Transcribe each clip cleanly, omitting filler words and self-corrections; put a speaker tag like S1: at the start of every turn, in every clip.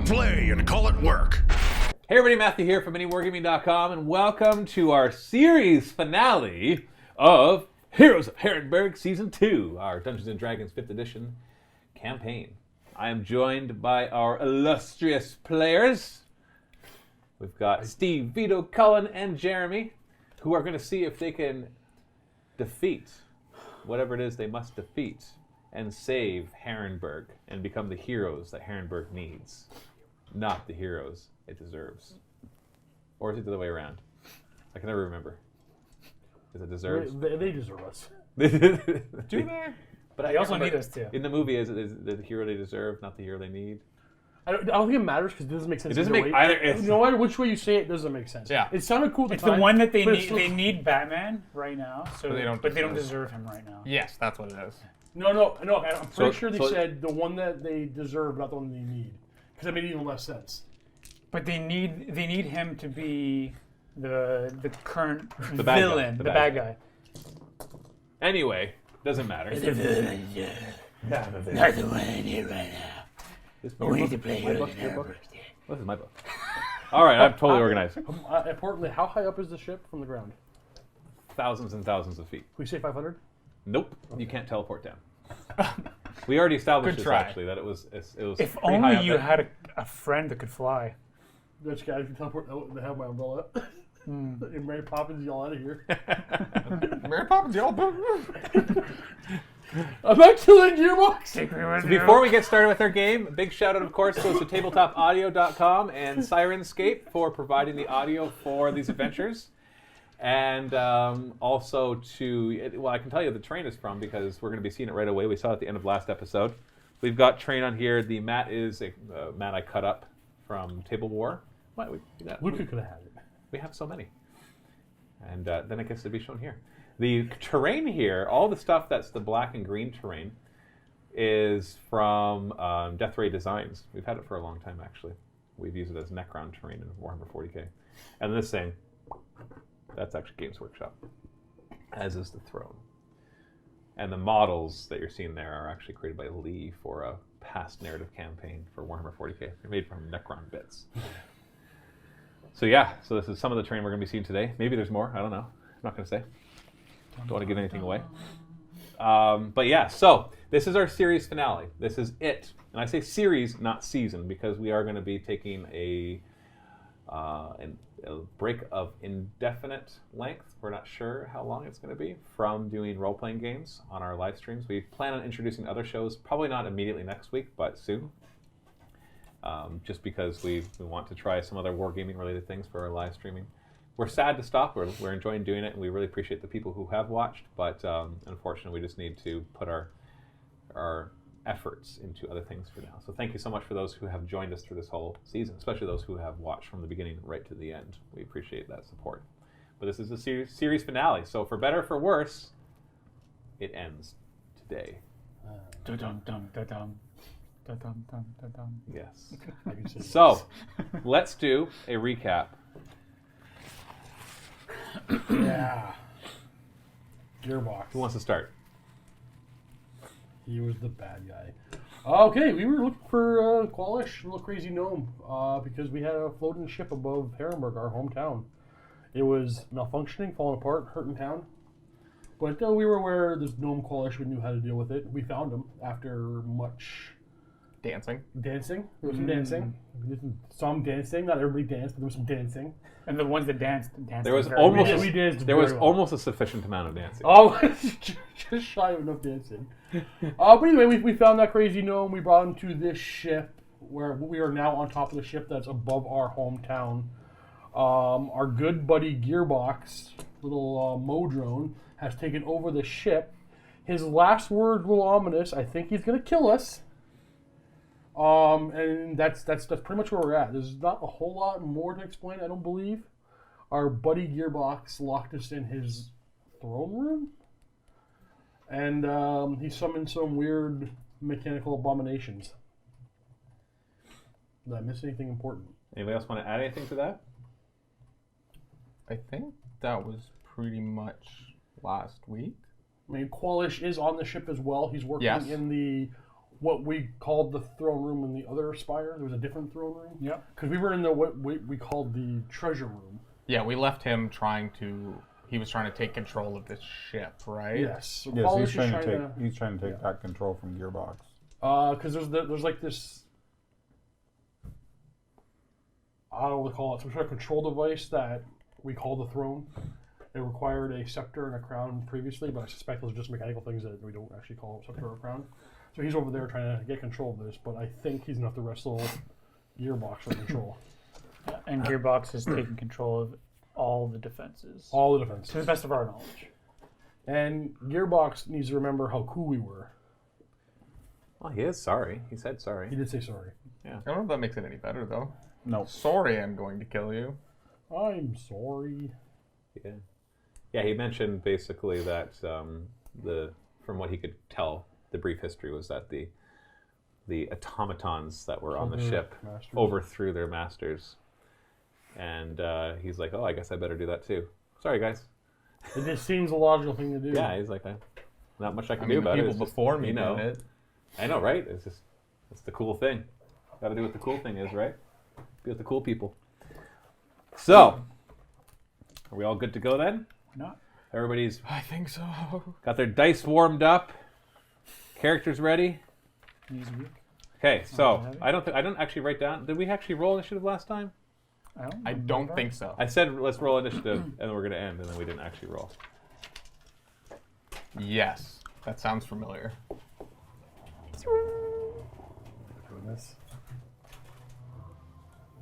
S1: it play and call it work.
S2: Hey everybody, Matthew here from MiniWarGaming.com, and welcome to our series finale of Heroes of Harinburg Season 2, our Dungeons & Dragons 5th Edition campaign. I am joined by our illustrious players. We've got Steve, Vito, Cullen, and Jeremy, who are going to see if they can defeat whatever it is they must defeat and save Harinburg and become the heroes that Harinburg needs, not the heroes it deserves. Or is it the other way around? I can never remember. Is it deserves?
S3: They deserve us.
S2: Do
S4: they?
S2: But
S4: they also need us too.
S2: In the movie, is it the hero they deserve, not the hero they need?
S3: I don't think it matters because it doesn't make sense.
S2: It doesn't make either.
S3: No matter which way you say it, doesn't make sense.
S4: Yeah.
S3: It sounded cool at the
S4: It's
S3: time.
S4: the one that they
S3: but
S4: need. They need Batman right now, so but they don't deserve him right now.
S5: Yes, that's what it is.
S3: No. I'm pretty sure they said the one that they deserve, not the one they need, because that made even less sense.
S4: But they need him to be the current
S2: the bad
S4: villain,
S2: guy.
S4: the bad guy.
S2: Anyway, doesn't matter.
S6: The villain, not the one I need right now. We need to play
S2: your book. This is my book. All right, I'm totally organized.
S3: Importantly, how high up is the ship from the ground?
S2: Thousands and thousands of feet.
S3: We say 500?
S2: Nope, you can't teleport down. We already established this actually that it was.
S4: If only you had a friend that could fly.
S3: Rich guys can teleport. They have my umbrella. And Mary Poppins, y'all out of here.
S5: Mary Poppins, y'all.
S3: I'm actually in Gearbox.
S2: So before we get started with our game, a big shout out, of course, goes to tabletopaudio.com and Sirenscape for providing the audio for these adventures. And also to, well, I can tell you the train is from because we're going to be seeing it right away. We saw it at the end of last episode. We've got train on here. The mat is a mat I cut up from Table War.
S3: Luca could have had it.
S2: We have so many. And then it gets to be shown here. The terrain here, all the stuff that's the black and green terrain, is from Death Ray Designs. We've had it for a long time, actually. We've used it as Necron terrain in Warhammer 40k. And this thing, that's actually Games Workshop, as is the throne. And the models that you're seeing there are actually created by Lee for a past narrative campaign for Warhammer 40k. They're made from Necron bits. So yeah, so this is some of the terrain we're going to be seeing today. Maybe there's more. I don't know. I'm not going to say. Don't want to give anything away. But yeah, so this is our series finale. This is it. And I say series, not season, because we are going to be taking a break of indefinite length. We're not sure how long it's going to be from doing role-playing games on our live streams. We plan on introducing other shows, probably not immediately next week, but soon. Just because we want to try some other wargaming related things for our live streaming. We're sad to stop. We're enjoying doing it, and we really appreciate the people who have watched, but unfortunately we just need to put our efforts into other things for now. So thank you so much for those who have joined us through this whole season, especially those who have watched from the beginning right to the end. We appreciate that support. But this is a series finale, so for better or for worse, it ends today. Yes. So, let's do a recap.
S3: Yeah. Gearbox.
S2: Who wants to start?
S3: He was the bad guy. Okay, we were looking for Qualish, little crazy gnome, because we had a floating ship above Harinburg, our hometown. It was malfunctioning, falling apart, hurting town. But we were aware this gnome Qualish, we knew how to deal with it. We found him after much
S5: dancing.
S3: There was some dancing. Some dancing. Not everybody danced, but there was some dancing.
S4: And the ones that danced.
S2: There was almost a sufficient amount of dancing.
S3: Oh, just shy of enough dancing. But anyway, we found that crazy gnome. We brought him to this ship, where we are now on top of the ship that's above our hometown. Our good buddy Gearbox, little Modrone, has taken over the ship. His last word, a little ominous. I think he's going to kill us. And that's pretty much where we're at. There's not a whole lot more to explain, I don't believe. Our buddy Gearbox locked us in his throne room. And he summoned some weird mechanical abominations. Did I miss anything important?
S2: Anybody else want to add anything to that?
S5: I think that was pretty much last week.
S3: I mean, Qualish is on the ship as well. He's working in the what we called the throne room in the other spire. There was a different throne room.
S4: Yeah.
S3: Because we were in the what we called the treasure room.
S5: Yeah, we left him he was trying to take control of this ship, right?
S3: Yes. So
S7: Yes,
S3: Paulus
S7: he's
S3: is
S7: trying to take. He's trying to take that control from Gearbox.
S3: Because there's like this. I don't know what to call it. Some sort of control device that we call the throne. It required a scepter and a crown previously, but I suspect those are just mechanical things that we don't actually call a scepter or a crown. So he's over there trying to get control of this, but I think he's enough to wrestle Gearbox for control.
S4: And Gearbox is taking control of all the defenses.
S3: All the defense.
S4: To the best of our knowledge.
S3: And Gearbox needs to remember how cool we were.
S2: Well, he is sorry. He said sorry.
S3: He did say sorry.
S5: I don't know if that makes it any better, though.
S7: No.
S5: Sorry, I'm going to kill you.
S3: I'm sorry.
S2: Yeah. Yeah, he mentioned basically that from what he could tell, the brief history was that the automatons that were on the ship
S3: masters.
S2: overthrew their masters. And he's like, oh, I guess I better do that too. Sorry, guys.
S3: It just seems a logical thing to do.
S2: Yeah, he's like, not much I can
S5: I
S2: do
S5: mean, the
S2: about it.
S5: people
S2: It's just,
S5: before me
S2: you know,
S5: did it.
S2: I know, right? It's the cool thing. Got to do what the cool thing is, right? Be with the cool people. So, are we all good to go then?
S4: Not.
S2: Everybody's
S5: I think so.
S2: got their dice warmed up. Characters ready. Okay, so I don't actually write down. Did we actually roll initiative last time?
S5: I don't think so.
S2: I said let's roll initiative, and then we're gonna end, and then we didn't actually roll.
S5: Yes, that sounds familiar.
S7: Goodness.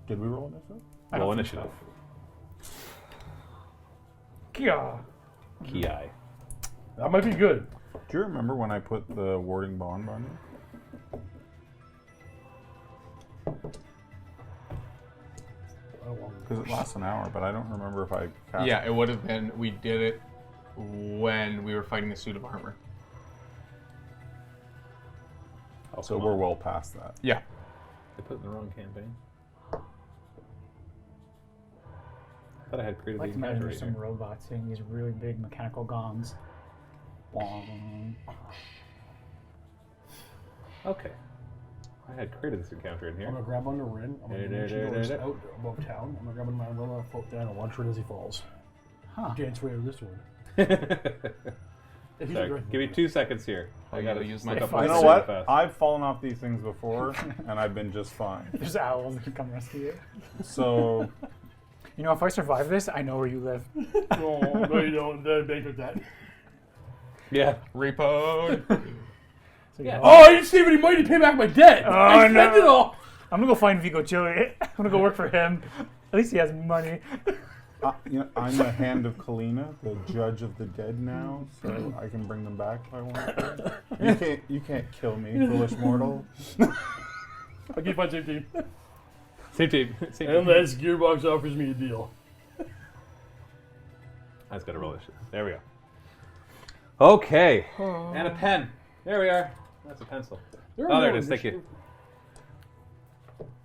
S7: Did we roll initiative?
S2: Roll initiative.
S4: Yeah.
S2: Ki.
S3: That might be good.
S7: Do you remember when I put the warding bond on you? Because it lasts an hour, but I don't remember if I cast
S5: Yeah, it would have been. We did it when we were fighting the suit of armor.
S2: Oh,
S7: So
S2: come
S7: we're
S2: on.
S7: well past that.
S5: Yeah.
S2: I put it in the wrong campaign. I thought I had
S4: I'd
S2: created
S4: like
S2: the
S4: to imagine
S2: encounter
S4: there's
S2: right
S4: some
S2: here.
S4: robots hitting these really big mechanical gongs. Bong.
S2: Okay. I had created this encounter in
S3: I'm
S2: here.
S3: gonna grab on the Rin. I'm gonna mention doors out above town. I'm gonna grab on my umbrella, float down, and watch Rin as he falls.
S4: Huh.
S3: Dance way out of this one. If he's
S2: Sorry,
S3: aggressive.
S2: give me 2 seconds here. I gotta
S5: use
S2: use
S5: my
S2: my up
S5: phone.
S7: You
S2: my
S7: know
S2: super
S7: what?
S2: fast.
S7: I've fallen off these things before, and I've been just fine.
S4: There's owls that can come rescue you.
S7: So,
S4: You know, if I survive this, I know where you live.
S3: No, no, you don't. Don't bank with that.
S2: Yeah.
S5: Repoed.
S4: So,
S2: Yeah.
S3: Oh, I didn't save any money to pay back my debt.
S4: Oh,
S3: I spent
S4: no.
S3: it all.
S4: I'm gonna go find Vigo Chili. I'm gonna go work for him. At least he has money.
S7: I'm the hand of Kalina, the judge of the dead now, so I can bring them back if I want to. You can't kill me, foolish mortal.
S3: I'll keep my same team.
S2: Same team. Same team.
S3: Unless Gearbox offers me a deal.
S2: I just gotta roll this shit. There we go. Okay. And a pen. There we are. That's a pencil. Oh, there it is. Thank you.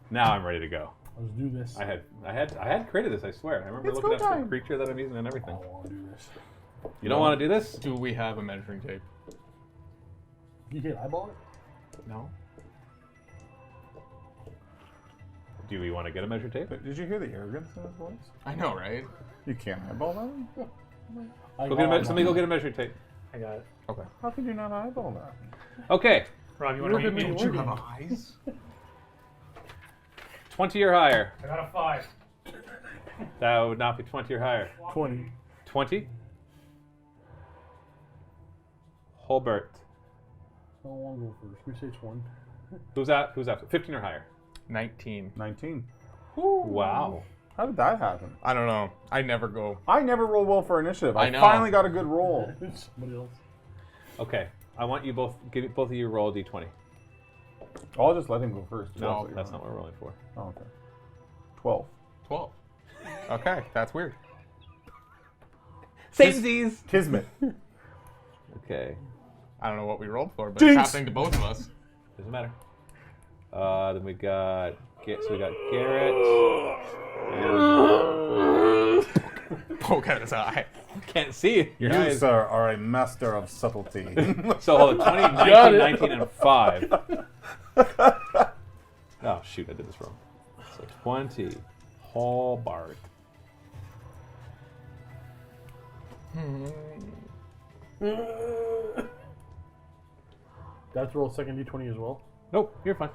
S2: Now I'm ready to go.
S3: Let's do this.
S2: I had created this. I swear. I remember
S7: It's
S2: looking
S7: go
S2: at
S7: time.
S2: the creature that I'm using and everything.
S3: I want to do this.
S2: You don't want to do this?
S5: Do we have a measuring tape?
S3: You can't eyeball it?
S5: No.
S2: Do we want to get a measure tape?
S7: But did you hear the arrogance in his voice?
S5: I know, right?
S7: You can't eyeball that?
S2: Somebody go get a measure tape.
S4: I got it.
S5: Okay.
S7: How could you not eyeball that?
S2: Okay.
S4: Rob, you
S3: Look
S4: want to
S3: at
S4: read
S3: me.
S4: me?
S5: Don't you have eyes?
S2: 20 or higher.
S4: I got a 5.
S2: That would not be 20 or higher.
S3: 20.
S2: 20. Holbert.
S3: I don't want to go first. We say 20.
S2: Who's that? Who's after? 15 or higher.
S5: 19.
S7: 19.
S2: Wow.
S7: How did that happen?
S5: I don't know. I never go.
S7: I never roll well for initiative.
S5: I
S7: I
S5: know.
S7: finally got a good roll.
S3: Somebody else.
S2: Okay. I want you both. Both of you roll a d20.
S7: I'll just let him go first.
S2: No, that's not what we're rolling for.
S7: Oh, okay. 12.
S5: 12. Okay, that's weird.
S2: Samesies.
S7: Kismet.
S2: Okay.
S5: I don't know what we rolled for, but
S7: Jinx!
S5: it's happening to both of us.
S2: Doesn't matter. Then we got. So we got Garrett.
S5: Poke out his eye.
S2: Can't see. Your
S7: You,
S2: eyes.
S7: sir, are a master of subtlety.
S2: So hold on, 20, 19,
S3: Got it.
S2: 19, and 5. Oh, shoot, I did this wrong. So 20. Hallbark.
S3: That's roll second d20 as well.
S2: Nope, you're fine.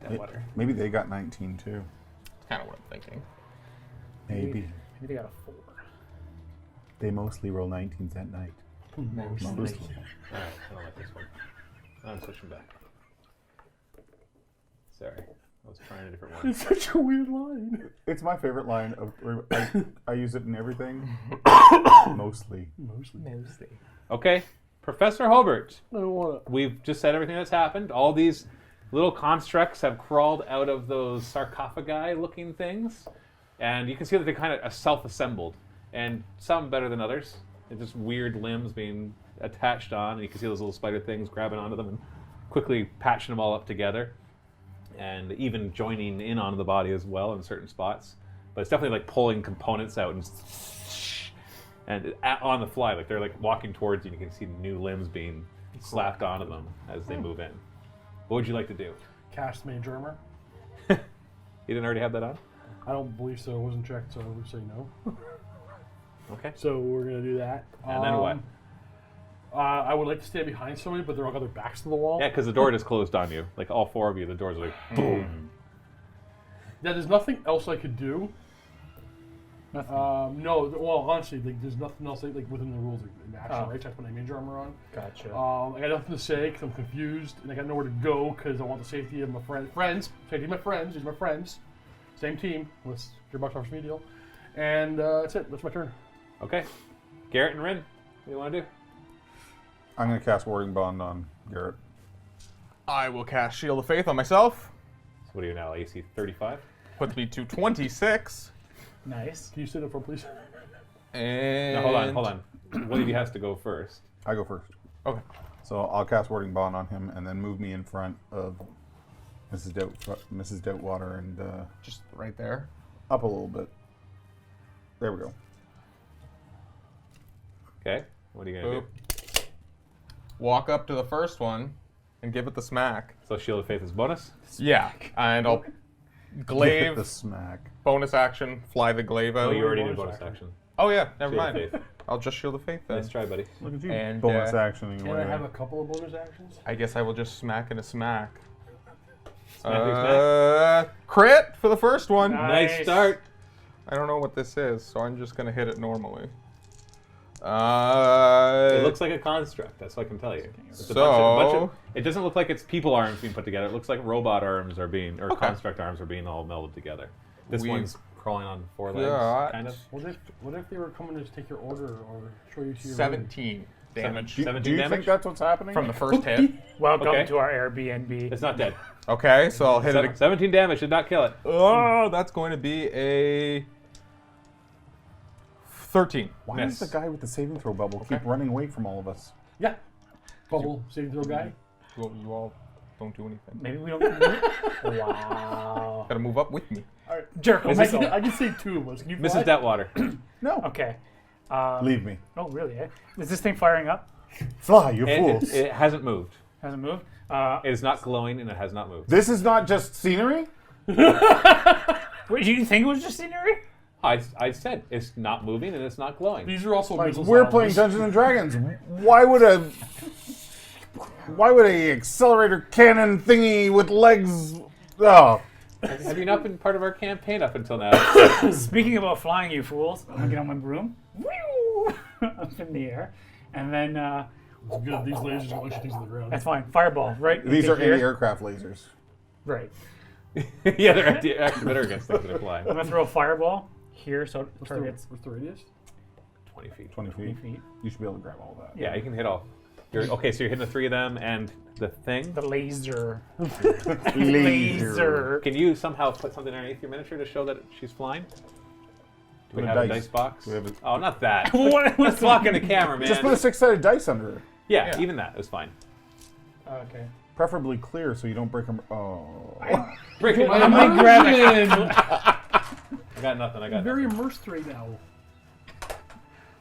S2: Dead water.
S7: Maybe they got 19 too.
S5: That's kind of what I'm thinking.
S7: Maybe.
S4: Maybe they got a 4.
S7: They mostly roll 19s at night. Mostly.
S2: Alright, I don't like this one. I'm switching back. Sorry, I was trying a different one.
S3: It's such a weird line.
S7: It's my favorite line of. I use it in everything. Mostly.
S5: Mostly.
S2: Okay, Professor Hobart.
S3: I don't want to.
S2: We've just said everything that's happened. All these little constructs have crawled out of those sarcophagi-looking things, and you can see that they kind of self-assembled, and some better than others. They're just weird limbs being attached on, and you can see those little spider things grabbing onto them and quickly patching them all up together, and even joining in onto the body as well in certain spots. But it's definitely like pulling components out and on the fly, like they're like walking towards you, and you can see new limbs being slapped onto them as they move in. What would you like to do?
S3: Cast Mage Armor.
S2: You didn't already have that on?
S3: I don't believe so. It wasn't checked, so I would say no.
S2: Okay.
S3: So we're going to do that.
S2: And then what?
S3: I would like to stand behind somebody, but they're all got their backs to the wall.
S2: Yeah, because the door just closed on you. Like all four of you, the doors are like boom.
S3: Yeah, there's nothing else I could do.
S4: Nothing.
S3: No, well, honestly, like, there's nothing else like within the rules. Like, in action,
S4: Oh.
S3: right? That's when I Mage Armor on.
S4: Gotcha.
S3: I got nothing to say because I'm confused, and I got nowhere to go because I want the safety of my friends. Safety of my friends. These are my friends. Same team, unless your box offers me a deal. And that's it. That's my turn.
S2: Okay. Garrett and Rin, what do you want to do?
S7: I'm going to cast Warding Bond on Garrett.
S5: I will cast Shield of Faith on myself.
S2: So what are you now, AC 35?
S5: Puts me to 26.
S4: Nice.
S3: Can you sit up front, please?
S5: And
S2: No, hold on. One of you has to go first.
S7: I go first.
S5: Okay.
S7: So I'll cast Warding Bond on him and then move me in front of Mrs. Doubtwater and
S5: Just right there.
S7: up a little bit. There we go.
S2: Okay. What are you going to
S5: Boop.
S2: do?
S5: Walk up to the first one and give it the smack.
S2: So Shield of Faith is bonus?
S5: Yeah. And I'll
S7: Give it
S5: glaive,
S7: the smack.
S5: bonus action, fly the glaive out.
S2: Oh, you already did
S3: bonus
S2: bonus action.
S5: Oh yeah, never
S2: Shield of
S5: mind.
S2: Faith.
S5: I'll just Shield of Faith then.
S2: Nice try, buddy.
S7: Look at you.
S5: And,
S7: bonus
S5: action.
S3: Can I have a couple of bonus actions?
S5: I guess I will just smack and a smack.
S2: Smack.
S5: Crit for the first one.
S2: Nice start.
S5: I don't know what this is, so I'm just gonna hit it normally.
S2: It looks like a construct, that's what I can tell you. It's a bunch of, it doesn't look like it's people arms being put together. It looks like robot arms are being, or construct arms are being all melded together. This
S5: We-
S2: one's crawling on four legs,
S5: got
S2: kind of.
S3: What if they were coming to take your order or show you to your room?
S5: 17 damage
S7: Do
S2: 17
S7: you
S2: damage?
S7: think that's what's happening?
S5: from the first hit.
S4: Welcome
S2: Okay.
S4: to our Airbnb.
S2: It's not dead.
S5: Okay, so I'll hit it.
S2: 17 damage did not kill it.
S5: Oh, that's going to be a 13.
S7: Why
S2: Miss.
S7: does the guy with the saving throw bubble keep running away from all of us?
S3: Yeah. Bubble saving throw guy.
S5: You all don't do anything.
S4: Maybe we don't. Wow.
S5: Gotta move up with me.
S4: Jerk.
S3: I can save two of us. Can you fly?
S2: Mrs. Detwater.
S7: No.
S4: Okay.
S7: Leave me.
S4: Oh, really? Eh? Is this thing firing up?
S7: Fly, you fools.
S2: It hasn't moved.
S4: Hasn't moved?
S2: It is not glowing and it has not moved.
S7: This is not just scenery?
S4: Wait, you think it was just scenery?
S2: I said it's not moving and it's not glowing.
S3: These are also missiles.
S7: We're
S3: on
S7: playing
S3: this.
S7: Dungeons and Dragons. Why would a accelerator cannon thingy with legs? Oh,
S2: Have you not been part of our campaign up until now?
S4: Speaking about flying, you fools, I'm gonna get on my broom. Whew! Up in the air. And then,
S3: It's good. These lasers don't shoot things on the ground.
S4: that's fine. Fireball, right?
S7: these are
S4: here.
S7: anti-aircraft lasers.
S4: Right.
S2: Yeah, they're actually better against things that are flying.
S4: I'm gonna throw a fireball here so it targets
S3: What's the radius?
S2: 20 feet.
S7: 20 feet.
S4: feet.
S7: You should be able to grab all that.
S2: Yeah, you can hit all. Okay, so you're hitting the three of them and the thing.
S4: The laser.
S7: Laser.
S4: Laser.
S2: Can you somehow put something underneath your miniature to show that she's flying? Do we
S7: Put a
S2: have a
S7: dice.
S2: dice box?
S7: We have a-
S2: Oh, not that.
S4: What?
S2: Let's lock in the camera, man.
S7: Just put a 6-sided dice under it.
S2: Yeah, even that is fine.
S4: Okay.
S7: Preferably clear so you don't break them. Oh.
S2: Breaking
S4: I'm gonna grab it.
S3: Immersion!
S2: I got nothing. I got
S3: Very
S2: nothing.
S3: immersed right now.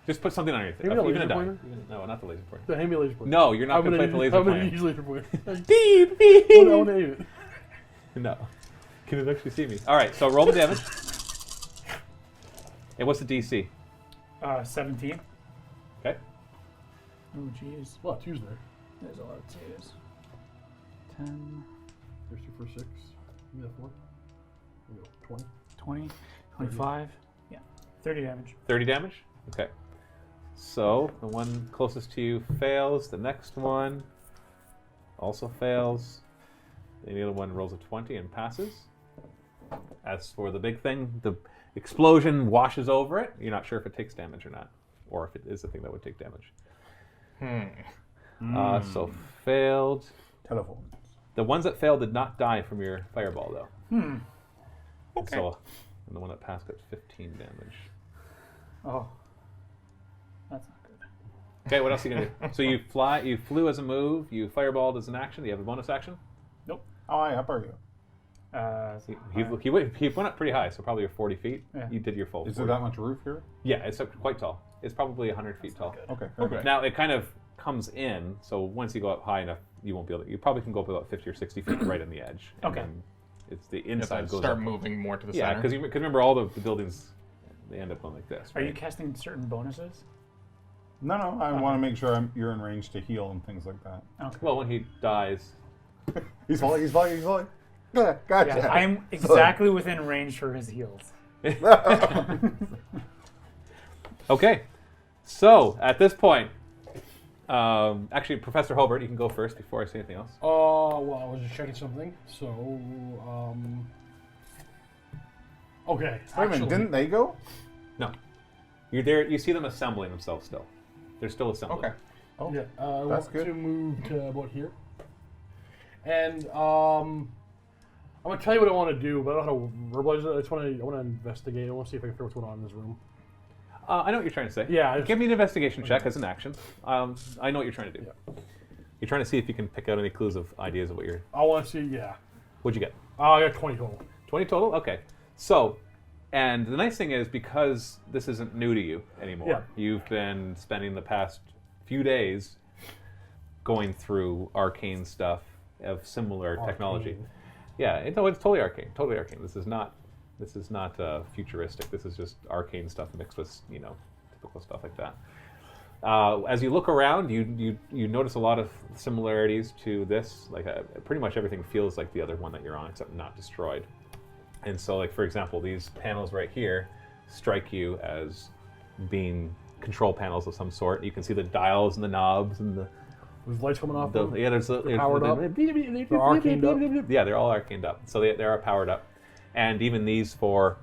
S2: Just put something on your thing.
S3: Give me a
S2: Even a
S3: laser
S2: die.
S3: pointer.
S2: No, not the laser pointer.
S3: The hand me a laser pointer.
S2: No, you're not going to play the laser
S3: I'm gonna
S2: pointer.
S3: use laser pointer.
S2: Beep, beep.
S3: I want to aim it.
S2: No. Can it actually see me? All right, so roll the damage. And what's the DC?
S4: 17.
S2: Okay.
S4: Oh, jeez.
S3: Well, Tuesday.
S4: There's a lot of twos. 10,
S3: There's 2 for 6. Give me that 4. There we go. 20.
S4: 20, 25. Yeah. 30 damage.
S2: 30 damage? Okay. So the one closest to you fails. The next one also fails. The other one rolls a 20 and passes. As for the big thing, the explosion washes over it. You're not sure if it takes damage or not, or if it is the thing that would take damage. So failed.
S7: Telephones.
S2: The ones that failed did not die from your fireball, though.
S5: Okay.
S2: So, and the one that passed got 15 damage.
S4: Oh. That's not good.
S2: Okay, what else are you gonna do? So you flew as a move, you fireballed as an action. Do you have a bonus action?
S4: Nope.
S7: How high up are you?
S2: He went up pretty high, so probably 40 feet.
S4: Yeah.
S2: You did your full.
S7: Is there
S2: 40.
S7: that much roof here?
S2: Yeah, it's quite tall. It's probably 100 feet tall.
S7: Okay. Very good.
S2: Now it kind of comes in, so once you go up high enough, you won't be able to. You probably can go up about 50 or 60 feet right on the edge. And
S4: Okay.
S2: then it's the
S5: You have
S2: inside
S5: to
S2: goes
S5: start
S2: up.
S5: moving more to the
S2: Yeah,
S5: center.
S2: because remember all the buildings, they end up going like this.
S4: Are you
S2: right?
S4: casting certain bonuses?
S7: No, I want to make sure you're in range to heal and things like that.
S4: Okay.
S2: Well, when he dies,
S7: He's falling. Yeah, gotcha.
S4: Yeah, I'm exactly within range for his heals.
S2: okay. So at this point, actually, Professor Hobart, you can go first before I say anything else.
S3: Well, I was just checking something. So, okay.
S7: Wait a minute, didn't they go?
S2: No, you're there. You see them assembling themselves still. They're still assembling.
S5: Okay.
S7: Oh,
S3: Yeah, I
S7: that's
S3: want
S7: good.
S3: to move to about here. And I'm gonna tell you what I want to do, but I don't know how to verbalize it. I want to investigate. I want to see if I can figure what's going on in this room.
S2: I know what you're trying to say.
S3: Yeah,
S2: Give me an investigation check as an action. I know what you're trying to do. You're trying to see if you can pick out any clues of ideas of what you're.
S3: I want to see. Yeah.
S2: What'd you get?
S3: I got 20 total.
S2: 20 total? Okay. So, and the nice thing is because this isn't new to you anymore,
S3: Yeah.
S2: you've been spending the past few days going through arcane stuff of similar technology.
S3: Arcane.
S2: Yeah, it's totally arcane. Totally arcane. This is not futuristic. This is just arcane stuff mixed with, typical stuff like that. As you look around, you notice a lot of similarities to this. Like pretty much everything feels like the other one that you're on, except not destroyed. And so, like for example, these panels right here strike you as being control panels of some sort. You can see the dials and the knobs and the
S3: There's lights coming off. them.
S2: yeah. There's
S3: powered up. They're arcaned up.
S2: Yeah, they're all arcaned up. So they are powered up, and even these four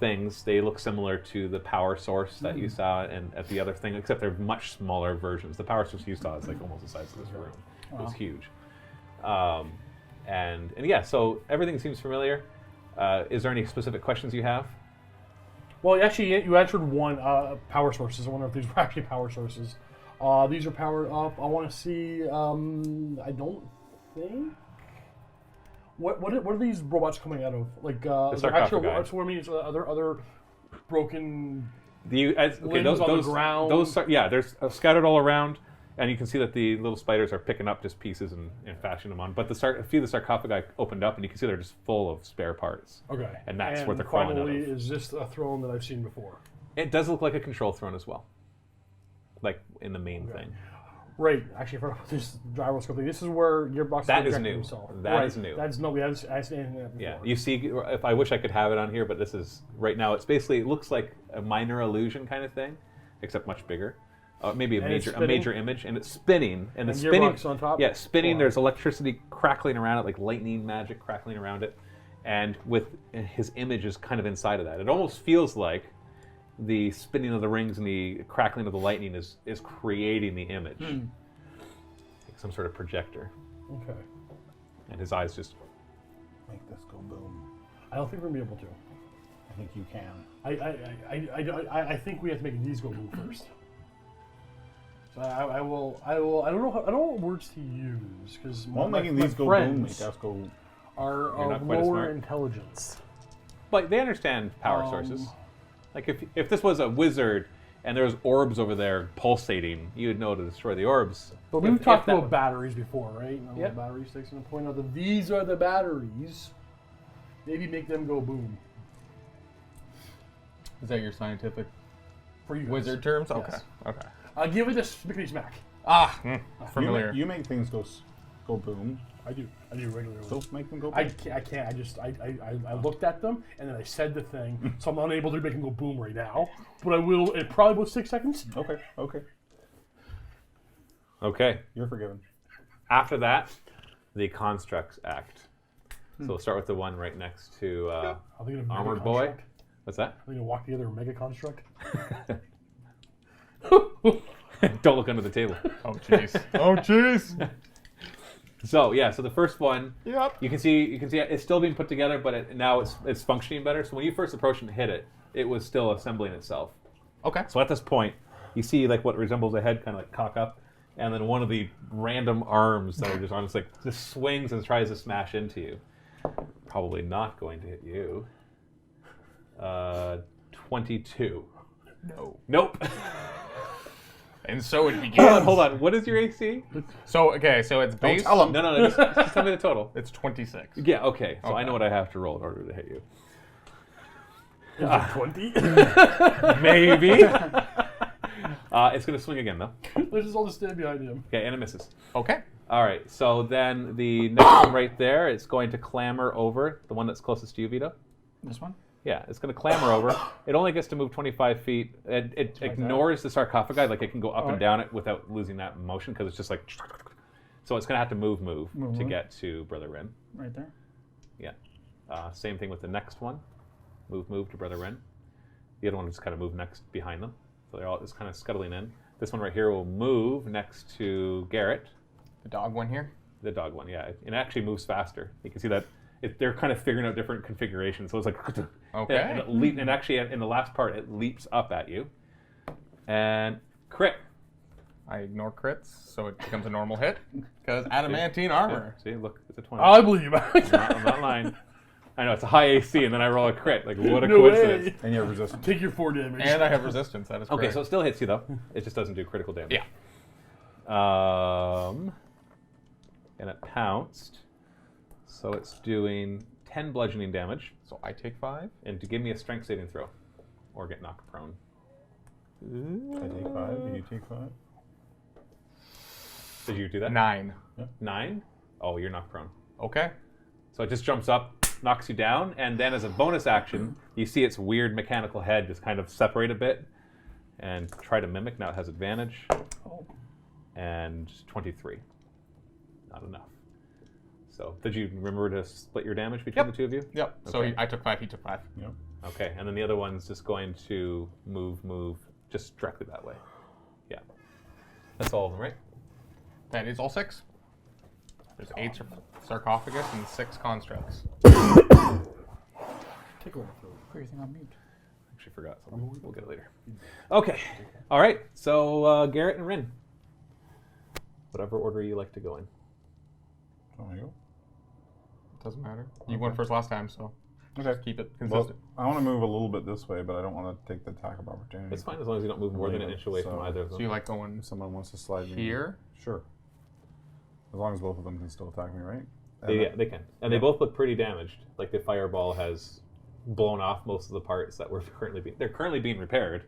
S2: things, they look similar to the power source that you saw and at the other thing, except they're much smaller versions. The power source you saw is like almost the size of this room. It was huge. And yeah, so everything seems familiar. Is there any specific questions you have?
S3: Well, actually, you answered one. Power sources. I wonder if these were actually power sources. These are powered up. I want to see. I don't think. What are these robots coming out of? Like they're actual.
S2: sarcophagi.
S3: So what I mean is other broken.
S2: Okay,
S3: Limbs on the ground.
S2: There's scattered all around, and you can see that the little spiders are picking up just pieces and fashioning them on. But a few of the sarcophagi opened up, and you can see they're just full of spare parts.
S3: Okay.
S2: And that's what they're crawling out
S3: finally,
S2: of.
S3: is this a throne that I've seen before?
S2: It does look like a control throne as well, like in the main thing.
S3: Right. Actually, for this gyroscope thing, this is where Gearbox
S2: That is
S3: projected
S2: new.
S3: himself.
S2: That is new.
S3: That's no. We haven't seen anything like that before.
S2: Yeah, you see, if I wish I could have it on here, but this is right now. It's basically it looks like a minor illusion kind of thing, except much bigger. Maybe a
S3: And it's
S2: major image, and it's spinning, and the
S3: And
S2: spinning
S3: gearbox on top?
S2: Yeah, spinning.
S3: Wow.
S2: There's electricity crackling around it, like lightning magic crackling around it, and with his image is kind of inside of that. It almost feels like the spinning of the rings and the crackling of the lightning is creating the image, like some sort of projector,
S3: Okay.
S2: and his eyes just.
S7: Make this go boom.
S3: I don't think we're gonna be able to.
S7: I think you can.
S3: I think we have to make these go boom first. So I will. I don't know. I don't know what words to use because
S7: Well,
S3: my
S7: making these go boom,
S3: friends
S7: make us go.
S3: are
S2: You're not quite as
S3: lower
S2: smart.
S3: intelligence.
S2: But they understand power sources. Like if this was a wizard and there was orbs over there pulsating, you would know to destroy the orbs.
S3: But
S2: If-
S3: we've talked
S2: if that
S3: about
S2: was-
S3: batteries before, right?
S2: Yep.
S3: Battery sticks, and point out that these are the batteries. Maybe make them go boom
S5: Is that your scientific
S3: for you guys.
S5: wizard terms?
S3: Yes.
S5: Okay. Okay.
S3: I'll give it a smackety smack.
S5: Familiar.
S7: You make things go boom.
S3: I do regularly.
S7: So make them go boom.
S3: I can't. I looked at them and then I said the thing, so I'm unable to make them go boom right now. But I will in probably about 6 seconds.
S7: Okay. Okay.
S2: Okay.
S7: You're forgiven.
S2: After that, the constructs act. So we'll start with the one right next to
S3: Are they gonna
S2: Armored
S3: mega
S2: Boy.
S3: construct?
S2: What's that?
S3: Are they gonna walk together and mega construct?
S2: Don't look under the table.
S5: Oh jeez. Oh jeez.
S2: So yeah, so the first one,
S5: Yep.
S2: you can see it's still being put together, but now it's functioning better. So when you first approached and hit it, it was still assembling itself.
S5: Okay.
S2: So at this point, you see like what resembles a head kind of like cock up, and then one of the random arms that are just on it's like just swings and tries to smash into you. Probably not going to hit you. 22.
S5: No.
S2: Nope.
S5: And so it begins.
S2: Hold on. What is your AC?
S5: So okay, so it's base.
S7: tell 'em.
S2: No. Just tell me the total.
S5: It's 26.
S2: Yeah. Okay. So I
S5: Okay.
S2: know what I have to roll in order to hit you.
S3: 20.
S2: Maybe. It's going to swing again, though.
S3: Let's just all just stand behind him.
S2: Okay, and it misses.
S5: Okay.
S2: All right, so then the next one right there, it's going to clamber over, the one that's closest to you, Vito.
S5: This one.
S2: Yeah, it's going to clamber over. It only gets to move 25 feet. It ignores the sarcophagi, like it can go up and down it without losing that motion, because it's just like... So it's going to have to move to get to Brother Rin.
S4: Right there.
S2: Yeah. Same thing with the next one. Move to Brother Rin. The other one will just kind of move next behind them. So they're all just kind of scuttling in. This one right here will move next to Garrett.
S5: The dog one here.
S2: The dog one, yeah. It actually moves faster. You can see that they're kind of figuring out different configurations. So it's like...
S5: Okay.
S2: And actually, in the last part, it leaps up at you. And crit.
S5: I ignore crits, so it becomes a normal hit because adamantine armor.
S2: See, look, it's a 20.
S3: I believe you.
S2: I'm not lying. I know, it's a high AC, and then I roll a crit. Like, what a
S3: No
S2: coincidence.
S3: way.
S7: And you're resistant.
S3: Take your 4 damage.
S5: And I have resistance. That is correct.
S2: Okay, so it still hits you, though. It just doesn't do critical damage.
S5: Yeah.
S2: And it pounced. So it's doing 10 bludgeoning damage.
S5: So I take 5.
S2: And to give me a strength saving throw. Or get knocked prone.
S7: I take 5. You take 5.
S2: Did you do that?
S5: 9.
S2: 9? Oh, you're knocked prone.
S5: Okay.
S2: So it just jumps up, knocks you down, and then as a bonus action, you see its weird mechanical head just kind of separate a bit and try to mimic. Now it has advantage. And 23. Not enough. So did you remember to split your damage between the two of you?
S5: Yep. So
S2: Okay.
S5: I took 5. He took 5.
S7: Yep.
S2: Okay, and then the other one's just going to move just directly that way. Yeah. That's all of them, right?
S5: That is all 6. There's 8 sarcophagus and 6 constructs.
S3: Take a look.
S4: Put your thing on mute.
S2: Actually forgot something. We'll get it later. Okay. All right. So Garrett and Rin. Whatever order you like to go in.
S7: Want me to go?
S5: Doesn't matter. You went first last time, so
S7: Okay.
S5: just keep it
S7: Well,
S5: consistent.
S7: I want to move a little bit this way, but I don't want to take the attack of opportunity.
S2: It's fine as long as you don't move more than an inch away from
S7: So-
S2: either of
S5: So
S2: them.
S5: you like going
S7: If someone wants to slide me
S5: here?
S7: Sure. As long as both of them can still attack me, right? And
S2: Yeah,
S7: then-
S2: they can. And they both look pretty damaged. Like the fireball has blown off most of the parts that were they're currently being repaired.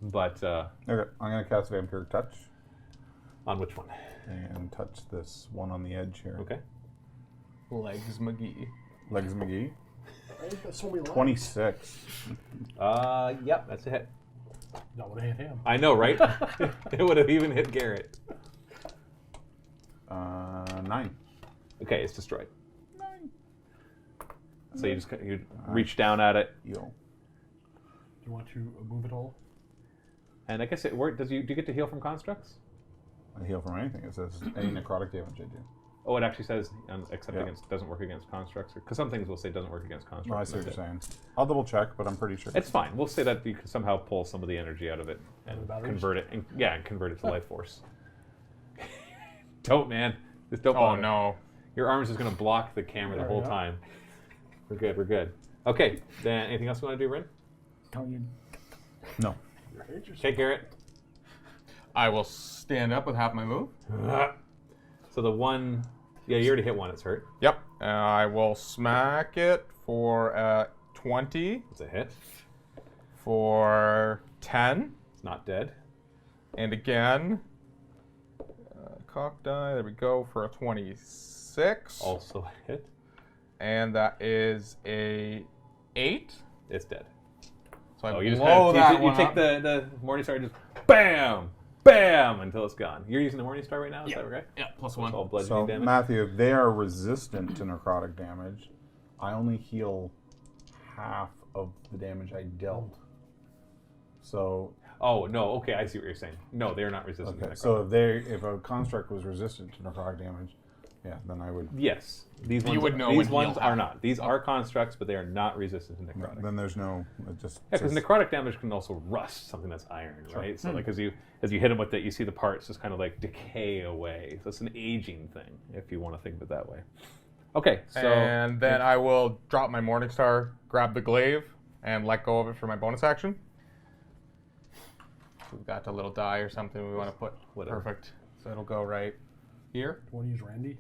S2: But
S7: Okay, I'm going to cast Vampiric Touch
S2: on which one?
S7: and touch this one on the edge here.
S2: Okay.
S5: Legs McGee.
S7: Legs McGee.
S3: I got so many lives.
S7: 26.
S2: Yep, that's a hit.
S3: Not what I hit him.
S2: I know, right? It would have even hit Garrett.
S7: 9.
S2: Okay, it's destroyed. So you reach down at it,
S7: Yo.
S3: Do you want to move it all?
S2: and I guess it worked. Do you get to heal from constructs?
S7: I heal from anything. It says any necrotic damage I do.
S2: Oh, it actually says except
S7: Yeah.
S2: against doesn't work against constructs, because some things will say doesn't work against constructs.
S7: No, I see what
S2: and
S7: you're
S2: that's it.
S7: saying. I'll double check, but I'm pretty sure.
S2: It's fine. We'll say that you can somehow pull some of the energy out of it and
S3: the batteries?
S2: convert it, and convert it to life force. Don't, man. Just don't.
S5: Oh
S2: bother.
S5: no.
S2: Your arms is going to block the camera the
S3: There
S2: whole
S3: we go.
S2: time. We're good. We're good. Okay. Then anything else you want to do, Rin?
S4: Don't you?
S7: No.
S2: Okay, Garrett.
S5: I will stand up with half my move.
S2: So the one, yeah, you already hit one. It's hurt.
S5: Yep. I will smack it for 20,
S2: It's a hit.
S5: for 10,
S2: It's not dead.
S5: and again, cock die. There we go for a 26,
S2: Also a hit.
S5: and that is a 8.
S2: It's dead.
S5: So I
S2: Oh, you just
S5: blow that
S2: you
S5: one
S2: take
S5: up.
S2: the Morningstar and just bam, bam until it's gone. You're using the Morningstar right now. Is that right?
S5: Yeah, plus
S2: It's all
S5: 1.
S2: bludgeoning
S7: So,
S2: damage.
S7: Matthew, if they are resistant to necrotic damage, I only heal half of the damage I dealt. So,
S2: Oh no. Okay, I see what you're saying. No, they are not resistant.
S7: okay.
S2: to necrotic.
S7: So if a construct was resistant to necrotic damage, yeah, then I would.
S2: Yes, these ones.
S5: would know
S2: these
S5: when to
S2: ones
S5: heal
S2: are
S5: half.
S2: not. These are constructs, but they are not resistant to necrotic.
S7: Then there's no. It just.
S2: Yeah, because
S7: says-
S2: necrotic damage can also rust something that's iron, right? So like as you hit them with it, you see the parts just kind of like decay away. So it's an aging thing, if you want to think of it that way. Okay, so
S5: And then I will drop my Morningstar, grab the glaive, and let go of it for my bonus action. We've got a little die or something we want to put.
S2: Whatever.
S5: Perfect. So it'll go right here.
S3: Want to use Randy?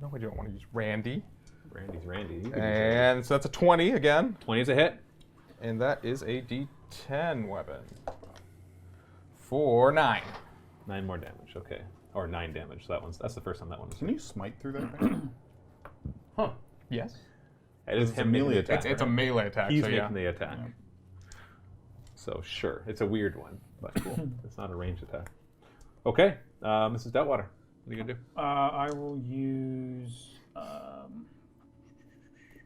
S5: No, I don't want to use Randy.
S2: Randy's Randy. You can use
S5: And so that's a 20 again.
S2: 20 is a hit.
S5: And that is a D10 weapon. For 9.
S2: 9 more damage. Okay, or 9 damage. So that's the first time that one was.
S7: Can you smite through that thing?
S2: Huh?
S5: Yes.
S2: It is
S7: It's a
S2: him making
S7: melee
S2: the attack.
S7: attack,
S5: It's a melee attack,
S2: He's
S5: so
S2: making
S5: yeah.
S2: the attack. So sure, it's a weird one, but cool. It's not a ranged attack. Okay, Mrs. Doubtwater, what are you gonna do?
S4: I will use.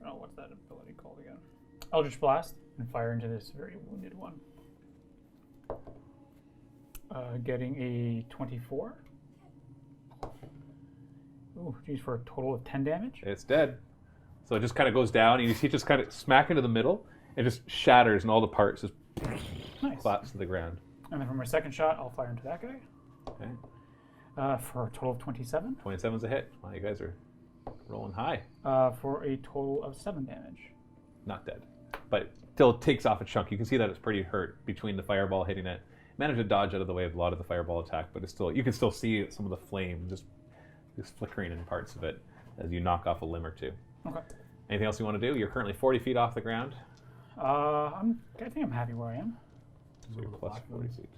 S4: What's that ability called again? Eldritch Blast and fire into this very wounded one. Getting a 24. Ooh, geez, for a total of 10 damage.
S2: It's dead. So it just kind of goes down, and you see it just kind of smack into the middle, and just shatters, and all the parts just
S4: Nice.
S2: collapse to the ground.
S4: And then for my second shot, I'll fire into that guy.
S2: Okay,
S4: For a total of 27.
S2: 27's a hit. Wow, you guys are rolling high.
S4: For a total of 7 damage.
S2: Not dead, but still takes off a chunk. You can see that it's pretty hurt between the fireball hitting it. Managed to dodge out of the way of a lot of the fireball attack, but it's still you can still see some of the flame just flickering in parts of it as you knock off a limb or two.
S4: Okay.
S2: Anything else you want to do? You're currently 40 feet off the ground,
S4: I think I'm happy where I am.
S2: so you're plus 40 feet.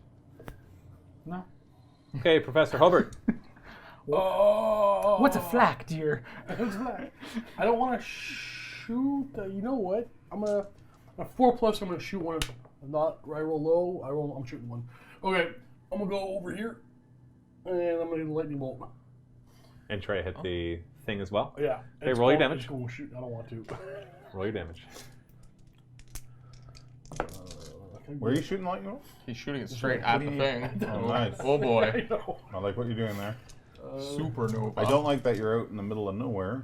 S4: No.
S2: Okay, Professor Hobart.
S3: Oh,
S4: What's a flak, dear?
S3: I don't want to shoot. You know what? I'm gonna a 4+. I'm gonna shoot one. Not I roll low. I'm shooting one. Okay, I'm gonna go over here, and I'm gonna do lightning bolt.
S2: And try to hit the thing as well.
S3: Yeah.
S2: Okay,
S3: it's
S2: roll your
S3: cool. I'm
S2: damage.
S3: just gonna shoot. I don't want to.
S2: Roll your damage.
S7: Where are you shooting lightning bolt?
S5: He's shooting it straight at the thing.
S7: Oh, nice.
S5: Oh boy.
S3: I know.
S7: I like what you're doing there.
S5: Supernova.
S7: I don't like that you're out in the middle of nowhere.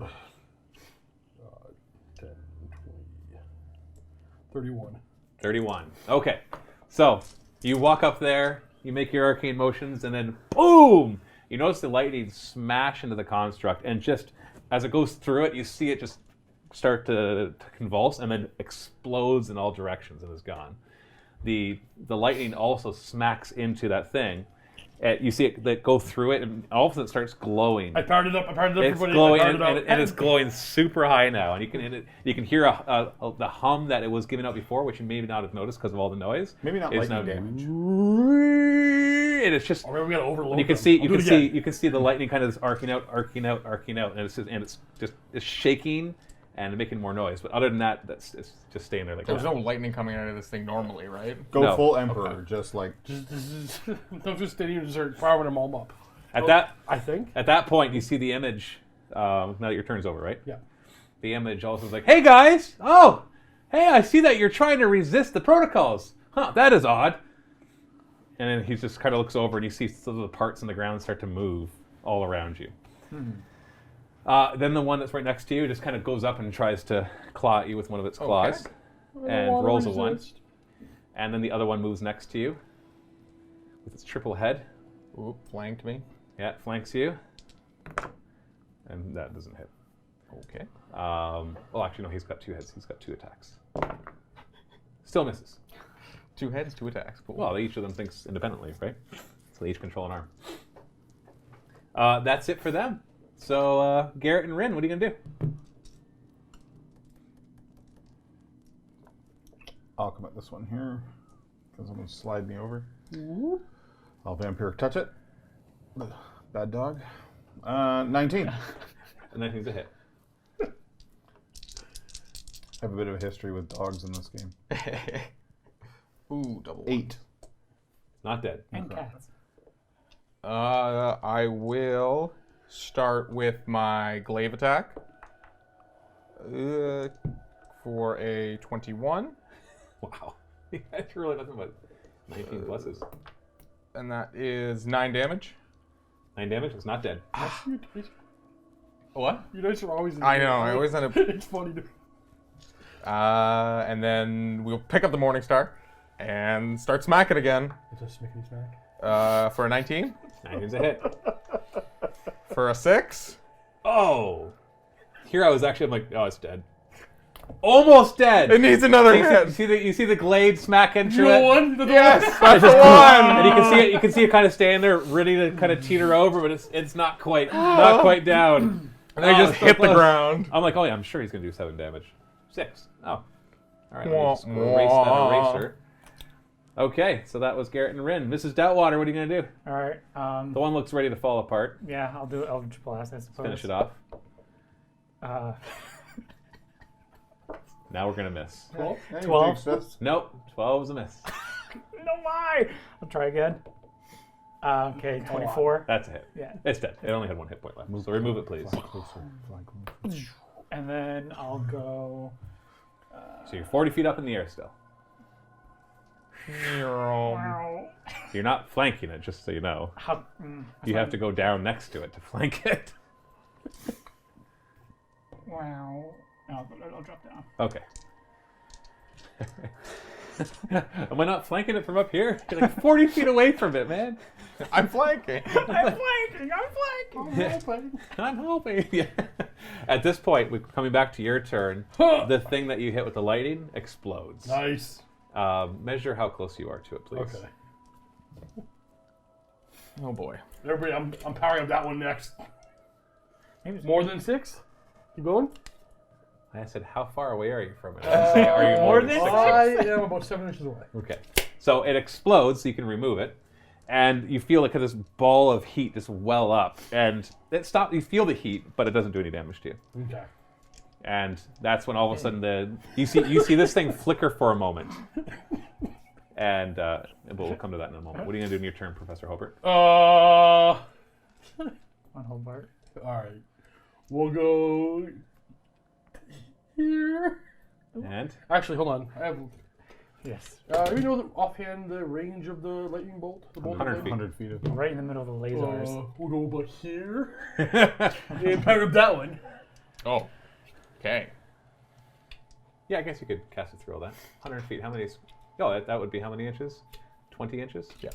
S3: 10, 20, 31.
S2: 31. Okay, so you walk up there, you make your arcane motions, and then boom! You notice the lightning smash into the construct, and just as it goes through it, you see it just start to convulse, and then explodes in all directions and is gone. The lightning also smacks into that thing. You see it go through it, and all of a sudden it starts glowing.
S3: I powered it up.
S2: It's
S3: everybody.
S2: glowing,
S3: I powered
S2: and,
S3: it up.
S2: and it's glowing super high now, and you can hear the hum that it was giving out before, which you maybe not have noticed because of all the noise.
S7: Maybe not
S2: It's
S7: lightning
S2: now-
S7: damage.
S2: And it's just
S3: Or maybe we gotta overload.
S2: you can
S3: them.
S2: see
S3: I'll do it again.
S2: you can see the lightning kind of just arcing out, and it's shaking and making more noise. But other than that, it's just staying there like
S5: There's
S2: that.
S5: no lightning coming out of this thing normally, right?
S7: Go
S2: No.
S7: full emperor, just like
S3: I'm just standing here and start powering them all up.
S2: At that point, you see the image. Now that your turn's over, right?
S3: Yeah.
S2: The image also is like, "Hey guys! Oh, hey! I see that you're trying to resist the protocols. Huh? That is odd." And then he just kind of looks over and you see some of the parts in the ground start to move all around you. Then the one that's right next to you just kind of goes up and tries to claw at you with one of its claws. And
S3: Wanna
S2: rolls a 1.
S3: resist.
S2: And then the other one moves next to you with its triple head.
S5: Oop, flanked me.
S2: Yeah, it flanks you. And that doesn't hit.
S5: Okay.
S2: Well, actually, no, he's got 2 heads. He's got 2 attacks. Still misses.
S5: 2 heads, 2 attacks. Cool.
S2: Well, each of them thinks independently, right? So they each control an arm. That's it for them. So, Garrett and Rin, what are you going to do?
S7: I'll come at this one here, because I'm going to slide me over. I'll vampiric touch it. Bad dog. 19.
S2: And then he's a hit.
S7: I have a bit of a history with dogs in this game.
S5: Ooh, double
S7: 8.
S2: Not dead.
S4: And cats.
S5: I will start with my glaive attack for a 21,
S2: Wow. That's really nothing but 19 pluses.
S5: and that is 9 damage.
S2: 9 damage? It's not dead.
S5: What?
S3: You guys are always.
S5: I know. I always end up.
S3: It's funny.
S5: And then we'll pick up the Morning Star and start smacking again
S3: It's a smickety smack.
S5: for a 19,
S2: 19's a hit.
S5: for a 6.
S2: Oh! Here I was actually, I'm like, oh, it's dead. Almost dead!
S5: It needs another
S2: you
S5: hit.
S2: see the glade smack into
S3: You
S2: it?
S3: know one?
S5: Yes,
S2: It's
S5: that's the
S2: just-
S5: one.
S2: And you can see it kind of stand there, ready to kind of teeter over, but it's not quite down.
S5: And they
S2: Oh,
S5: just
S2: so
S5: hit the
S2: close.
S5: ground.
S2: I'm like, oh yeah, I'm sure he's gonna do 7 damage. 6. Oh. All right, let me just erase that eraser. Okay, so that was Garrett and Rin. Mrs. Doubtwater, what are you gonna do?
S4: All right.
S2: The one looks ready to fall apart.
S4: Yeah, I'll do Eldritch Blast, I suppose.
S2: Finish it off.
S4: Uh,
S2: Now we're gonna miss.
S4: 12.
S2: Nope, 12 is a miss.
S4: no, why? I'll try again. Okay, 24.
S2: That's a hit.
S4: Yeah.
S2: It's dead. It only had 1 hit point left. So remove it, please.
S4: And then I'll go.
S2: So you're 40 feet up in the air still.
S4: Wow.
S2: You're not flanking it, just so you know. You have to go down next to it to flank it.
S4: Wow. I'll drop down.
S2: Okay. Am I not flanking it from up here? You're like 40 feet away from it, man.
S5: I'm flanking.
S4: I'm flanking.
S2: I'm hoping. Yeah. At this point, we're coming back to your turn. The thing that you hit with the lightning explodes.
S3: Nice.
S2: Measure how close you are to it, please.
S3: Okay.
S5: Oh boy.
S3: Everybody, I'm powering up that one next.
S4: Maybe it's
S3: More than 6? Keep going.
S2: I said, how far away are you from it? I didn't say, are you more than 6
S3: I
S2: feet?
S3: am about 7 inches away.
S2: Okay. So it explodes, so you can remove it. And you feel like this ball of heat just well up. And it stops. You feel the heat, but it doesn't do any damage to you.
S3: Okay.
S2: And that's when all of a sudden you see this thing flicker for a moment. And but we'll come to that in a moment. What are you gonna do in your turn, Professor Hobart?
S4: on Hobart.
S3: Alright. We'll go here.
S2: And
S3: Actually, hold on. I have.
S4: Yes.
S3: You know offhand the range of the lightning bolt? The bolt
S2: 100
S3: of
S2: feet.
S7: 100 feet of
S4: Right in the middle of the lasers.
S3: We'll go about here. And power up that one.
S5: Oh. Okay.
S2: yeah, I guess you could cast it through all that. 100 feet. How many? Oh, that would be how many inches? 20 inches?
S5: Yeah.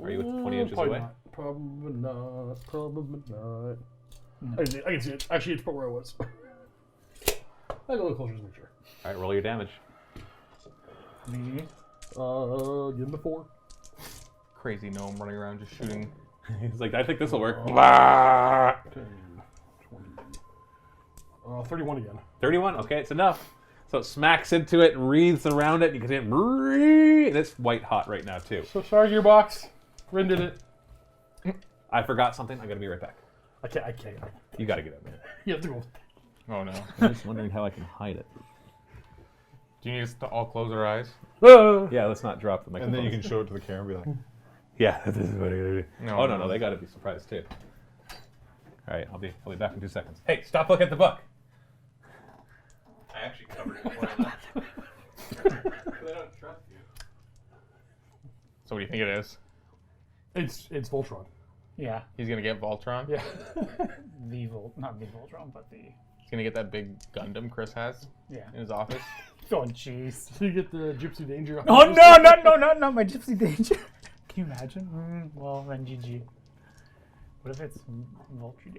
S2: Are you 20 inches
S3: Probably
S2: away?
S3: Not. Probably not. Probably not. I can see it. Actually, it's about where I was. I'll go a little closer to make sure.
S2: All right, roll your damage.
S4: Me.
S3: Give him a 4.
S5: Crazy gnome running around just shooting.
S2: He's like, I think this will work.
S3: 10, 20. 31 again.
S2: 31. Okay, it's enough. So it smacks into it and wreathes around it. And you can see it, and it's white hot right now too.
S3: So sorry, gearbox. Rin did it.
S2: I forgot something. I'm gonna be right back.
S3: I can't.
S2: You gotta get up, man.
S3: You have to go.
S5: Oh no.
S2: I'm just wondering how I can hide it.
S5: Do you need us to all close our eyes?
S2: Yeah, let's not drop the microphone.
S7: And then you can show it to the camera and be like,
S2: Yeah, this is what I'm gonna do.
S5: No,
S2: Oh no, they gotta be surprised too. All right, I'll be back in 2 seconds. Hey, stop looking at the book. I actually covered it before I left. They don't trust you.
S5: So what do you think it is?
S3: It's Voltron.
S4: Yeah.
S5: He's gonna get Voltron.
S4: Yeah. Not the Voltron, but the.
S5: He's gonna get that big Gundam Chris has
S4: Yeah.
S5: in his office.
S4: Oh, jeez.
S3: So you get the Gypsy Danger.
S4: Oh, no, not my Gypsy Danger. Can you imagine? Well, then GG. What if it's Voltron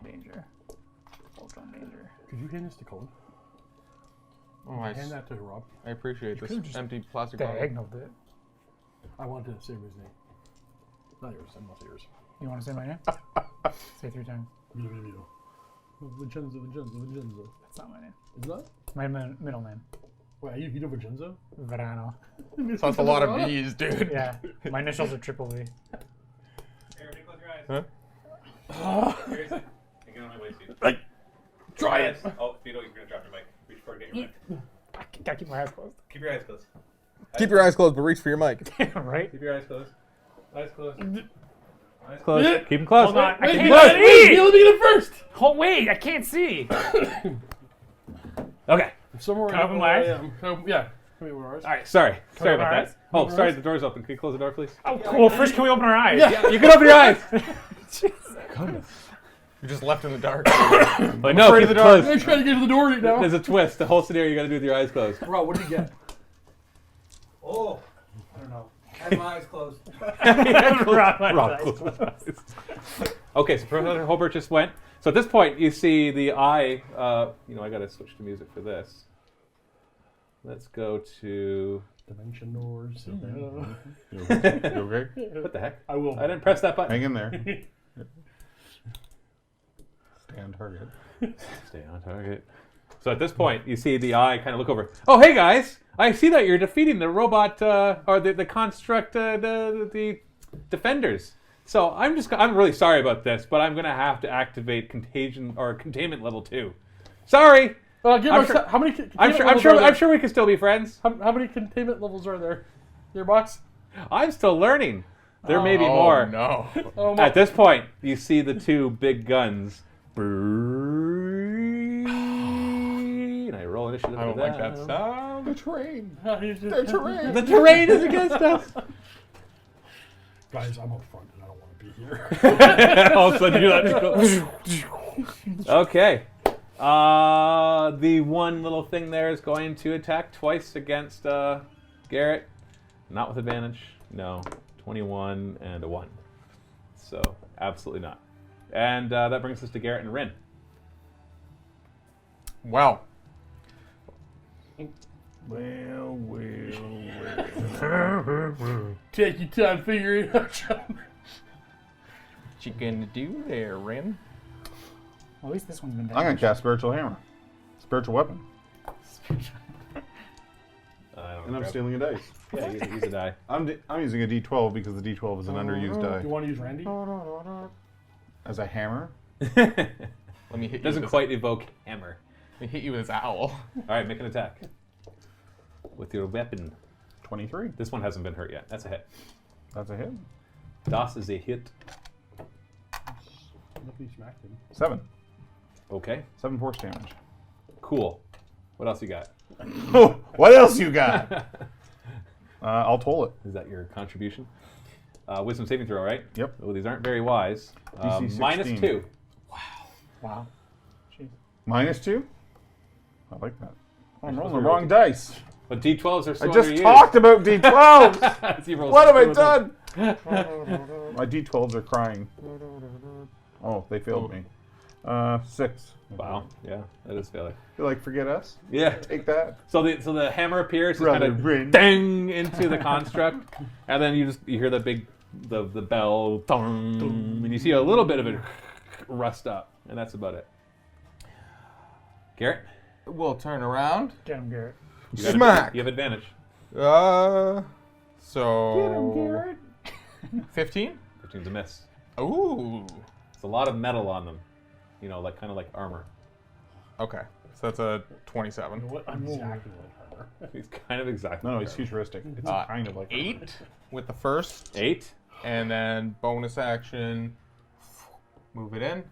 S4: Danger? Voltron Danger.
S3: Could you hand this to Colin?
S5: Oh, I,
S3: Hand that to Rob.
S5: I appreciate this
S3: could've just
S5: empty plastic bottle.
S4: Diagonaled it.
S3: I wanted to say his name. Not yours. I'm not yours.
S4: You want to say my name? Say 3 times.
S3: Vito. Vincenzo.
S4: That's not my name.
S3: Is that?
S4: My middle name.
S3: Wait, are you Vito Vincenzo?
S4: Verano.
S5: That's a lot of V's, dude.
S4: Yeah. My initials are triple V.
S2: Here, close your eyes.
S5: Huh?
S2: Seriously. Get on my waist, dude.
S5: Like,
S2: Try it. Oh, Vito, you're gonna drop your mic. Reach for it, get your mic.
S4: Gotta keep my eyes closed.
S2: Keep your eyes closed.
S5: keep your eyes closed, but reach for your mic.
S4: Right?
S2: Keep your eyes closed. Eyes closed. Eyes closed. Keep them closed.
S4: Hold on. I
S3: Wait,
S4: can't see!
S3: let me get it first!
S4: Oh, wait, I can't see. Okay.
S3: Somewhere
S4: Can I open my eyes?
S3: Yeah. Come here, where are ours?
S2: All right, sorry. Sorry
S4: open
S2: about
S4: our
S2: that.
S4: eyes?
S2: Oh,
S3: Open our
S2: sorry,
S3: eyes?
S2: the door's open. Can you close the door, please?
S4: Oh, cool. First, can we open our eyes?
S3: Yeah.
S2: You can open your eyes.
S5: You're just left in the dark.
S2: But no,
S5: afraid
S2: keep
S5: of the
S2: it
S5: dark.
S2: closed.
S3: I'm trying to get to the door right now.
S2: There's a twist. The whole scenario you got to do with your eyes closed.
S3: Rob, what did you get?
S8: Oh, I don't know. I had my eyes closed.
S2: Rob, close his eyes. Okay, so Professor Holbert just went. So at this point, you see the eye. I got to switch to music for this. Let's go to.
S3: Dimension doors.
S7: You okay?
S2: What the heck?
S3: I will.
S2: I didn't press that button.
S7: Hang in there. Stay on target.
S2: Stay on target. So at this point, you see the eye kind of look over. Oh, hey guys! I see that you're defeating the robot or the construct, the defenders. So I'm really sorry about this, but I'm gonna have to activate containment level 2. Sorry.
S3: How many?
S2: I'm sure we can still be friends.
S3: How many containment levels are there? Your box?
S2: I'm still learning. There may be more.
S5: No.
S3: Oh,
S2: At this point, you see the 2 big guns. And I roll initiative.
S5: I don't
S2: for
S5: like that sound.
S7: The train.
S3: the
S7: terrain.
S2: The terrain is against us.
S3: Guys, I'm up front and I don't want to be here.
S2: All of a sudden, you let Okay. The one little thing there is going to attack twice against Garrett. Not with advantage. No. 21 and a 1. So, absolutely not. And that brings us to Garrett and Rin.
S5: Well.
S3: Take your time figuring it out, John.
S5: What you gonna do there, Rin?
S4: Well, at least this one's been
S7: I'm gonna
S4: damaged.
S7: cast spiritual hammer. Spiritual weapon. And I'm stealing a dice.
S2: Yeah, use a die.
S7: I'm using a D12 because the D12 is an underused
S3: Do
S7: die.
S3: you want to use Randy?
S7: As a hammer?
S5: Let me hit you.
S2: Doesn't
S5: with
S2: quite evoke hammer.
S5: Let me hit you with this owl.
S2: All right, make an attack. With your weapon.
S7: 23.
S2: This one hasn't been hurt yet. That's a hit.
S7: That's a hit.
S2: Das is a hit.
S3: Nobody smacked him.
S7: 7.
S2: Okay,
S7: 7 force damage.
S2: cool. What else you got?
S7: What else you got? I'll toll it.
S2: Is that your contribution? Wisdom saving throw, right?
S7: Yep.
S2: Oh, these aren't very wise.
S7: DC
S2: Minus
S7: 16.
S2: 2.
S4: Wow. Jeez.
S7: -2? I like that. Oh, I'm
S2: supposed
S7: rolling
S2: to
S7: the
S2: roll
S7: wrong dice.
S2: But D12s are so
S7: I just
S2: underused.
S7: talked about D12s.
S2: So you roll
S7: What have I
S2: two of them.
S7: done? My D12s are crying. Oh, they failed me. 6.
S2: Wow. Yeah, that is failure.
S7: You like forget us?
S2: Yeah.
S7: Take that.
S2: So the hammer appears, it's
S7: Brother
S2: kind of
S7: Rin.
S2: dang into the construct, and then you hear the big the bell, dong, and you see a little bit of it rust up, and that's about it. Garrett,
S5: We'll turn around.
S4: Get him, Garrett.
S2: you got
S5: Smack.
S2: You have advantage.
S5: So 15?
S2: 15's a miss.
S5: Ooh.
S2: It's a lot of metal on them, kind of like armor.
S5: Okay. So that's a 27.
S3: What exactly like armor?
S2: He's kind of exactly.
S7: No, he's futuristic. It's kind of like
S5: 8 with the first,
S2: 8.
S5: and then bonus action. Move it in.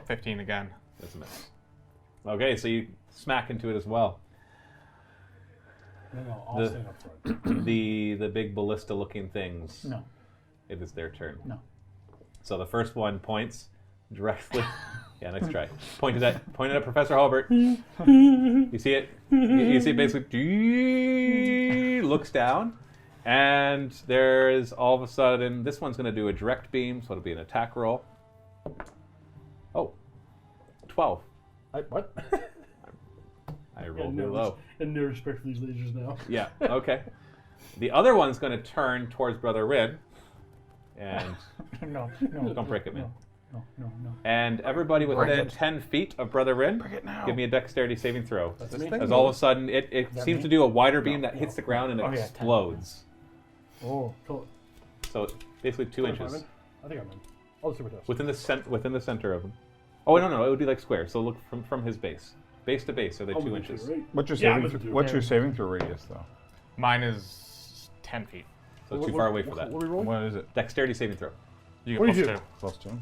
S5: 15 again.
S2: That's a miss. Okay, so you smack into it as well.
S3: No, I'll
S2: The-
S3: stand up front.
S2: the big ballista-looking things.
S4: No.
S2: It is their turn.
S4: No.
S2: So the first one points directly. Yeah, next try. Pointed at Professor Halbert. You see it? You see it basically looks down, and there's all of a sudden this one's going to do a direct beam, so it'll be an attack roll. Oh, 12.
S3: What?
S2: I rolled real low.
S3: And no respect for these lasers now.
S2: Yeah. Okay. The other one's going to turn towards Brother Rin, and
S4: No.
S2: don't break it, man.
S4: No.
S2: And everybody within 10 feet of Brother Rin, give me a dexterity saving throw.
S3: That's me.
S2: As all of a sudden, it
S4: that
S2: seems
S4: me?
S2: to do a wider beam that hits the ground and
S4: Oh, yeah, 10.
S2: explodes.
S3: Oh, cool.
S2: So basically 2 inches.
S3: I think I'm in. I'll super test.
S2: Within the center of him. Oh, no, it would be like square. So look from his base. Base to base, are they 2 inches?
S3: Right?
S7: What's your
S3: Yeah,
S7: saving?
S3: I'm with you.
S7: What's your saving through radius though?
S5: Mine is 10 feet.
S2: So too far away for that.
S3: What are we rolling?
S7: What is it?
S2: Dexterity saving throw.
S5: You
S3: What
S5: get
S3: do you
S5: plus
S3: do?
S5: 2.
S7: +2.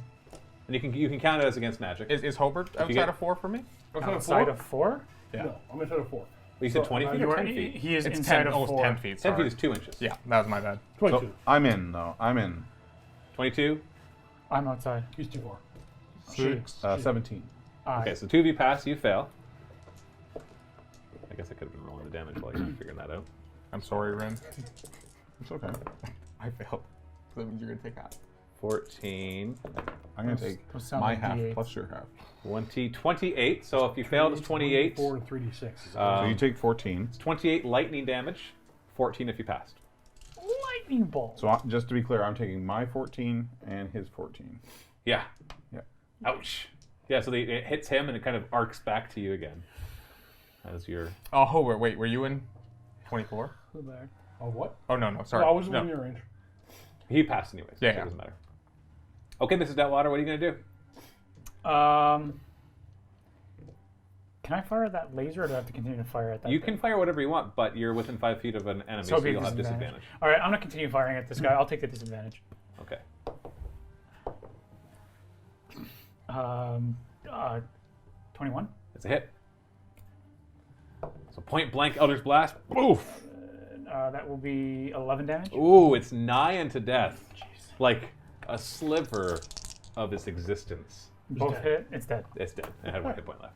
S2: And you can count it as against magic.
S5: Is Hobart
S2: you
S5: outside
S2: get-
S5: of 4 for me?
S4: Outside of 4?
S5: Yeah.
S3: No, I'm inside of 4.
S2: you said
S3: so
S2: 20 feet
S4: You
S2: or
S4: are,
S2: 10 feet?
S4: he is
S5: It's
S4: inside
S5: 10,
S4: of
S5: almost
S4: 4.
S5: 10 feet.
S2: 10
S5: Sorry.
S2: feet is 2 inches.
S5: Yeah, that was my bad.
S3: 22.
S7: So I'm in though. I'm in.
S2: 22?
S4: I'm outside.
S3: He's too far.
S7: 17.
S2: Okay, so 2 of you pass, you fail. I guess I could have been rolling the damage while you were figuring that out.
S5: I'm sorry, Ren.
S7: It's okay.
S5: I failed. That means you're going to take half.
S2: 14,
S7: I'm gonna take
S4: Those sound
S7: my
S4: like
S7: half
S4: D8s.
S7: plus your half.
S2: 20, 28. So if you failed, it's 28.
S3: 4 and 3d6.
S7: So you take 14.
S2: It's 28 lightning damage, 14 if you passed.
S4: Lightning bolt.
S7: So just to be clear, I'm taking my 14 and his 14.
S2: Yeah.
S7: Yeah.
S2: Ouch. Yeah, so it hits him and it kind of arcs back to you again. As you're...
S5: Oh, Hobart, wait, were you in 24?
S3: Oh, what?
S5: Oh, no, sorry.
S3: No, I wasn't
S5: No.
S3: in your range.
S2: He passed anyways, so
S5: Yeah,
S2: it
S5: yeah.
S2: doesn't matter. Okay, Mrs. Detwater, what are you going to do?
S4: Can I fire that laser or do I have to continue to fire at that
S2: You
S4: thing?
S2: can fire whatever you want, but you're within 5 feet of an enemy, so
S4: it'll be
S2: you'll have disadvantage.
S4: All right, I'm going to continue firing at this guy. I'll take the disadvantage.
S2: Okay.
S4: 21.
S2: It's a hit. So point blank Elder's Blast. Oof!
S4: That will be 11 damage.
S2: Ooh, it's nigh unto death. Like a sliver of its existence.
S4: Both hit. It's dead.
S2: It's dead. It had 1 hit point left.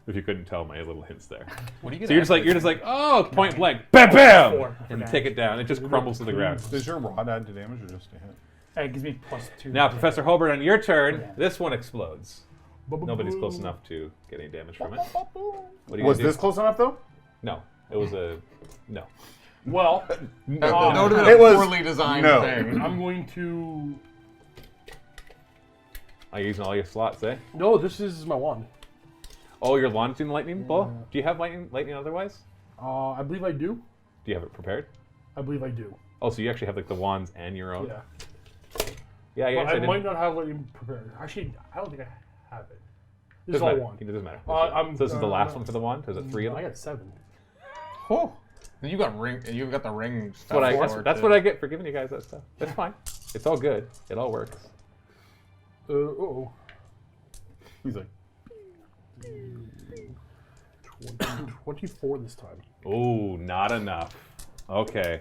S2: If you couldn't tell my little hints there.
S5: What do you get?
S2: So you're just like, oh, point blank, bam, bam,
S4: 4 for
S2: and
S4: damage.
S2: take it down. It just crumbles to the ground.
S7: Does your rod add to damage or just a hit?
S4: It gives me +2.
S2: Now, Professor Holbert, on your turn,
S4: Yeah.
S2: this one explodes. Nobody's close enough to get any damage from it. What are you
S7: Was
S2: gonna
S7: this
S2: do?
S7: close enough though?
S2: No, it was a no.
S3: Well,
S5: No,
S3: Oh.
S5: that would have
S7: It
S5: been a
S7: was-
S5: poorly designed
S7: no.
S5: thing.
S3: I'm going to...
S2: Are you using all your slots, eh?
S3: No, this is my wand.
S2: Oh, you're launching lightning bolt? Do you have lightning otherwise?
S3: I believe I do.
S2: Do you have it prepared?
S3: I believe I do.
S2: Oh, so you actually have like the wands and your own?
S3: Yeah.
S2: Yeah, I
S3: But
S2: guess
S3: I
S2: I
S3: might
S2: didn't.
S3: not have lightning prepared. Actually, I don't think I have it. This is
S2: Doesn't
S3: all
S2: matter.
S3: wand.
S2: It doesn't matter.
S3: I'm-
S2: So this is the last
S3: no.
S2: one for the wand? Is it 3 of
S3: I
S2: them?
S3: got 7.
S5: Oh, you got the ring stuff.
S2: That's what I get for giving you guys that stuff. That's fine. It's all good. It all works.
S3: Uh-oh.
S7: He's like,
S3: 24 this time.
S2: Oh, not enough. Okay.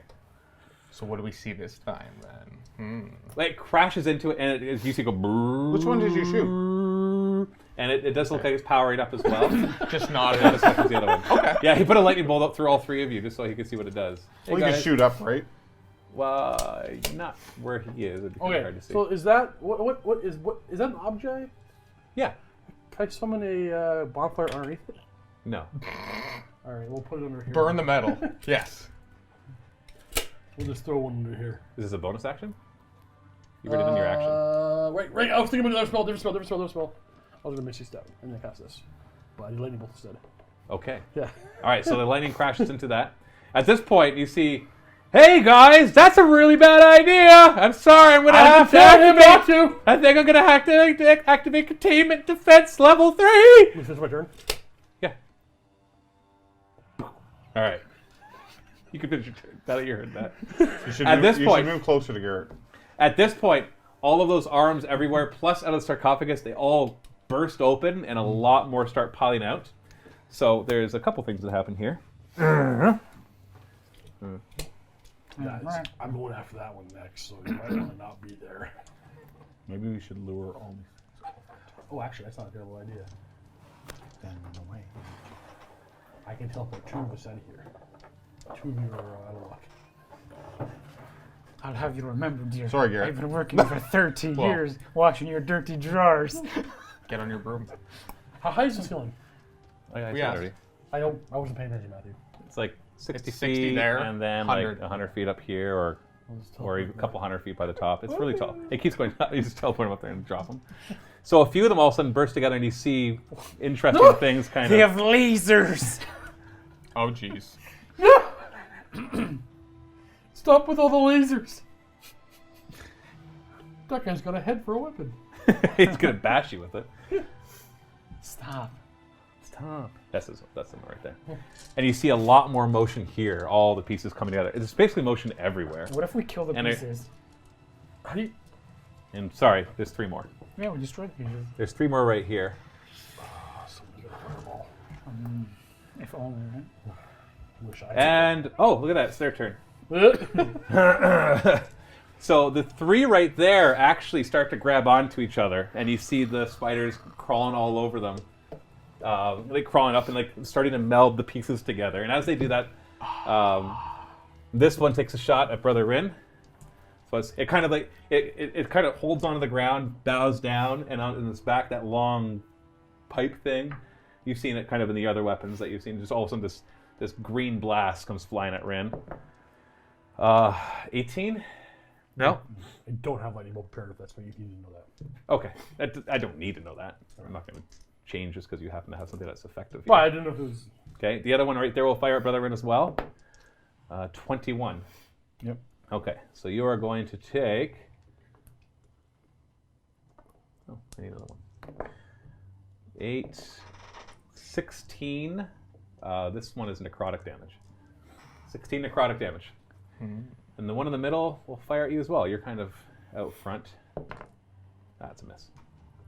S5: So what do we see this time then?
S2: Like crashes into it, and you see it go. Brrrr,
S7: which one did you shoot?
S2: and it does look like it's powering up as well.
S5: Just not
S2: Not as much as the other one. Okay. Yeah, he put a lightning bolt up through all 3 of you just so he could see what it does. Hey,
S7: Well, you can
S2: guys.
S7: shoot up, right?
S2: Well, not where he is. It'd be kind of
S3: Okay,
S2: hard to see.
S3: so is that what is that an object?
S2: Yeah.
S3: Can I summon a bonfire underneath it?
S2: No.
S3: All right, we'll put it under here.
S5: Burn the metal. Yes.
S3: We'll just throw one under here.
S2: Is this a bonus action? You've already done your action.
S3: Right. I was thinking about another spell, different spell. I was gonna Misty Step and then cast this, but I did lightning bolt instead.
S2: Okay.
S3: Yeah.
S2: All right, so the lightning crashes into that. At this point, you see, hey guys, that's a really bad idea. I'm sorry, I'm gonna have to
S3: Tell him not
S2: activate.
S3: to.
S2: I think I'm gonna have to activate containment defense level 3.
S3: Is this my turn?
S2: Yeah. All right. You can finish your turn. Now that you heard that.
S7: You should
S2: At
S7: move,
S2: this
S7: you
S2: point-
S7: should move closer to Garrett.
S2: At this point, all of those arms everywhere, plus out of the sarcophagus, they all burst open, and a lot more start piling out. So there's a couple things that happen here.
S3: Guys,
S4: Alright.
S3: I'm going after that one next, so you might want to not be there.
S7: Maybe we should lure all these
S3: Oh, actually, that's not a terrible idea.
S7: things away.
S3: I can teleport 2 of us out of here. 2 of you are out of luck.
S4: I'll have you remember, dear.
S7: Sorry, Garrett.
S4: I've been working for 13 years, washing your dirty drawers.
S5: Get on your broom.
S3: How high is this ceiling?
S2: Oh, yeah, I said
S5: Yeah.
S2: already.
S3: I wasn't paying attention, Matthew.
S2: It's like 60
S5: It's 60
S2: feet,
S5: there,
S2: and then
S5: 100.
S2: like 100 feet up here, or even a couple hundred feet by the top. It's really tall. It keeps going up. You just teleport them up there and drop them. So a few of them all of a sudden burst together, and you see interesting things kind
S4: They
S2: of.
S4: have lasers.
S5: Oh, jeez.
S3: Stop with all the lasers! That guy's got a head for a weapon.
S2: He's gonna bash you with it.
S4: Stop.
S2: Stop. That's the one right there. And you see a lot more motion here. All the pieces coming together. It's basically motion everywhere.
S4: What if we kill the
S2: And it-
S4: pieces?
S3: How do you...
S2: And sorry, there's 3 more.
S4: Yeah, we destroy the pieces.
S2: There's 3 more right here.
S3: Somebody's got a fireball.
S4: If only, right?
S3: Wish I
S2: And oh, look at that! It's their turn.
S3: had.
S2: So the 3 right there actually start to grab onto each other, and you see the spiders crawling all over them, like crawling up and like starting to meld the pieces together. And as they do that, this one takes a shot at Brother Rin. So it kind of like it kind of holds onto the ground, bows down, and on in its back that long pipe thing. You've seen it kind of in the other weapons that you've seen. Just all of a sudden this green blast comes flying at Rin. 18. No?
S3: I don't have lightning bolt prepared if that's what you need to know that.
S2: Okay. I don't need to know that. I'm not going to change just because you happen to have something that's effective.
S3: Well, I didn't know if it was...
S2: Okay. The other one right there will fire at Brother Rin as well. 21.
S7: Yep.
S2: Okay. So you are going to take... Oh, I need another one. 8, 16. This one is necrotic damage. 16 necrotic damage. And the one in the middle will fire at you as well. You're kind of out front. That's a miss.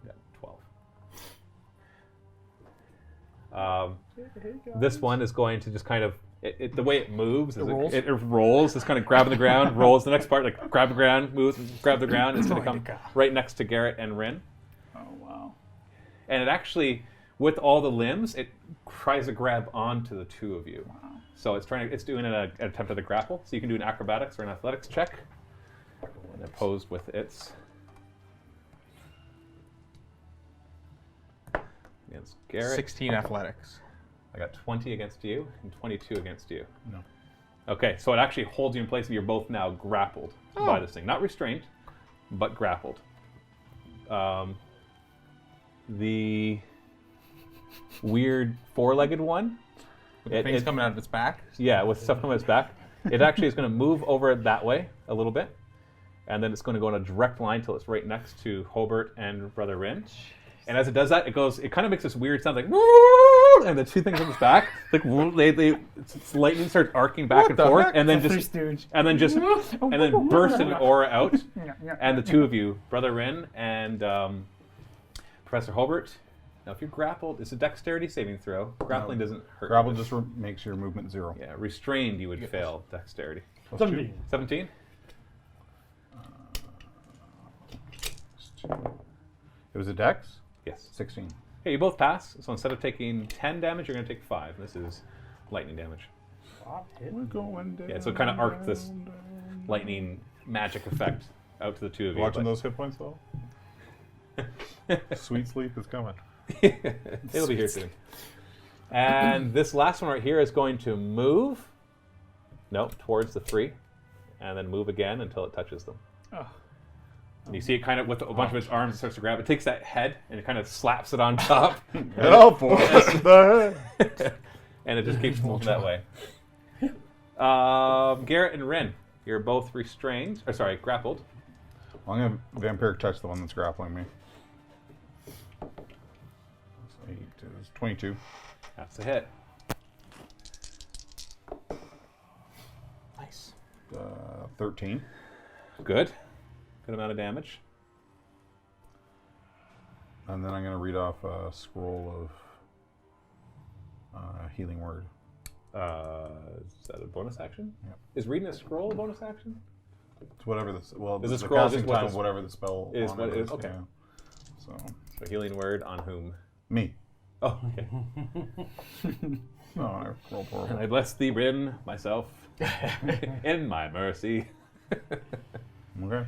S2: You got 12. This one is going to just kind of, the way it moves, is
S3: rolls?
S2: it rolls, it's kind of grabbing the ground, rolls. The next part, like grab the ground, moves, grab the ground. It's going to come right next to Garrett and Rin.
S4: Oh, wow.
S2: And it actually, with all the limbs, it tries to grab onto the 2 of you.
S4: Wow.
S2: So it's doing an attempt at a grapple. So you can do an acrobatics or an athletics check. And opposed with its against Garrett.
S5: 16 athletics.
S2: I got 20 against you and 22 against you.
S7: No.
S2: Okay, so it actually holds you in place, and you're both now grappled by this thing. Not restrained, but grappled. The weird 4-legged one.
S5: With things coming out of its back.
S2: Yeah, with stuff coming out its back. It actually is going to move over that way a little bit, and then it's going to go in a direct line till it's right next to Hobart and Brother Rin. And as it does that, it kind of makes this weird sound like, "Woo!" And the 2 things on its back, like its lightning starts arcing back and forth, and then
S4: Three
S2: just
S4: Stooge.
S2: and then bursts an aura out,
S4: Yeah.
S2: and the 2 of you, Brother Rin and Professor Hobart. Now, if you're grappled, it's a dexterity saving throw. Grappling doesn't hurt.
S7: Grapple
S2: you.
S7: just makes your movement 0.
S2: Yeah, restrained, you would fail dexterity.
S7: Plus
S3: 17.
S2: 17?
S7: It was a dex?
S2: Yes.
S7: 16.
S2: Okay, you both pass. So instead of taking 10 damage, you're going to take 5. This is lightning damage.
S7: We're going down.
S2: Yeah, so it kind of arced this lightning magic effect out to the 2 of you.
S7: Watching
S2: but-
S7: those hit points though? Sweet sleep is coming.
S2: It'll be here soon. And this last one right here is going to move. Nope, towards the 3. And then move again until it touches them.
S4: Oh.
S2: And you see it kind of, with a bunch of its arms, it starts to grab. It takes that head and it kind of slaps it on top.
S7: Get up, boys! The head.
S2: And it just keeps moving that way. Garrett and Rin, you're both restrained. Or sorry, grappled.
S7: I'm going to vampiric touch the one that's grappling me. So 8 is 22.
S2: That's a hit.
S5: Nice.
S7: 13.
S2: Good. Good amount of damage.
S7: And then I'm going to read off a scroll of healing word.
S2: Is that a bonus action?
S7: Yep.
S2: Is reading a scroll a bonus action?
S7: It's whatever the well,
S2: Is
S7: the
S2: a scroll
S7: casting
S2: just what
S7: time
S2: this-
S7: of whatever the spell
S2: is
S7: on
S2: what
S7: it
S2: it is? Okay.
S7: Yeah. So
S2: A healing word on whom?
S7: me.
S2: Oh, okay.
S7: No, I rolled
S2: And
S7: horrible.
S2: I bless thee, Bryn, myself, in my mercy.
S7: Okay.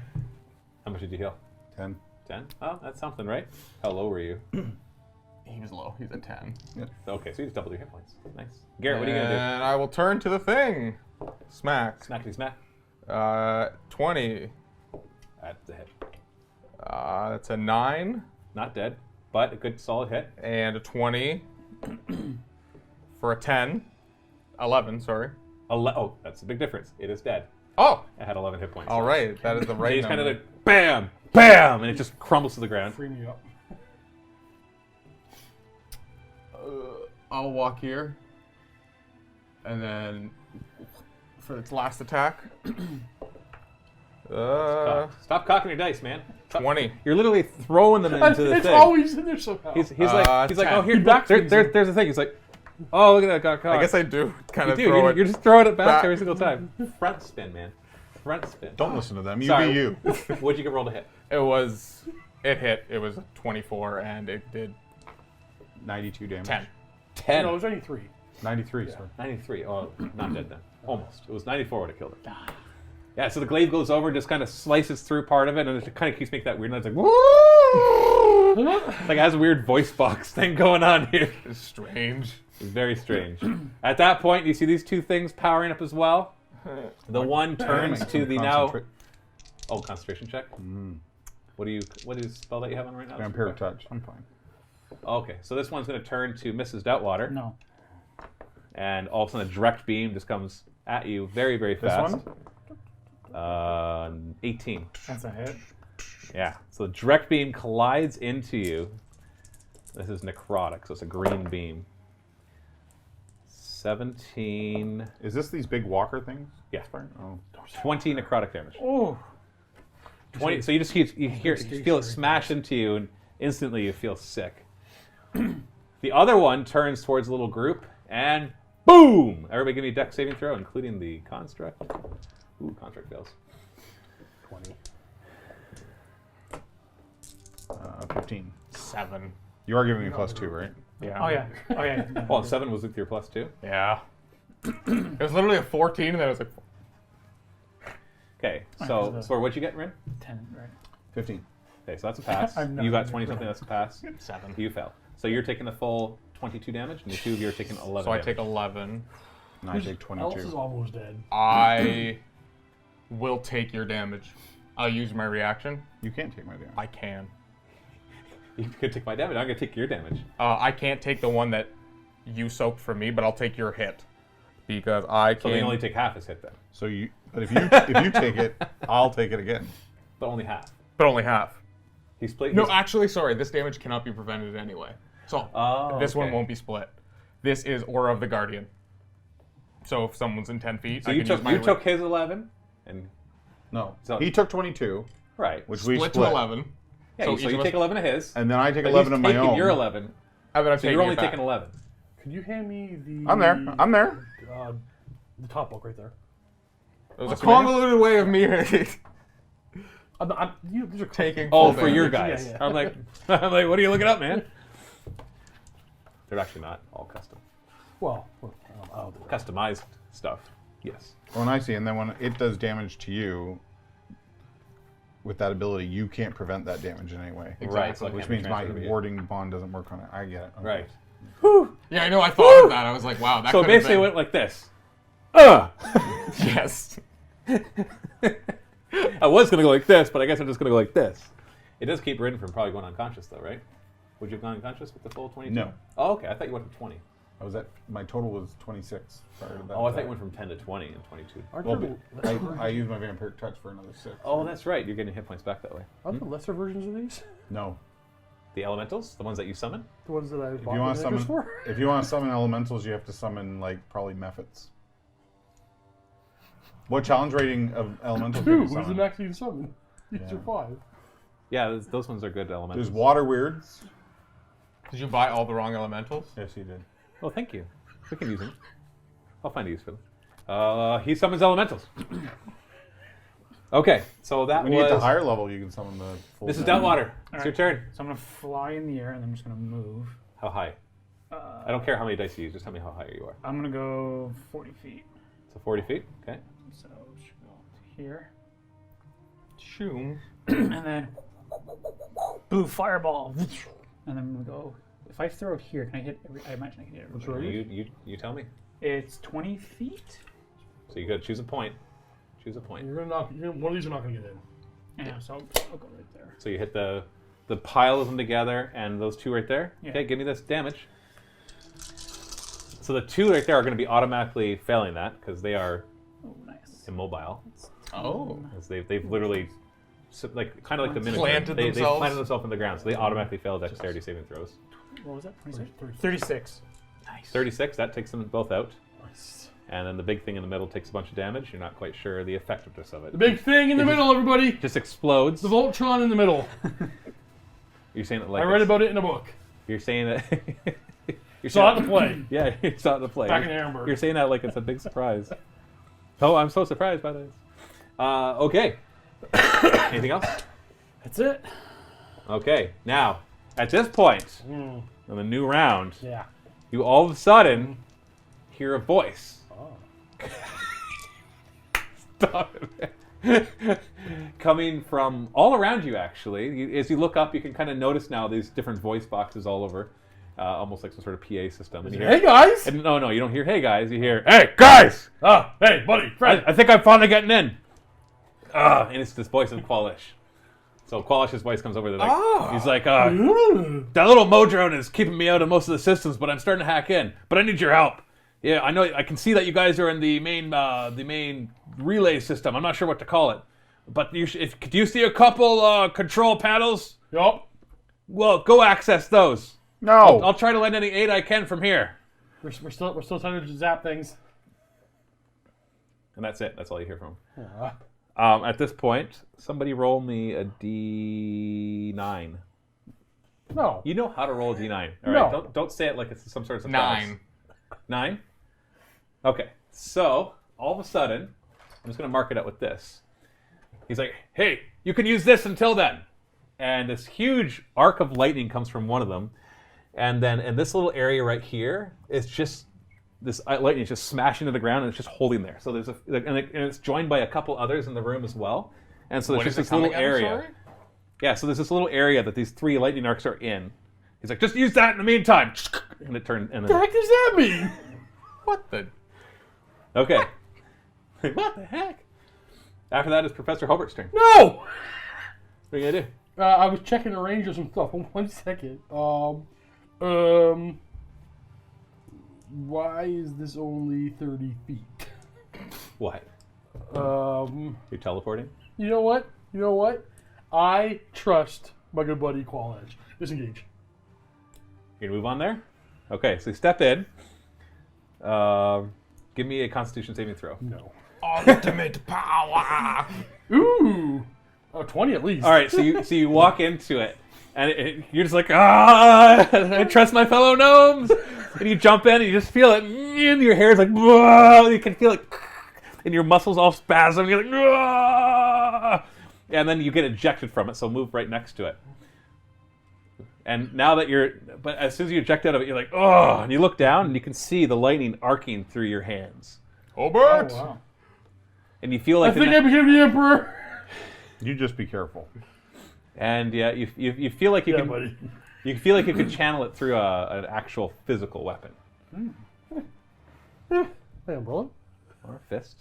S2: How much did you heal?
S7: 10.
S2: 10? Oh, that's something, right? How low were you?
S5: He was low. He's at 10.
S2: Okay, so you just doubled your hit points. Nice. Garrett, what are you going to
S5: And I will turn to the thing. Smack.
S2: do? Smackety smack.
S5: 20.
S2: That's the hit.
S5: That's a 9
S2: Not dead, but a good solid hit.
S5: and a 20 for a 10. 11, sorry.
S2: Oh, that's a big difference. It is dead.
S5: Oh!
S2: It had 11 hit points.
S5: All right. That is the right
S2: He's kind of
S5: number.
S2: like, bam, bam, and it just crumbles to the ground.
S3: Free me up.
S5: I'll walk here. And then for its last attack.
S2: Stop cocking your dice, man. Stop.
S5: 20.
S2: You're literally throwing them into the
S3: It's
S2: thing.
S3: always in there somehow.
S2: He's like, oh,
S5: 10.
S2: here,
S3: He backspins
S2: there's the thing. He's like, oh, look at that, got caught.
S5: I guess I do kind
S2: you
S5: of
S2: do.
S5: throw
S2: You're
S5: it.
S2: just throwing it back
S5: back.
S2: every single time. Front spin, man. Front spin.
S7: Don't listen to them. You
S2: Sorry.
S7: be you.
S2: What'd you get rolled to hit?
S5: It hit. It was 24 and it did
S7: 92 damage.
S5: 10.
S2: 10.
S3: No, it was only 3.
S7: 93, sorry.
S2: 93. Oh, not dead then. Almost. It was 94 would have killed it. Yeah, so the glaive goes over and just kind of slices through part of it, and it kind of keeps making that weird noise, like, woo! Like it has a weird voice box thing going on here.
S5: It's strange.
S2: It's very strange. At that point, you see these two things powering up as well. The one turns
S7: Make
S2: to
S7: some
S2: the now...
S7: concentra-
S2: Oh, concentration check? What is the spell that you have on right now?
S7: Vampiric touch. I'm fine.
S2: Okay, so this one's going to turn to Mrs. Doubtwater.
S4: No.
S2: And all of a sudden a direct beam just comes at you very, very
S7: This
S2: fast.
S7: one?
S2: 18.
S4: That's a hit.
S2: Yeah, so the direct beam collides into you. This is necrotic, so it's a green beam. 17...
S7: Is this these big walker things?
S2: Yeah.
S7: Oh.
S2: 20 necrotic damage.
S4: Oh.
S2: 20. So you just you feel it smash into you, and instantly you feel sick. The other one turns towards the little group, and boom! Everybody give me a dex saving throw, including the construct. Ooh, construct fails.
S3: 20.
S7: 15.
S5: 7.
S7: You are giving me +2, right?
S5: Yeah.
S4: Oh yeah. Oh yeah.
S2: Oh, 7 was with your +2.
S5: Yeah. It was literally a 14 and then it was like...
S2: Okay, so what'd you get, Rin?
S4: 10, right?
S7: 15.
S2: Okay, so that's a pass.
S4: I'm not
S2: You got
S4: gonna
S2: 20 something, that's a pass.
S5: 7.
S2: You fell. So you're taking the full 22 damage, and the two of you are taking 11
S5: So I
S2: damage.
S5: take 11.
S7: And I take
S3: Alice is
S7: 22.
S3: almost dead.
S5: I will take your damage. I'll use my reaction.
S7: You can't take my damage.
S5: I can.
S2: You could take my damage, I'm going to take your damage.
S5: I can't take the one that you soaked from me, but I'll take your hit. Because I
S2: So
S5: can...
S2: they only take half his hit then,
S7: So you, but if you take it, I'll take it again.
S2: but only half.
S5: But only half.
S2: He's played.
S5: No, actually, sorry. This damage cannot be prevented anyway. So
S2: Oh,
S5: this one
S2: okay.
S5: won't be split. This is Aura of the Guardian. So if someone's in 10 feet,
S2: So
S5: I
S2: you
S5: can
S2: took
S5: use my
S2: you took his 11, and
S7: No.
S2: So-
S7: He took 22,
S2: right.
S7: which we
S5: split
S7: split.
S5: to 11.
S2: Yeah,
S5: so
S2: so
S5: each
S2: you
S5: of
S2: take
S5: us-
S2: 11 of his.
S7: And then I take
S2: but
S7: 11
S2: he's
S7: of my
S2: taking
S7: own.
S2: your 11.
S5: And then I'm
S2: So
S5: taking
S2: you're only
S5: it back.
S2: taking 11.
S3: Could you hand me the...
S7: I'm there. I'm there.
S3: The top book right there.
S5: It was a convoluted way of me
S3: These are
S5: taking.
S2: Oh,
S5: full
S2: for your
S5: damage.
S2: guys.
S3: yeah.
S2: I'm like, what are you looking up, man? They're actually not all custom.
S3: Well, I'll do it.
S2: Customized stuff. Yes.
S7: When I see, and then when it does damage to you, with that ability, you can't prevent that damage in any way.
S2: Right. So it
S7: Which
S2: can't be
S7: means my
S2: transferred to you.
S7: warding bond doesn't work on it. I get it. Okay.
S2: Right.
S5: Yeah, I know. I thought of that. I was like, wow, that
S2: So
S5: could
S2: basically, it
S5: have
S2: went like this.
S5: yes.
S2: I was gonna go like this, but I guess I'm just gonna go like this. It does keep Rin from probably going unconscious, though, right? Would you have gone unconscious with the full 22?
S7: No.
S2: Oh, okay. I thought you went to 20.
S7: I was at my total was 26 prior to that.
S2: Oh, I thought you went from 10 to 20 and 22.
S3: Aren't
S7: Well,
S3: there,
S7: but I used my vampiric touch for another 6.
S2: Oh, that's right. You're getting hit points back that way.
S3: aren't there lesser versions of these?
S7: No.
S2: The elementals, the ones that you summon.
S3: The ones that I
S7: If
S3: bought
S7: you want
S3: the
S7: to
S3: necklace
S7: summon,
S3: for?
S7: if you want to summon elementals, you have to summon like probably mephits. What challenge rating of elementals can
S3: Two.
S7: you
S3: Who's the
S7: summon?
S3: max you can summon? These
S7: Yeah.
S3: are 5.
S2: Yeah, those ones are good elementals.
S7: There's water weirds.
S5: Did you buy all the wrong elementals?
S7: Yes, you did.
S2: Oh, thank you. We can use them. I'll find a use for them. He summons elementals. Okay, so that
S7: When you get
S2: was...
S7: to higher level, you can summon the full
S2: This is
S7: thing.
S2: Deltwater. It's
S4: Alright.
S2: your turn.
S4: So I'm gonna fly in the air and I'm just gonna move.
S2: How high? I don't care how many dice you use. Just tell me how high you are.
S4: I'm gonna go 40 feet.
S2: So 40 feet. Okay.
S4: So it should go to here.
S5: Shoom.
S4: And then blue fireball. And then I'm gonna go. If I throw it here, can I hit? I imagine I can hit it.
S3: Right.
S2: You tell me.
S4: It's 20 feet.
S2: So you got to choose a point. Choose a point.
S3: You're gonna knock. One of these are not gonna get in.
S4: Yeah, so I'll go right there.
S2: So you hit the pile of them together, and those two right there.
S4: Yeah.
S2: Okay, give me this damage. So the two right there are going to be automatically failing that because they are
S4: Oh, nice.
S2: immobile.
S5: Oh.
S2: As they've literally, kind of like the miniature.
S5: Planted
S2: They
S5: themselves?
S2: planted themselves in the ground, so they automatically fail dexterity saving throws.
S4: What was that? 26?
S3: 36.
S4: Nice.
S2: 36, that takes them both out.
S3: Nice.
S2: And then the big thing in the middle takes a bunch of damage. You're not quite sure the effectiveness of it.
S3: The big thing in the middle, everybody.
S2: Just explodes.
S3: The Voltron in the middle.
S2: You're saying it like
S3: I read about it in a book.
S2: You're saying that. You're
S3: Saw it
S2: saying-
S3: in the play.
S2: Yeah, you saw it in the play.
S3: Back in Harinburg.
S2: You're saying that like it's a big surprise. Oh, I'm so surprised by this. Okay. Anything else?
S4: That's it.
S2: Okay. Now, at this point
S3: Mm,
S2: in the new round,
S3: yeah.
S2: you all of a sudden hear a voice.
S3: Oh.
S2: Stop it. Coming from all around you, actually. As you look up, you can kind of notice now these different voice boxes all over, almost like some sort of PA system. And you hear,
S3: Hey guys.
S2: and no, you don't hear "Hey guys." You hear "Hey guys."
S3: Ah, hey buddy, friend.
S2: I think I'm finally getting in. And it's this voice of Qualish. So Qualish's voice comes over there. Like, He's like, that little Modrone is keeping me out of most of the systems, but I'm starting to hack in. But I need your help. Yeah, I know. I can see that you guys are in the main relay system. I'm not sure what to call it. But do you see a couple control panels?
S3: Yup.
S2: Well, go access those.
S7: No.
S2: I'll try to lend any aid I can from here.
S3: We're still trying to zap things.
S2: And that's it. That's all you hear from him.
S3: Ah.
S2: At this point, somebody roll me a D9.
S3: No.
S2: You know how to roll a D9. All
S3: No.
S2: right, don't say it like it's some sort of surprise.
S5: 9.
S2: 9? Okay. So, all of a sudden, I'm just going to mark it out with this. He's like, hey, you can use this until then. And this huge arc of lightning comes from one of them. And then in this little area right here, it's just this lightning is just smashing to the ground and it's just holding there. So there's and it's joined by a couple others in the room as well. And so there's
S5: When
S2: just
S5: is it
S2: this little
S5: coming at,
S2: area.
S5: sorry?
S2: Yeah, so there's this little area that these 3 lightning arcs are in. He's like, just use that in the meantime. And it turned. And
S3: What the
S2: then,
S3: heck does that mean?
S5: What the?
S2: okay. What the heck? After that is Professor Hobart's turn.
S3: No.
S2: What are you gonna do?
S3: I was checking the range of some stuff. 1 second. Why is this only 30 feet?
S2: What?
S3: You're
S2: teleporting?
S3: You know what? I trust my good buddy Qual-Edge. Disengage.
S2: You gonna move on there? Okay, so you step in. Give me a Constitution saving throw.
S3: No.
S5: Ultimate power!
S3: Ooh. 20 at least.
S2: All right, so you walk into it, and you're just like, I trust my fellow gnomes. And you jump in, and you just feel it, and your hair's like, you can feel it, and your muscles all spasm. You're like, and then you get ejected from it. So move right next to it. And now that but as soon as you eject out of it, you're like, oh, and you look down, and you can see the lightning arcing through your hands,
S5: Hobart!
S3: Oh, wow.
S2: and you feel
S3: I
S2: like,
S3: think I became the Emperor.
S7: You just be careful.
S2: and yeah, you feel like you
S3: Yeah,
S2: can.
S3: buddy.
S2: You feel like you could channel it through an actual physical weapon.
S3: Hey, umbrella?
S2: Or a fist.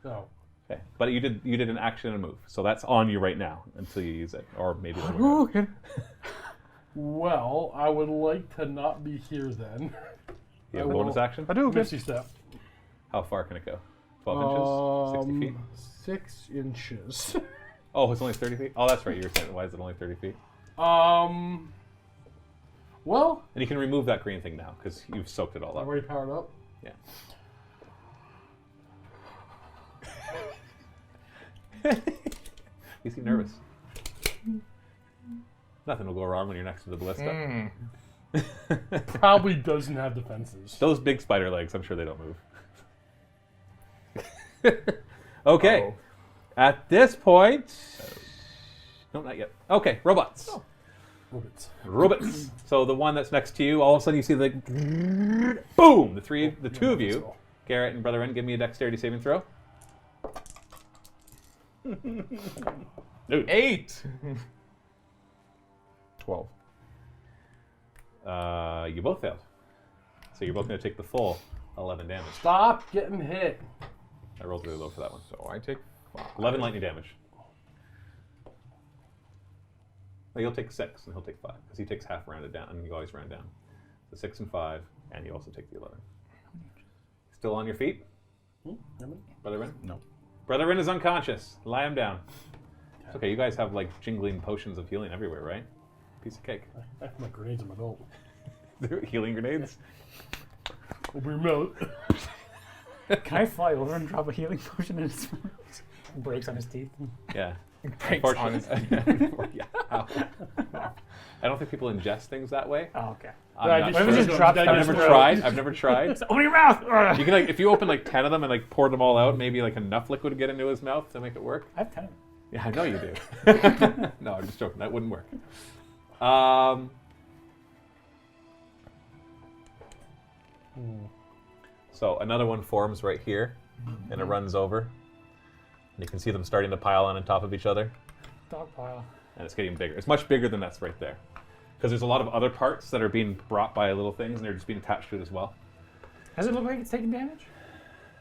S3: No.
S2: Okay. But you did an action and a move. So that's on you right now until you use it. Or maybe later.
S3: Okay. Well, I would like to not be here then.
S2: You have a
S3: I
S2: bonus
S3: will-
S2: action?
S7: I do. Okay.
S3: Misty step.
S2: How far can it go? 12 inches? 60 feet?
S3: 6 inches.
S2: Oh, it's only 30 feet? Oh, that's right. You were saying, why is it only 30 feet?
S3: Well,
S2: And you can remove that green thing now because you've soaked it all
S3: I'm
S2: up.
S3: already powered up.
S2: Yeah. You seem nervous. Nothing will go wrong when you're next to the ballista.
S3: Probably doesn't have defenses.
S2: Those big spider legs, I'm sure they don't move. Okay.
S5: Oh.
S2: At this point... No, not yet. Okay, robots.
S3: Robots.
S2: Robots. So the one that's next to you, all of a sudden you see the... Boom! The two of you, Garrett and Brother N, give me a dexterity saving throw.
S5: 8.
S7: 12.
S2: You both failed. So you're both going to take the full 11 damage.
S3: Stop getting hit.
S2: I rolled really low for that one.
S5: So I take 5.
S2: 11 lightning damage. Well, you'll take 6 and he'll take 5 because he takes half rounded down and you always round down. So 6 and 5, and you also take the 11. Still on your feet? Brother Ren?
S7: No.
S2: Brother Ren is unconscious. Lie him down. It's okay, you guys have like jingling potions of healing everywhere, right? Piece of cake.
S3: I have my grenades in my belt.
S2: Healing grenades?
S3: Open your mouth.
S4: Can I fly over and drop a healing potion in his mouth? Breaks on his teeth.
S2: Yeah.
S5: Breaks on his
S2: Yeah. Ow. I don't think people ingest things that way.
S4: Oh, okay.
S2: I'm not
S4: What if it
S2: sure.
S4: just drops
S3: I've
S4: down
S2: I've
S4: his
S2: never
S4: throat?
S2: tried. I've never tried.
S4: Open your mouth!
S2: You can like if you open like 10 of them and like pour them all out, maybe like enough liquid to get into his mouth to make it work.
S4: I have 10.
S2: Yeah, I know you do. No, I'm just joking. That wouldn't work. So another one forms right here, and it runs over. And you can see them starting to pile on top of each other,
S4: Dog pile.
S2: and it's getting bigger. It's much bigger than that's right there. Because there's a lot of other parts that are being brought by little things, and they're just being attached to it as well.
S4: Does it look like it's taking damage?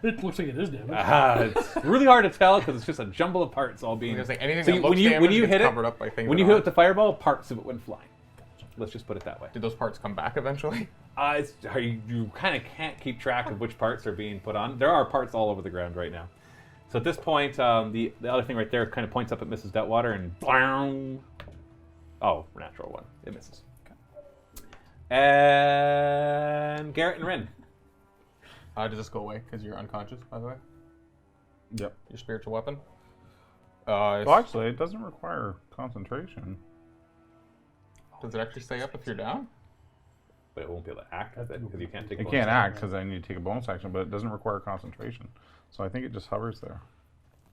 S3: It looks like it is damage.
S2: It's really hard to tell because it's just a jumble of parts all being.
S5: I was gonna say, anything
S2: So
S5: that
S2: you-
S5: looks
S2: when you
S5: damaged gets
S2: hit it,
S5: covered up by things
S2: when
S5: that
S2: you hit
S5: aren't.
S2: with the fireball, parts of it went flying. Let's just put it that way.
S5: Did those parts come back eventually?
S2: You kind of can't keep track of which parts are being put on. There are parts all over the ground right now. So at this point, the other thing right there kind of points up at Mrs. Detwater and blang. Oh, natural one. It misses. And Garrett and Ren.
S5: Does this go away because you're unconscious, by the way?
S7: Yep.
S5: Your spiritual weapon?
S7: Well, actually, it doesn't require concentration.
S5: Does it actually stay up if you're down?
S2: But it won't be able to act with it because you can't take.
S7: It
S2: bonus
S7: can't
S2: action
S7: act because I need to take a bonus action, but it doesn't require concentration. So I think it just hovers there.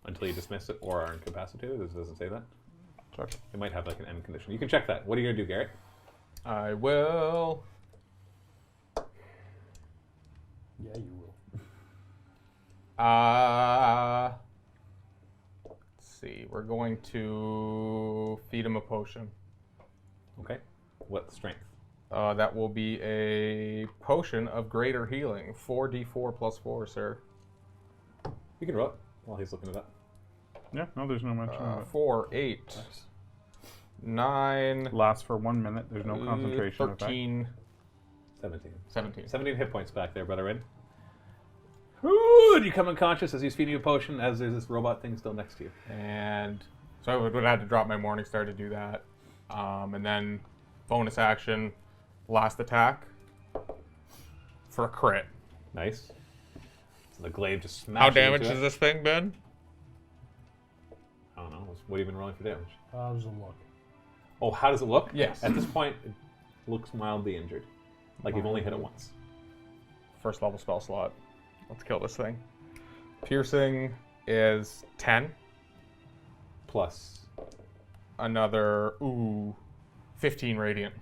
S2: until you dismiss it or are incapacitated. It doesn't say that.
S7: Check.
S2: It might have like an end condition. You can check that. What are you gonna do, Garrett?
S5: I will.
S3: Yeah, you will.
S5: Let's see. We're going to feed him a potion.
S2: Okay. What strength?
S5: That will be a potion of greater healing. 4d4 plus 4, sir.
S2: You can roll it while he's looking it up.
S7: Yeah, no, there's no mention of it.
S5: 4, 8, 9,
S7: Lasts for 1 minute. There's no concentration effect.
S5: 13,
S2: 17.
S5: 17.
S2: 17 hit points back there, brother Red. Ooh, and you come unconscious as he's feeding you a potion, as there's this robot thing still next to you.
S5: And so I would have to drop my Morning Star to do that. And then bonus action, last attack for a crit.
S2: Nice. So the glaive just smashes
S5: How damaged
S2: into
S5: has
S2: it.
S5: this thing been?
S2: I don't know. What have you been rolling for damage?
S3: How's it look?
S2: Oh, how does it look?
S5: Yes.
S2: At this point, it looks mildly injured. Like you've only hit it once.
S5: First level spell slot. Let's kill this thing. Piercing is 10.
S2: Plus,
S5: Another, 15 radiant.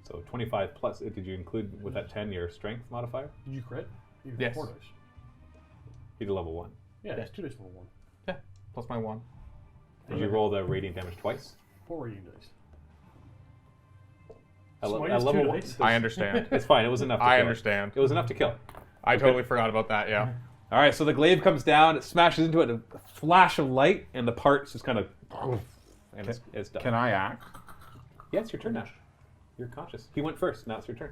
S2: so 25 plus. Did you include with that 10 your strength modifier?
S3: Did you crit? You
S5: Yes.
S3: 4 dice.
S2: You did level 1.
S3: Yeah, it's 2 dice for 1.
S5: Yeah, plus my 1.
S2: Did you roll the radiant damage twice?
S3: 4 radiant dice.
S2: At
S3: So
S2: at
S3: minus
S2: level
S3: 2
S2: 1.
S3: dice.
S5: I understand.
S2: It's fine. It was enough to
S5: I
S2: kill
S5: understand.
S2: It was enough to kill.
S5: I totally forgot about that, yeah.
S2: All right, so the glaive comes down, it smashes into it, a flash of light, and the parts just kind of, and it's done.
S7: Can I act?
S2: Yeah, it's your turn now. You're conscious. He went first. Now it's your turn.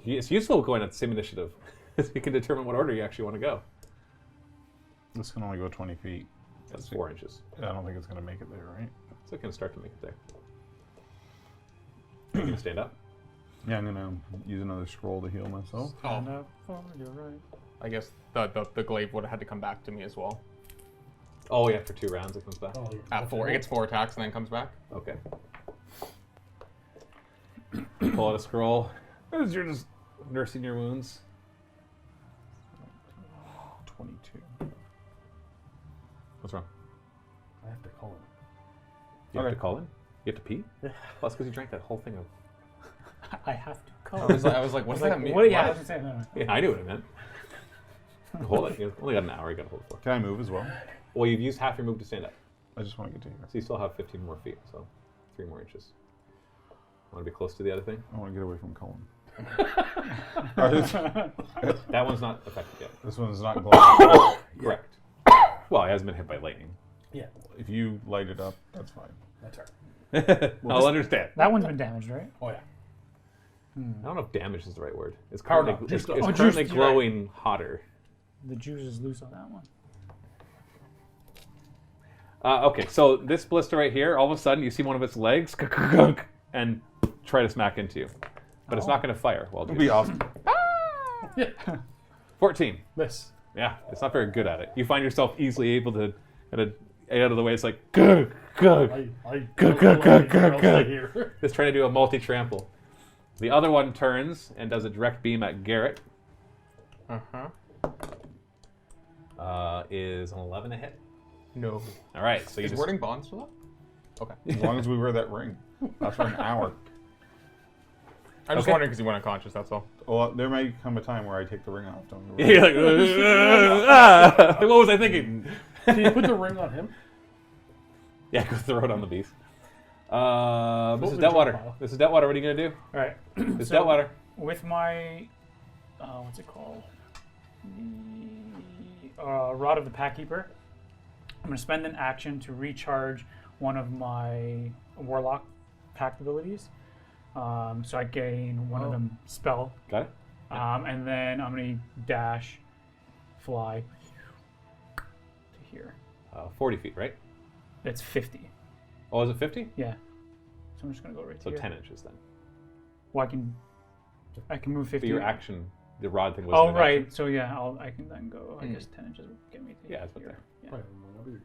S2: It's useful going at the same initiative, so you can determine what order you actually want to go.
S7: This can only go 20 feet.
S2: That's 4 inches.
S7: I don't think it's going to make it there, right?
S2: So it can start to make it there. Are you going to stand up?
S7: Yeah, I'm going to use another scroll to heal myself.
S4: Stand up for your right.
S5: I guess the glaive would have had to come back to me as well.
S2: Oh, yeah, for 2 rounds it comes back.
S3: Oh, you're
S5: At 4. It gets 4 attacks and then comes back.
S2: Okay. Pull out a scroll. As you're just nursing your wounds.
S7: 22.
S3: have to call him.
S2: You have to call in? You have to pee? Well, that's because you drank that whole thing of...
S4: I have to call.
S5: I was like, what does that mean?
S4: What? Yeah, I
S5: What?
S4: was gonna say, no.
S2: Yeah, I knew what it meant. Hold it. You only got an hour. You got to hold it for.
S7: Can I move as well?
S2: Well, you've used half your move to stand up.
S7: I just want to get to here.
S2: So you still have 15 more feet, so 3 more inches. Want to be close to the other thing?
S7: I want to get away from Cullen.
S2: That one's not affected yet.
S7: This one's not glowing.
S2: Correct. Well, it hasn't been hit by lightning.
S3: Yeah,
S7: If you light it up, that's fine.
S3: that's her.
S2: I'll understand.
S4: That one's been damaged, right?
S3: Oh yeah.
S2: I don't know if damage is the right word. It's
S3: Power
S2: currently,
S3: up.
S2: it's,
S3: Juiced up.
S2: it's
S3: Oh,
S2: currently
S3: juiced, you're right.
S2: glowing hotter.
S4: The juice is loose on that one.
S2: Okay, so this blister right here, all of a sudden you see one of its legs and try to smack into you. But it's not going to fire while
S7: It'd
S2: doing
S7: be awesome.
S3: Yeah.
S2: 14.
S3: Miss.
S2: Yeah, it's not very good at it. You find yourself easily able to get out of the way. It's like, gug, gug.
S3: I
S2: Gug,
S3: don't
S2: gug,
S3: know
S2: gug,
S3: anything
S2: gug.
S3: else here.
S2: It's trying to do a multi-trample. The other one turns and does a direct beam at Garrett. Is an 11 a hit?
S5: No.
S2: All right, so you
S5: Is
S2: just...
S5: wording bond still up? Okay.
S7: As long as we wear that ring. That's for an hour.
S5: I'm just
S2: Okay.
S5: wondering because he went unconscious, that's all.
S7: Well, there may come a time where I take the ring off. Don't you worry.
S2: You're like, what was I thinking?
S3: Can you put the ring on him?
S2: Yeah, go throw it on the beast. Mrs.
S3: Open the
S2: Deadwater.
S3: pile.
S2: Mrs. Deadwater, what are you going to do?
S4: All right.
S2: Mrs.
S4: So-
S2: Deadwater.
S4: With my, what's it called? The Rod of the Pack Keeper. I'm going to spend an action to recharge one of my Warlock pact abilities. So I gain one of them spell.
S2: Got it?
S4: And then I'm going to dash, fly to here.
S2: 40 feet, right?
S4: It's 50.
S2: Oh, is it 50?
S4: Yeah. So I'm just going to go right
S2: So
S4: here.
S2: 10 inches then.
S4: Well, I can move 50.
S2: But your action, the rod thing was
S4: Oh,
S2: an
S4: right.
S2: action.
S4: So yeah, I can then go. I guess 10 inches would get me to
S2: Yeah, it's about
S4: here.
S2: there.
S4: Yeah.
S3: Right, whatever you-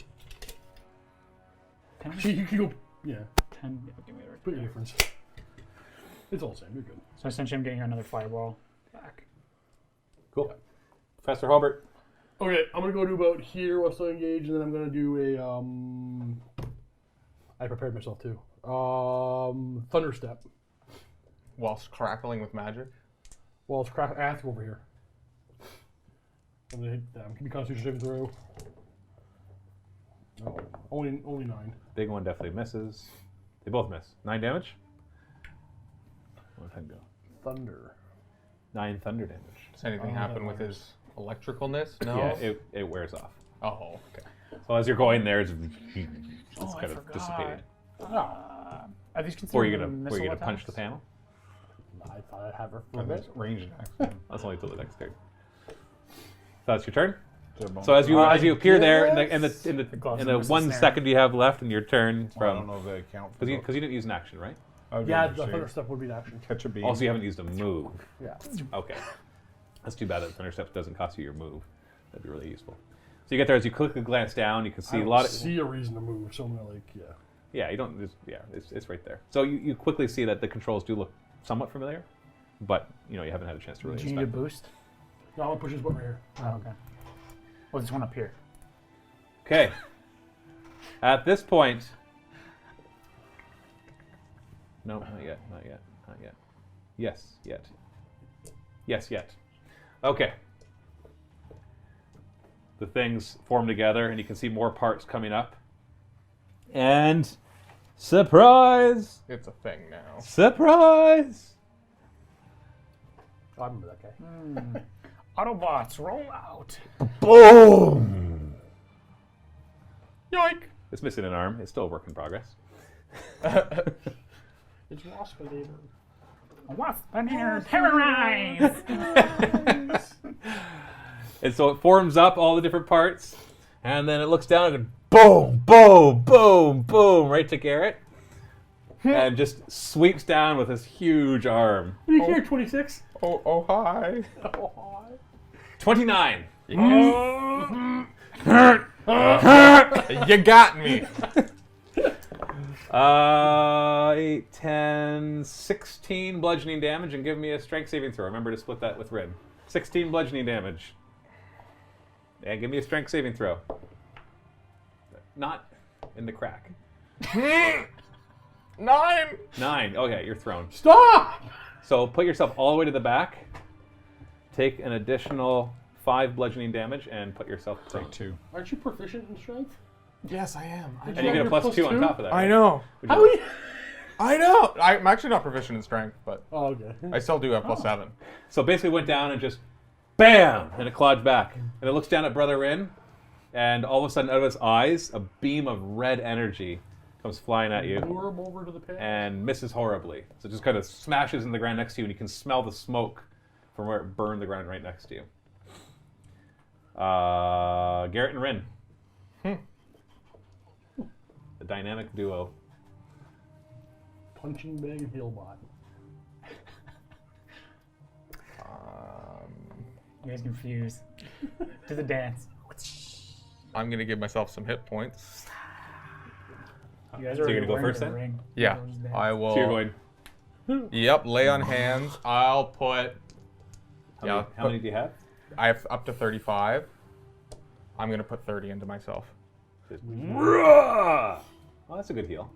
S4: 10,
S3: Actually, you can go. Yeah.
S4: 10, yeah, give me the right
S3: Split your
S4: there.
S3: difference. It's all the same. You're good.
S4: So essentially, I'm getting another fireball back.
S2: Cool. Professor Hobart.
S3: Okay, I'm gonna go to about here while still engaged, and then I'm gonna do a I prepared myself too. Thunder step.
S5: Whilst crackling with magic.
S3: Well, it's crack. I have to go over here. I'm gonna hit them. Can be Constitution saving throw. No, only 9.
S2: Big one definitely misses. They both miss. 9 damage? Where'd 10 go?
S3: Thunder.
S2: 9 thunder damage.
S5: Does anything
S3: Oh,
S5: happen
S3: that
S5: with his electricalness? No.
S2: Yeah, it wears off.
S5: Oh, okay.
S2: So as you're going there, it's
S4: Oh, I
S2: kind of
S4: forgot.
S2: dissipating.
S4: Are these considered
S2: Or you're gonna
S4: missile
S2: punch the
S4: attacks?
S2: panel?
S3: I thought I'd have her for a
S7: And
S3: bit.
S7: there's ranged action.
S2: That's only till the next turn. So that's your turn.
S7: Is there a
S2: So as you appear there in
S3: guess.
S2: the
S4: gloves
S2: in
S4: and
S2: the
S4: missile
S2: 1
S4: snare.
S2: second you have left in your turn
S7: Well, I don't
S2: from
S7: know if they count for
S2: because you didn't use an action, right?
S3: Yeah, the thunder step would be an action.
S7: Catch a beam.
S2: Also, you haven't used a move.
S3: Yeah.
S2: Okay. That's too bad that Thunder Step doesn't cost you your move. That'd be really useful. So you get there, as you quickly glance down, you can see
S3: I
S2: a
S3: don't
S2: lot of...
S3: see a reason to move, so I'm gonna
S2: Yeah, you don't... It's right there. So you quickly see that the controls do look somewhat familiar, but, you haven't had a chance to really
S4: Do you need a
S2: inspect them.
S4: boost?
S3: No, I'm gonna push this button right here.
S4: Oh, okay. Well, this one up here.
S2: Okay. At this point... No, not yet, not yet, not yet. Yes, yet. Yes, yet. Okay. The things form together, and you can see more parts coming up. And surprise!
S5: It's a thing now.
S2: Surprise!
S3: Oh, I remember that guy.
S4: Autobots, roll out.
S2: Boom!
S5: Yoink!
S2: It's missing an arm. It's still a work in progress.
S3: It's Waspinator.
S4: What's banana terrorize?
S2: And so it forms up all the different parts, and then it looks down and boom, boom, boom, boom, right to Garrett. And just sweeps down with this huge arm.
S3: What do you care, 26?
S5: Oh, hi.
S2: 29.
S5: You got me.
S2: 8, 10, 16 bludgeoning damage, and give me a strength saving throw. Remember to split that with Red. 16 bludgeoning damage. And give me a strength saving throw. Not in the crack.
S5: 9.
S2: 9. Okay, you're thrown.
S3: Stop!
S2: So put yourself all the way to the back. Take an additional 5 bludgeoning damage and put yourself prone.
S7: Take 2.
S3: Aren't you proficient in strength?
S5: Yes, I am.
S2: And you get a plus 2 on top of that.
S5: I
S2: right?
S5: know.
S2: Would you
S3: How
S2: like-
S3: are you?
S5: I know. I'm actually not proficient in strength, but
S3: Oh, okay.
S5: I still do have plus 7.
S2: So basically went down and just BAM! And it clods back. And it looks down at Brother Rin, and all of a sudden out of his eyes, a beam of red energy comes flying at you
S3: Lure him over to the pit.
S2: and misses horribly. So it just kind of smashes in the ground next to you, and you can smell the smoke from where it burned the ground right next to you. Garrett and Rin. The dynamic duo.
S3: Punching bag and healbot.
S4: You guys confused. Do the dance.
S5: I'm going to give myself some hit points.
S4: You guys
S2: So
S4: are
S2: you're gonna go
S4: wearing
S2: first
S4: the
S2: then?
S4: ring.
S5: Yeah,
S4: Those dance.
S5: I will.
S2: So you're going.
S5: Yep, lay on hands. I'll put.
S2: How many do you have?
S5: I have up to 35. I'm going to put 30 into myself.
S2: Well, that's a good heal.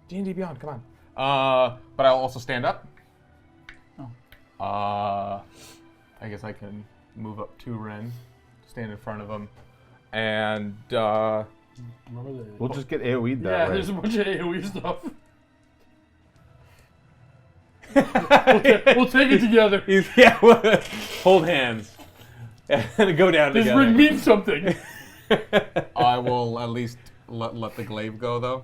S5: D&D Beyond, come on. But I'll also stand up. I guess I can move up to Ren, stand in front of him, and
S3: Remember the...
S7: We'll just get AoE'd that
S3: Yeah,
S7: way.
S3: there's a bunch of AoE stuff. We'll take it together.
S2: Yeah, hold hands and go down
S3: This
S2: together.
S3: ring means something.
S5: I will at least let the glaive go, though.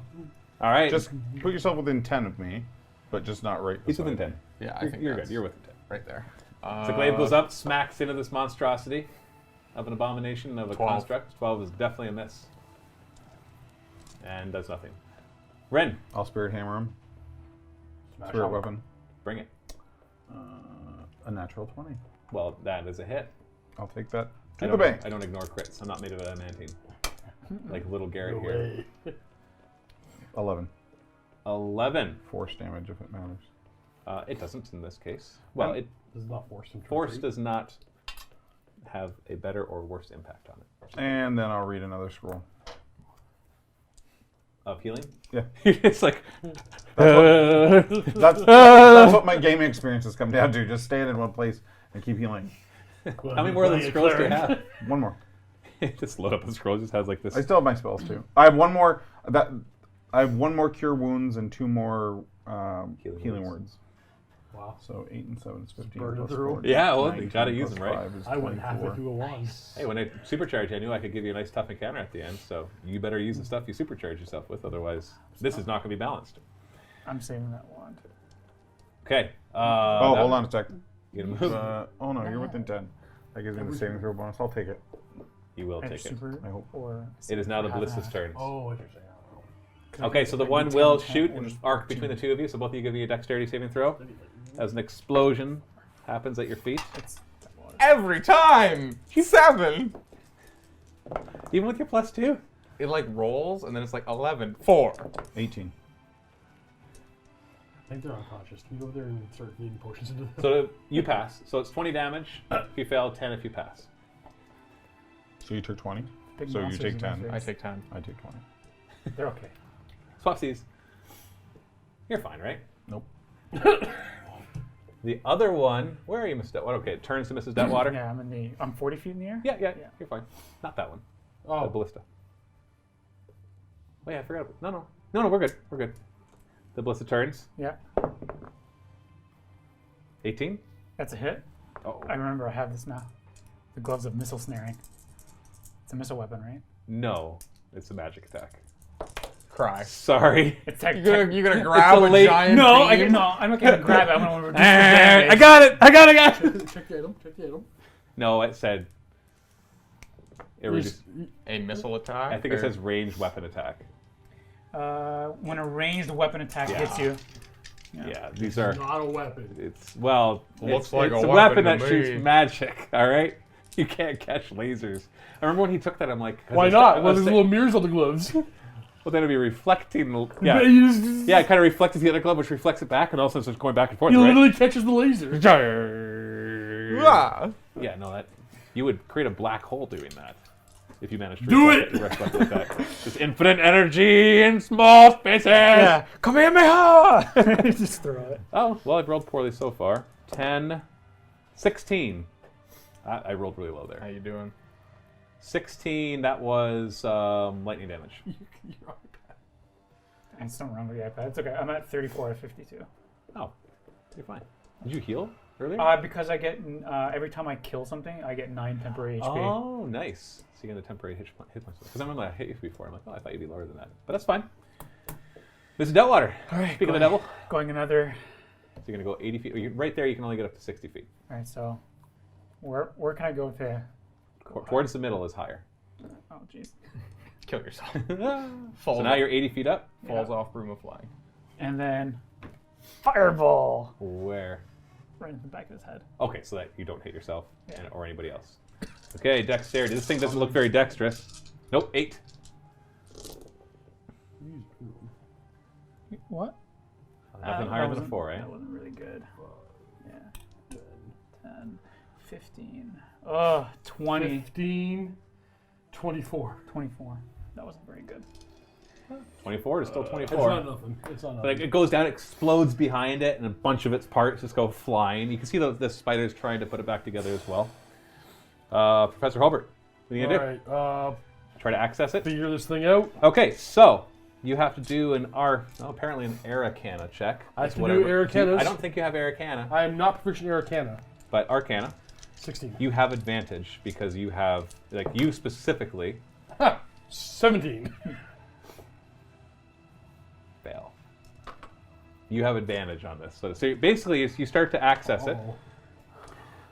S2: All right,
S7: Just put yourself within 10 of me, but just not right
S2: he's
S7: beside
S2: within
S7: me.
S2: 10.
S5: Yeah, I think
S2: You're
S5: that's
S2: good. You're within 10.
S5: right there.
S2: So the glaive goes up, smacks into this monstrosity of an abomination of a
S5: 12.
S2: construct. 12 is definitely a miss. And does nothing. Ren,
S7: I'll spirit hammer him.
S3: Smash
S7: Spirit
S3: hammer.
S7: weapon.
S2: bring it.
S7: A natural 20.
S2: Well, that is a hit.
S7: I'll take that.
S2: I
S7: To the
S2: don't,
S7: bank.
S2: I don't ignore crits. I'm not made of adamantine. Like little Garrett
S3: No
S2: here.
S3: way.
S7: 11.
S2: 11.
S7: Force damage if it matters.
S2: It doesn't in this case. Well, it
S3: This is not forced him to
S2: force
S3: retreat.
S2: does not have a better or worse impact on it.
S7: And then I'll read another scroll.
S2: Of healing?
S7: Yeah.
S2: It's like
S7: That's what my gaming experience has come down to. Just stand in one place and keep healing.
S2: how many more of those scrolls do you have?
S7: One more.
S2: Just load up the scroll. Just has like this.
S7: I still have my spells too. I have one more. I have one more cure wounds and 2 more healing words.
S3: Wow.
S7: So 8 and 7 is 15.
S3: Burn it
S7: plus
S3: through.
S7: 4,
S2: Yeah, well, you
S7: 19
S2: gotta use
S7: plus
S2: them, right?
S7: 5 is
S3: I went halfway
S7: 24.
S3: through a wand.
S2: Hey, when I supercharged, I knew I could give you a nice tough encounter at the end. So you better use the stuff you supercharge yourself with. Otherwise, this is not going to be balanced.
S4: I'm saving that wand.
S2: Okay.
S7: Oh, hold on a sec.
S2: You gonna move?
S7: Oh no, you're within 10. That gives me the saving throw bonus. I'll take it.
S2: You will
S4: Either
S2: take it.
S4: super
S7: I hope.
S4: or
S2: It is now the
S4: half and
S2: ballista's
S4: half.
S2: turn.
S3: Oh, what you're saying.
S2: Okay, so the
S4: Like
S2: one
S4: 10,
S2: will
S4: 10,
S2: shoot
S4: or
S2: and
S4: just
S2: arc
S4: 2.
S2: between the two of you. So both of you give me a dexterity saving throw. As an explosion happens at your feet.
S4: It's
S5: Every time! 7!
S2: Even with your +2.
S5: It like rolls, and then it's like 11. 4.
S7: 18.
S3: I think they're unconscious. Can you go over there and start needing potions into them?
S2: So you pass. So it's 20 damage if you fail, 10 if you pass.
S7: So you took 20.
S4: big
S7: So you
S4: monsters
S7: take
S4: in my
S7: 10.
S4: face.
S5: I take 10.
S7: I take 20.
S4: They're okay.
S2: Swapsies. You're fine, right?
S7: Nope.
S2: The other one, where are you, Mrs. Detwater? Okay, it turns to Mrs. Detwater.
S4: Yeah, I'm 40 feet in the air.
S2: Yeah, you're fine. Not that one. The
S3: Oh,
S2: ballista. Oh yeah, I forgot. No, we're good. We're good. The ballista turns.
S4: Yeah,
S2: 18.
S4: that's a hit.
S2: Oh
S4: I remember I have this now. The gloves of missile snaring. It's a missile weapon, right?
S2: no, it's a magic attack.
S5: Cry.
S2: Sorry.
S4: It's tech.
S5: You're gonna grab
S2: a
S5: a
S2: late-
S5: giant
S4: no,
S5: beam?
S4: I'm not gonna grab it. I'm gonna reduce the
S2: I
S4: damage.
S2: got it.
S3: check the item. Check the item.
S2: No, it said. It reduced,
S5: A missile attack?
S2: I think it
S5: or-
S2: says ranged weapon attack.
S4: When a ranged weapon attack
S2: Yeah.
S4: hits you.
S2: Yeah, these are.
S3: Not a weapon.
S2: It's well.
S5: Looks
S2: it's,
S5: like
S2: it's
S5: a
S2: a weapon
S5: weapon
S2: that
S5: to me.
S2: shoots magic. All right, you can't catch lasers. I remember when he took that. I'm like, 'cause
S3: Why
S2: it's-
S3: not?
S2: I
S3: Well,
S2: was
S3: there's
S2: saying-
S3: little mirrors on the gloves.
S2: Well, then it'd be reflecting. Yeah,
S3: You just-
S2: yeah. It kind of reflects the other glove, which reflects it back, and all of a sudden it's going back and forth.
S3: He
S2: Right?
S3: literally catches the laser.
S5: Ah.
S2: Yeah, no, that you would create a black hole doing that. If you manage to
S3: Do
S2: reflect like that. Just infinite energy in small spaces.
S4: Yeah. Kamehameha! Just throw it.
S2: Oh, well, I've rolled poorly so far. 10, 16. I rolled really low
S5: How
S2: there.
S5: you doing?
S2: 16, that was lightning damage.
S4: I still don't remember the iPad. It's okay. I'm at 34 out of 52.
S2: Oh, you're fine. Did you heal earlier?
S4: Because I get every time I kill something, I get 9 temporary HP.
S2: Oh, nice. So you get a temporary hit points. Because I remember I hit you before. I'm like, oh, I thought you'd be lower than that. But that's fine. This is Deltwater.
S4: All right.
S2: Speak of the devil.
S4: Going another.
S2: So you're going to go 80 feet. Right there, you can only get up to 60 feet.
S4: All right. So, where can I go to?
S2: Towards the middle is higher.
S4: Oh, jeez.
S5: Kill yourself.
S2: So now you're 80 feet up.
S5: Falls off broom of flying.
S4: And then, fireball
S2: Where?
S4: right in the back of his head.
S2: Okay, so that you don't hit yourself
S4: Yeah.
S2: or anybody else. Okay, dexterity. This thing doesn't look very dexterous. Nope, 8.
S4: What?
S2: Nothing
S4: That
S2: higher than a
S4: wasn't-
S2: 4, eh?
S4: That wasn't really good. Yeah. 10, 15. Oh, 20.
S3: 15, 24.
S4: 24. That wasn't very good.
S2: 24 is still
S3: It's
S2: 24.
S3: not nothing. It's not
S2: But
S3: nothing.
S2: it goes down, explodes behind it, and a bunch of its parts just go flying. You can see the spiders trying to put it back together as well. Professor Hulbert, what are you going to do?
S3: Alright,
S2: Try to access it?
S3: figure this thing out.
S2: Okay, so you have to do apparently an Arcana check.
S3: I have
S2: It's
S3: to do
S2: whatever.
S3: Arcanas.
S2: I don't think you have Arcana,
S3: I am not proficient in Arcana.
S2: but Arcana,
S3: 16.
S2: you have advantage because you have, you specifically,
S3: Ha! 17.
S2: fail. You have advantage on this. So basically, you start to access it.
S3: Oh.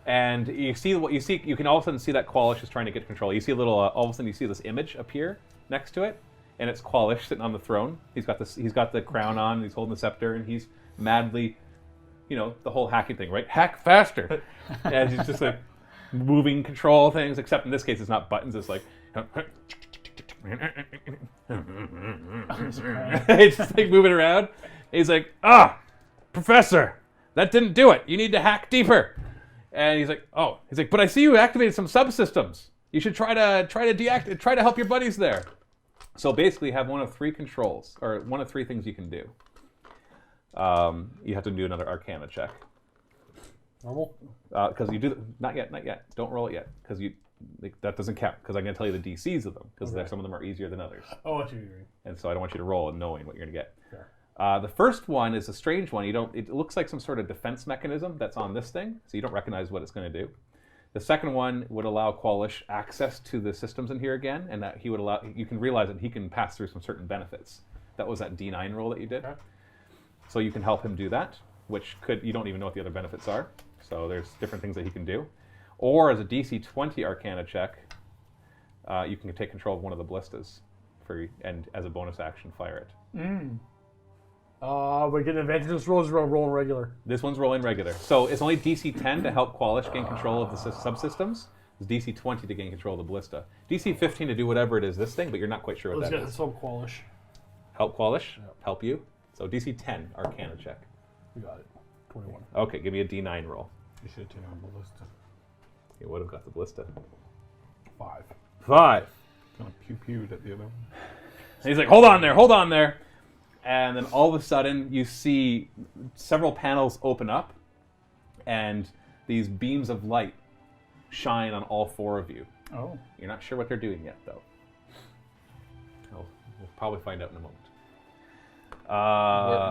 S2: And you see what you see. You can all of a sudden see that Qualish is trying to get control. You see a little. All of a sudden, you see this image appear next to it, and it's Qualish sitting on the throne. He's got this. He's got the crown on. He's holding the scepter, and he's madly, the whole hacking thing, right? Hack faster, and he's just like moving control things. Except in this case, it's not buttons. It's like. It's just like moving around. He's like, Professor, that didn't do it. You need to hack deeper. And he's like, but I see you activated some subsystems. You should try to help your buddies there. So basically, have one of 3 controls, or one of 3 things you can do. You have to do another Arcana check.
S3: Normal?
S2: Because you do not yet. Don't roll it yet, because that doesn't count. Because I'm going to tell you the DCs of them, because some of them are easier than others.
S3: Oh, I see what you're doing.
S2: And so I don't want you to roll knowing what you're going to get.
S3: Fair.
S2: The first one is a strange one. It looks like some sort of defense mechanism that's on this thing, so you don't recognize what it's going to do. The second one would allow Qualish access to the systems in here again, and that you can realize that he can pass through some certain benefits. That was that D9 roll that you did.
S3: Okay.
S2: So you can help him do that, you don't even know what the other benefits are. So there's different things that he can do. Or as a DC 20 Arcana check, you can take control of one of the ballistas, and as a bonus action, fire it.
S3: We get an advantage. This roll is rolling regular.
S2: This one's rolling regular. So it's only DC 10 to help Qualish gain control of the subsystems. It's DC 20 to gain control of the ballista. DC 15 to do whatever it is this thing, but you're not quite sure what
S3: Let's
S2: that
S3: get
S2: is.
S3: some Qualish.
S2: Help Qualish? Help you? So DC 10, Arcana check.
S3: We got it. 21.
S2: Okay, give me a D9 roll.
S7: You should take on ballista.
S2: You would have got the ballista.
S3: 5.
S2: 5.
S7: Kind of pew-pewed at the other one.
S2: And he's like, hold on there. And then all of a sudden, you see several panels open up, and these beams of light shine on all 4 of you.
S4: Oh.
S2: You're not sure what they're doing yet, though. We'll probably find out in a moment.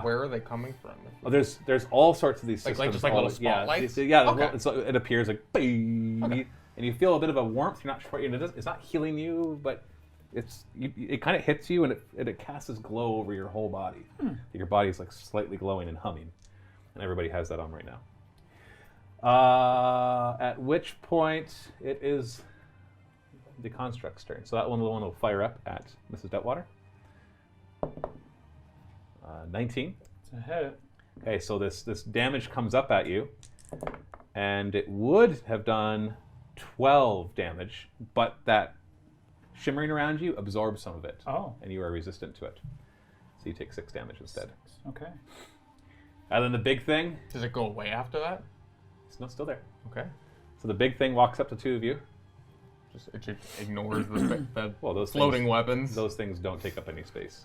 S5: Where are they coming from?
S2: There's all sorts of these
S5: Like
S2: systems.
S5: just like little spotlights? Okay.
S2: So it appears like, bing, and you feel a bit of a warmth. You're not sure. It's not healing you, but it kind of hits you, and it casts this glow over your whole body. Your body's like slightly glowing and humming, and everybody has that on right now. At which point it is the construct's turn. So that one will fire up at Mrs. Detwater. 19.
S4: It's a hit.
S2: Okay, so this damage comes up at you, and it would have done 12 damage, but that shimmering around you absorbs some of it.
S4: Oh.
S2: And you are resistant to it. So you take 6 damage instead.
S4: Okay.
S2: And then the big thing,
S5: Does it go away after that?
S2: it's not still there.
S5: Okay.
S2: So the big thing walks up to 2 of you.
S5: It just ignores the
S2: Well, those
S5: floating
S2: things,
S5: weapons.
S2: Those things don't take up any space.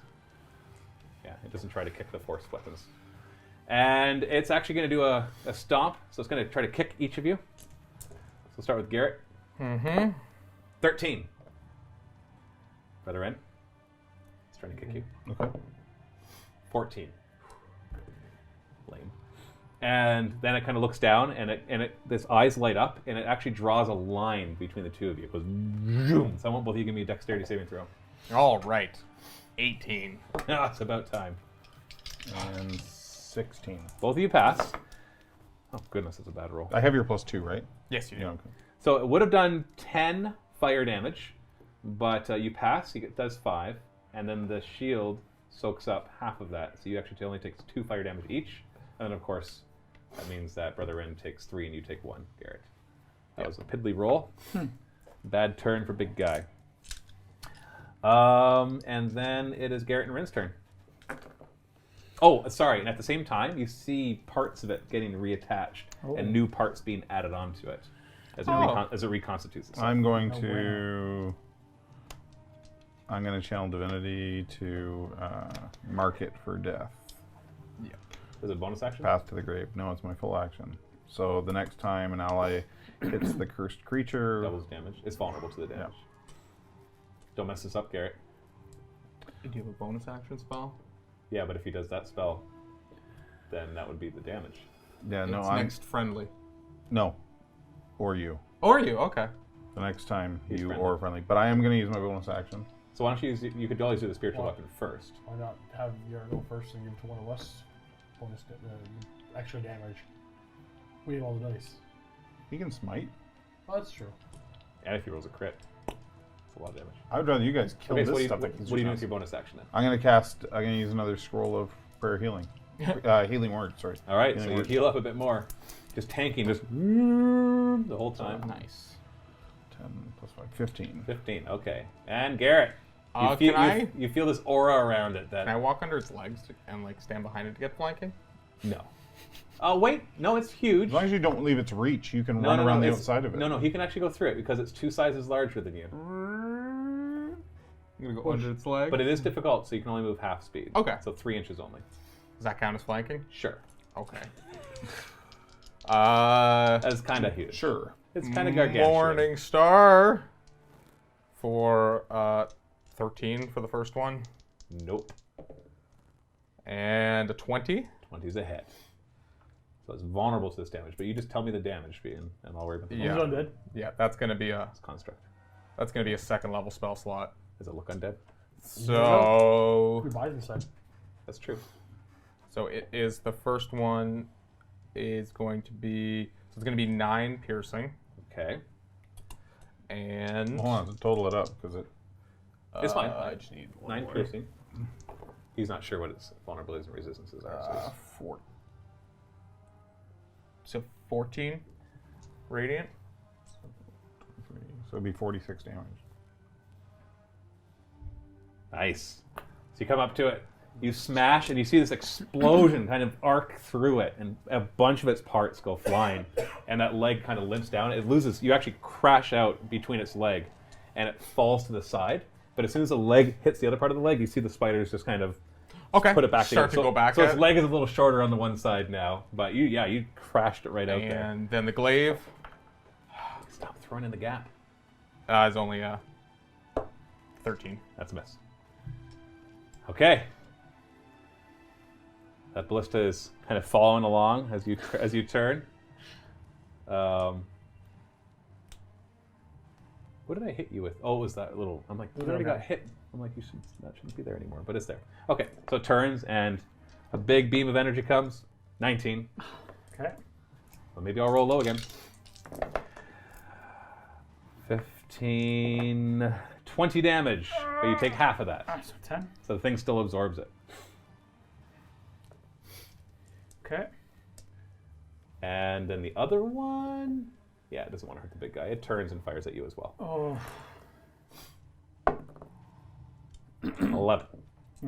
S2: Yeah, it doesn't try to kick the force weapons. And it's actually going to do a stomp, so it's going to try to kick each of you. So we'll start with Garrett. 13. Brother N. It's trying to kick you.
S7: Okay.
S2: 14. Lame. And then it kind of looks down, and its eyes light up, and it actually draws a line between the two of you. It goes zoom. So I want both of you to give me a dexterity saving throw.
S5: All right. 18.
S2: Ah, it's about time.
S7: And 16.
S2: Both of you pass. Oh goodness, it's a bad roll.
S7: I have your +2, right?
S5: Yes, you do.
S7: Yeah. Okay.
S2: So it would have done 10 fire damage, but you pass. It does 5, and then the shield soaks up half of that. So you actually only takes 2 fire damage each, and then of course that means that Brother N takes 3 and you take 1, Garrett. That was a piddly roll. Bad turn for big guy. And then it is Garrett and Rin's turn. Oh, sorry. And at the same time, you see parts of it getting reattached and new parts being added onto it as it reconstitutes itself.
S7: I'm going to channel divinity to mark it for death.
S2: Is it a bonus action?
S7: Path to the grave. No, it's my full action. So the next time an ally hits the cursed creature,
S2: Doubles damage. It's vulnerable to the damage. Don't mess this up, Garrett.
S5: Do you have a bonus action spell?
S2: Yeah, but if he does that spell, then that would be the damage.
S7: yeah, no,
S5: It's
S7: I'm
S5: next friendly.
S7: no, or you.
S5: Or you, okay.
S7: The next time
S2: He's
S7: you
S2: friendly.
S7: or friendly, but I am going to use my bonus action.
S2: So why don't you use? You could always do the spiritual
S3: What?
S2: weapon first.
S3: Why not have your go first and give it to one of us? Bonus extra damage. We have all the dice.
S7: He can smite.
S3: Oh, that's true.
S2: And if he rolls a crit, it's a lot of damage.
S7: I would rather you guys kill
S2: Okay, so
S7: this
S2: what
S7: stuff.
S2: do you do with your bonus action then?
S7: I'm going to use another scroll of prayer healing. Healing word, sorry.
S2: All right, so
S7: Healing
S2: you
S7: word.
S2: heal up a bit more, just tanking, just the whole time.
S5: Nice.
S7: 10 plus 5, 15.
S2: 15. Okay, and Garrett, you
S5: Can
S2: feel this aura around it that
S5: I walk under its legs and stand behind it to get flanking?
S2: no. Oh wait, no, it's huge.
S7: As long as you don't leave its reach, you can
S2: No,
S7: run
S2: no,
S7: around
S2: no,
S7: the
S2: it's-
S7: outside of it.
S2: No, he can actually go through it because it's 2 sizes larger than you.
S5: I'm gonna go under its leg.
S2: But it is difficult, so you can only move half speed.
S5: Okay.
S2: So 3 inches only.
S5: Does that count as flanking?
S2: Sure.
S5: Okay.
S2: That's kind of huge.
S7: Sure.
S2: It's kind of gargantuan.
S5: Morning Star for 13 for the first one.
S2: Nope.
S5: And a 20.
S2: 20's a hit. So it's vulnerable to this damage, but you just tell me the damage being, and I'll worry about the
S5: Yeah.
S3: Who's undead?
S5: Yeah, that's gonna be a
S2: construct.
S5: second level spell slot.
S2: Does it look undead?
S5: So
S3: Who buys inside?
S2: That's true.
S5: it is the first one is going to be it's gonna be 9 piercing
S2: Okay.
S5: and
S7: Hold on, to total it up because it.
S2: It's fine.
S5: I just need
S2: 9 piercing. He's not sure what its vulnerabilities and resistances are. So it's-
S7: 4.
S5: So 14 radiant.
S7: So it'd be 46 damage.
S2: Nice. So you come up to it, you smash, and you see this explosion kind of arc through it, and a bunch of its parts go flying, and that leg kind of limps down. It loses. You actually crash out between its leg, and it falls to the side. But as soon as the leg hits the other part of the leg, you see the spiders just kind of put it back
S5: Start
S2: together.
S5: to go back
S2: So
S5: at
S2: its
S5: it.
S2: leg is a little shorter on the one side now, but you crashed it right out there.
S5: And then the glaive
S2: Stop throwing in the gap.
S5: is only 13.
S2: That's a miss. Okay. That ballista is kind of following along as you turn. What did I hit you with? Oh, it was that little. I'm like, you already got hit. I'm like, that shouldn't be there anymore, but it's there. Okay, so it turns and a big beam of energy comes. 19.
S4: Okay.
S2: Well, maybe I'll roll low again. 15, 20 damage, but you take half of that.
S4: So 10.
S2: So the thing still absorbs it.
S4: Okay.
S2: And then the other one, yeah, it doesn't want to hurt the big guy. It turns and fires at you as well.
S4: Oh.
S2: 11.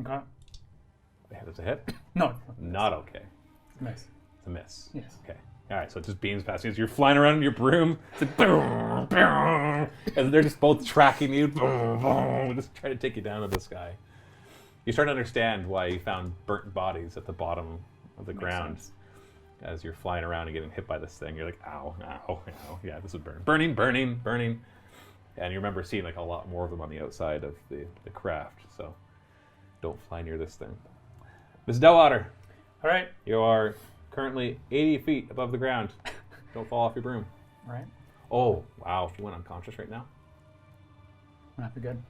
S4: Okay.
S2: Yeah, that's a hit.
S4: No.
S2: Not okay.
S4: Nice.
S2: It's a miss.
S4: Yes.
S2: Okay. All right, so it just beams past you. As you're flying around in your broom, it's like boom, boom, and they're just both tracking you, boom, boom, just trying to take you down to the sky. You start to understand why you found burnt bodies at the bottom of the ground. As you're flying around and getting hit by this thing, you're like, ow, ow, ow. Yeah, this would burn. Burning, burning, burning. And you remember seeing like a lot more of them on the outside of the craft, so don't fly near this thing. Miss Delwater,
S4: All right.
S2: you are currently 80 feet above the ground. Don't fall off your broom.
S4: All right.
S2: Oh, wow, if you went unconscious right now.
S4: That'd be good.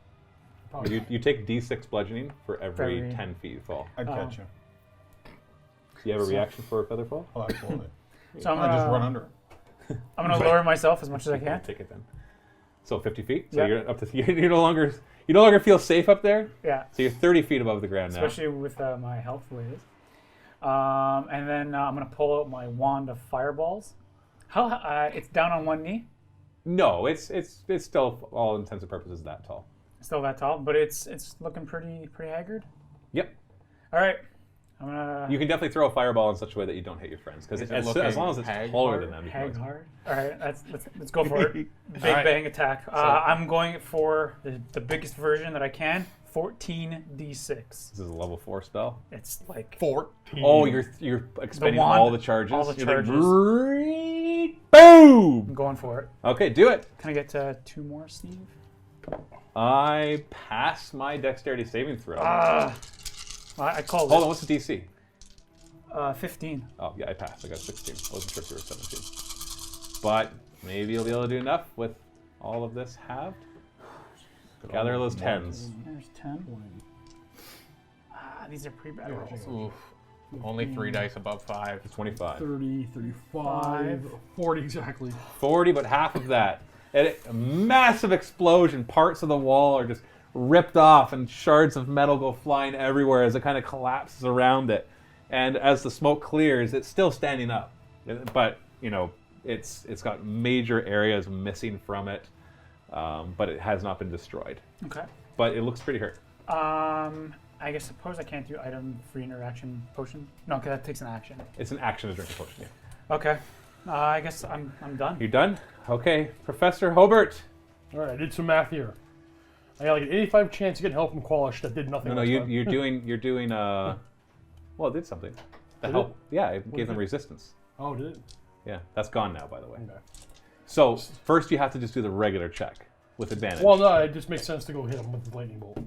S2: You take D6 bludgeoning for every
S4: Every-
S2: 10 feet you fall.
S7: I'd catch you.
S2: Do you have a reaction for a feather fall?
S7: Oh, absolutely.
S4: So I'm
S7: I just run
S4: gonna,
S7: under it.
S4: I'm gonna lower myself as much as I can.
S2: Take it then. So 50 feet. So
S4: Yeah.
S2: you're up to you no longer feel safe up there.
S4: Yeah.
S2: So you're 30 feet above the ground now.
S4: Especially with my health the way it is. And then I'm gonna pull out my wand of fireballs. How? It's down on one knee.
S2: No, it's still all intents and purposes that tall.
S4: Still that tall, but it's looking pretty haggard.
S2: Yep.
S4: All right. I'm gonna
S2: You can definitely throw a fireball in such a way that you don't hit your friends, because
S5: Is it
S2: as
S5: looking
S2: long as it's
S5: hag
S2: taller
S5: hard?
S2: than them. You can
S4: hag
S2: always-
S4: hard. All right. Let's go for it. Big
S5: right.
S4: bang attack. I'm going for the biggest version that I can. 14d6.
S2: This is a level 4 spell.
S4: It's like
S5: 14.
S2: Oh, you're expending
S4: wand,
S2: all the charges.
S4: all the
S2: You're
S4: charges.
S2: Like, boom.
S4: I'm going for it.
S2: Okay, do it.
S4: Can I get 2 more, Steve?
S2: I pass my dexterity saving throw.
S4: I called
S2: Hold on,
S4: it.
S2: what's the DC?
S4: 15.
S2: Oh, yeah, I passed. I got 16. I wasn't sure if you were 17. But maybe you'll be able to do enough with all of this halved. Gather those 10s.
S4: There's 10. These are pretty bad rolls.
S5: Oof. Only 3 dice above 5.
S2: It's 25.
S3: 30, 35, 40 exactly.
S2: 40, but half of that. And a massive explosion. Parts of the wall are just ripped off, and shards of metal go flying everywhere as it kind of collapses around it. And as the smoke clears, it's still standing up. But, you know, it's got major areas missing from it. But it has not been destroyed.
S4: Okay.
S2: But it looks pretty hurt.
S4: I guess suppose I can't do item free interaction potion. No, because that takes an action.
S2: It's an action to drink a potion. Yeah.
S4: Okay. I guess I'm done.
S2: You done? Okay, Professor Hobart.
S3: All right, I did some math here. I got like an 85 chance to get help from Qualish that did nothing.
S2: No,
S3: last time.
S2: you're doing. Well, it did something. The
S3: Did
S2: help.
S3: it?
S2: Yeah, it
S3: What
S2: gave
S3: is
S2: them
S3: it?
S2: resistance.
S3: Oh, did it?
S2: Yeah, that's gone now, by the way.
S3: Okay.
S2: So first, you have to just do the regular check with advantage.
S3: Well, no, it just makes sense to go hit him with the lightning bolt.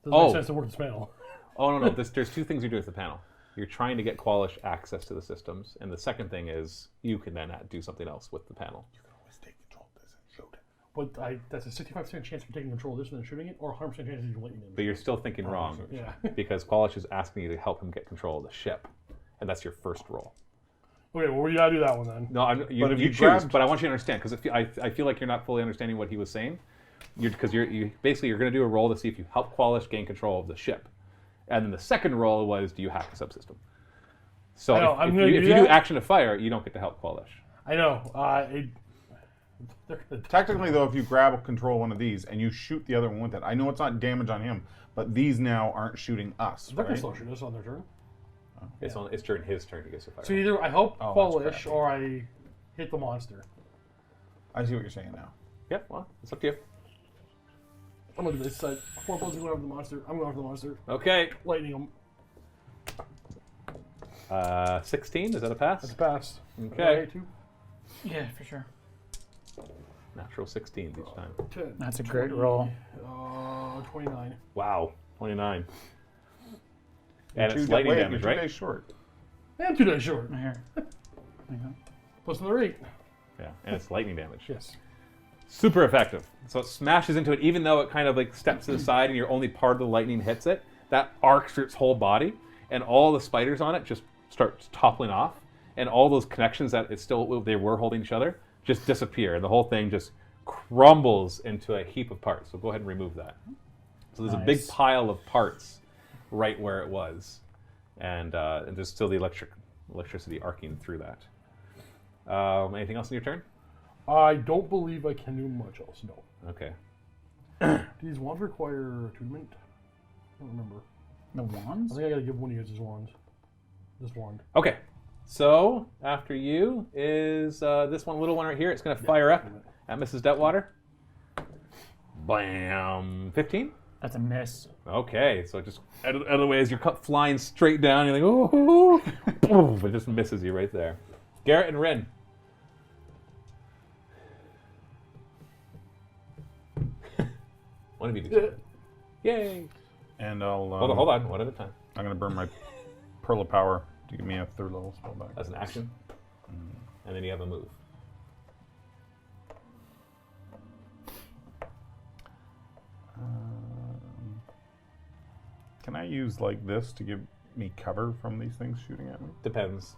S3: Doesn't make sense to work the spell.
S2: Oh no, there's 2 things you do with the panel. You're trying to get Qualish access to the systems, and the second thing is you can then do something else with the panel.
S7: You can always take control of this and shoot it.
S3: But that's a 65% chance for taking control of this and then shooting it, or 100% chance of using lightning damage.
S2: But you're still thinking wrong,
S3: Yeah.
S2: because Qualish is asking you to help him get control of the ship, and that's your first roll.
S3: Okay, well, we gotta do that one then.
S2: No, you
S7: if
S2: you
S7: you
S2: choose,
S7: grabbed-
S2: but I want you to understand, because I feel like you're not fully understanding what he was saying. Because you basically you're going to do a roll to see if you help Qualish gain control of the ship, and then the second roll was, do you hack the subsystem? So
S3: I know,
S2: if
S3: I'm
S2: you,
S3: gonna
S2: if
S3: do
S2: you do
S3: that.
S2: action to fire, you don't get to help Qualish.
S3: I know.
S7: Technically, though, if you grab control one of these and you shoot the other one with it, I know it's not damage on him, but these now aren't shooting us,
S3: They're gonna
S7: right?
S3: slow shoot us on their turn.
S2: It's during his turn to get to fire.
S3: So either I help
S7: Oh, that's
S3: Qualish
S7: crappy.
S3: or I hit the monster.
S7: I see what you're saying now.
S2: Yep, well, it's up to you.
S3: I'm gonna do this side. 4 bullets going after the monster. I'm going after the monster.
S2: Okay,
S3: Lightning him.
S2: 16, is that a pass?
S3: That's passed.
S2: Okay.
S3: Alright, 2,
S4: Yeah, for sure.
S2: Natural 16 each time.
S3: 10.
S4: That's a great roll.
S3: 29.
S2: Wow, 29. And
S7: You're
S2: it's
S7: two-
S2: lightning
S7: wait,
S2: damage,
S7: you're 2
S2: right?
S7: days short.
S3: And 2 dice short.
S4: Right here. There you go.
S3: Plus another 8.
S2: Yeah, and it's lightning damage.
S3: Yes.
S2: Super effective. So it smashes into it, even though it kind of like steps to the side and you're only part of the lightning hits it. That arcs through its whole body, and all the spiders on it just start toppling off, and all those connections that they were holding each other just disappear, and the whole thing just crumbles into a heap of parts. So go ahead and remove that. So there's a big
S4: Nice.
S2: pile of parts right where it was, and there's still the electricity arcing through that. Anything else in your turn?
S3: I don't believe I can do much else, no.
S2: Okay.
S3: Do these wands require attunement? I don't remember.
S4: The
S3: I
S4: wands?
S3: think I gotta give one of you guys his wands. This wand.
S2: Okay. So after you is this little one right here. It's going to fire up at Mrs. Detwater. Blam! 15.
S4: That's a miss.
S2: Okay, so just out of the way as you're flying straight down, you're like, oh, boom, it just misses you right there. Garrett and Rin. One of you do. Yay!
S7: And I'll.
S2: Hold on, one at a time.
S7: I'm gonna burn my Pearl of Power to give me a 3rd level spell back.
S2: That's an action. And then you have a move.
S7: Can I use like this to give me cover from these things shooting at me?
S2: Depends.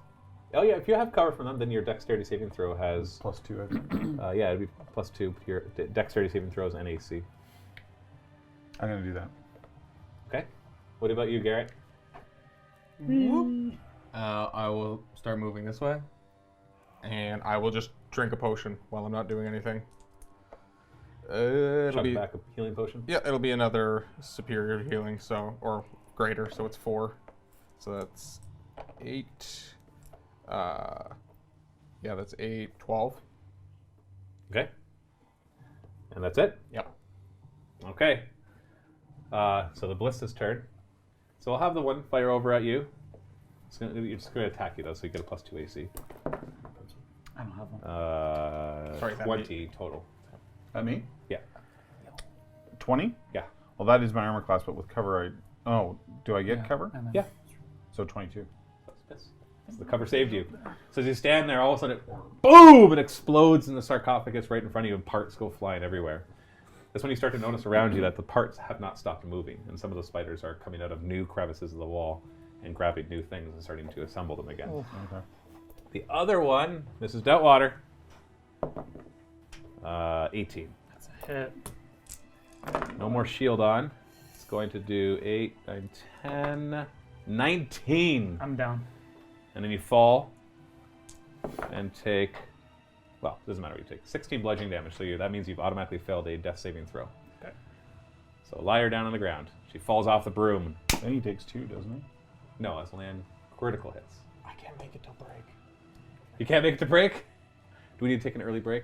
S2: Oh yeah, if you have cover from them, then your dexterity saving throw has...
S7: +2, I think.
S2: yeah, it'd be +2 to your dexterity saving throws and AC.
S7: I'm gonna do that.
S2: Okay. What about you, Garrett?
S5: I will start moving this way, and I will just drink a potion while I'm not doing anything. It'll
S2: Chug
S5: be
S2: back a healing potion.
S5: yeah, it'll be another superior healing, so or greater, so it's 4. So that's 8. Yeah, that's 8, 12.
S2: Okay. And that's it?
S5: Yep.
S2: Okay. So the ballista's turn. So I'll have the one fire over at you. You're just going to attack you, though, so you get a +2 AC.
S4: I don't have one.
S5: Sorry, that
S2: 20 total.
S7: At me?
S2: Yeah.
S7: 20?
S2: Yeah.
S7: Well, that is my armor class, but with cover, Oh, do I get cover?
S4: And then
S2: Yeah.
S7: So 22.
S2: Yes. So the cover saved you. So as you stand there, all of a sudden, boom! It explodes in the sarcophagus right in front of you, and parts go flying everywhere. That's when you start to notice around you that the parts have not stopped moving, and some of the spiders are coming out of new crevices of the wall and grabbing new things and starting to assemble them again.
S7: Okay.
S2: The other one, Mrs. Detwater, 18.
S4: that's a hit.
S2: No more shield on. It's going to do 8, 9, 10, 19.
S4: I'm down.
S2: And then you fall and take, well, it doesn't matter what you take, 16 bludgeoning damage. So that means you've automatically failed a death saving throw.
S4: Okay.
S2: So lie her down on the ground. She falls off the broom.
S7: Then he takes 2, doesn't he?
S2: No, that's only on critical hits.
S5: I can't make it till break.
S2: You can't make it to break? Do we need to take an early break?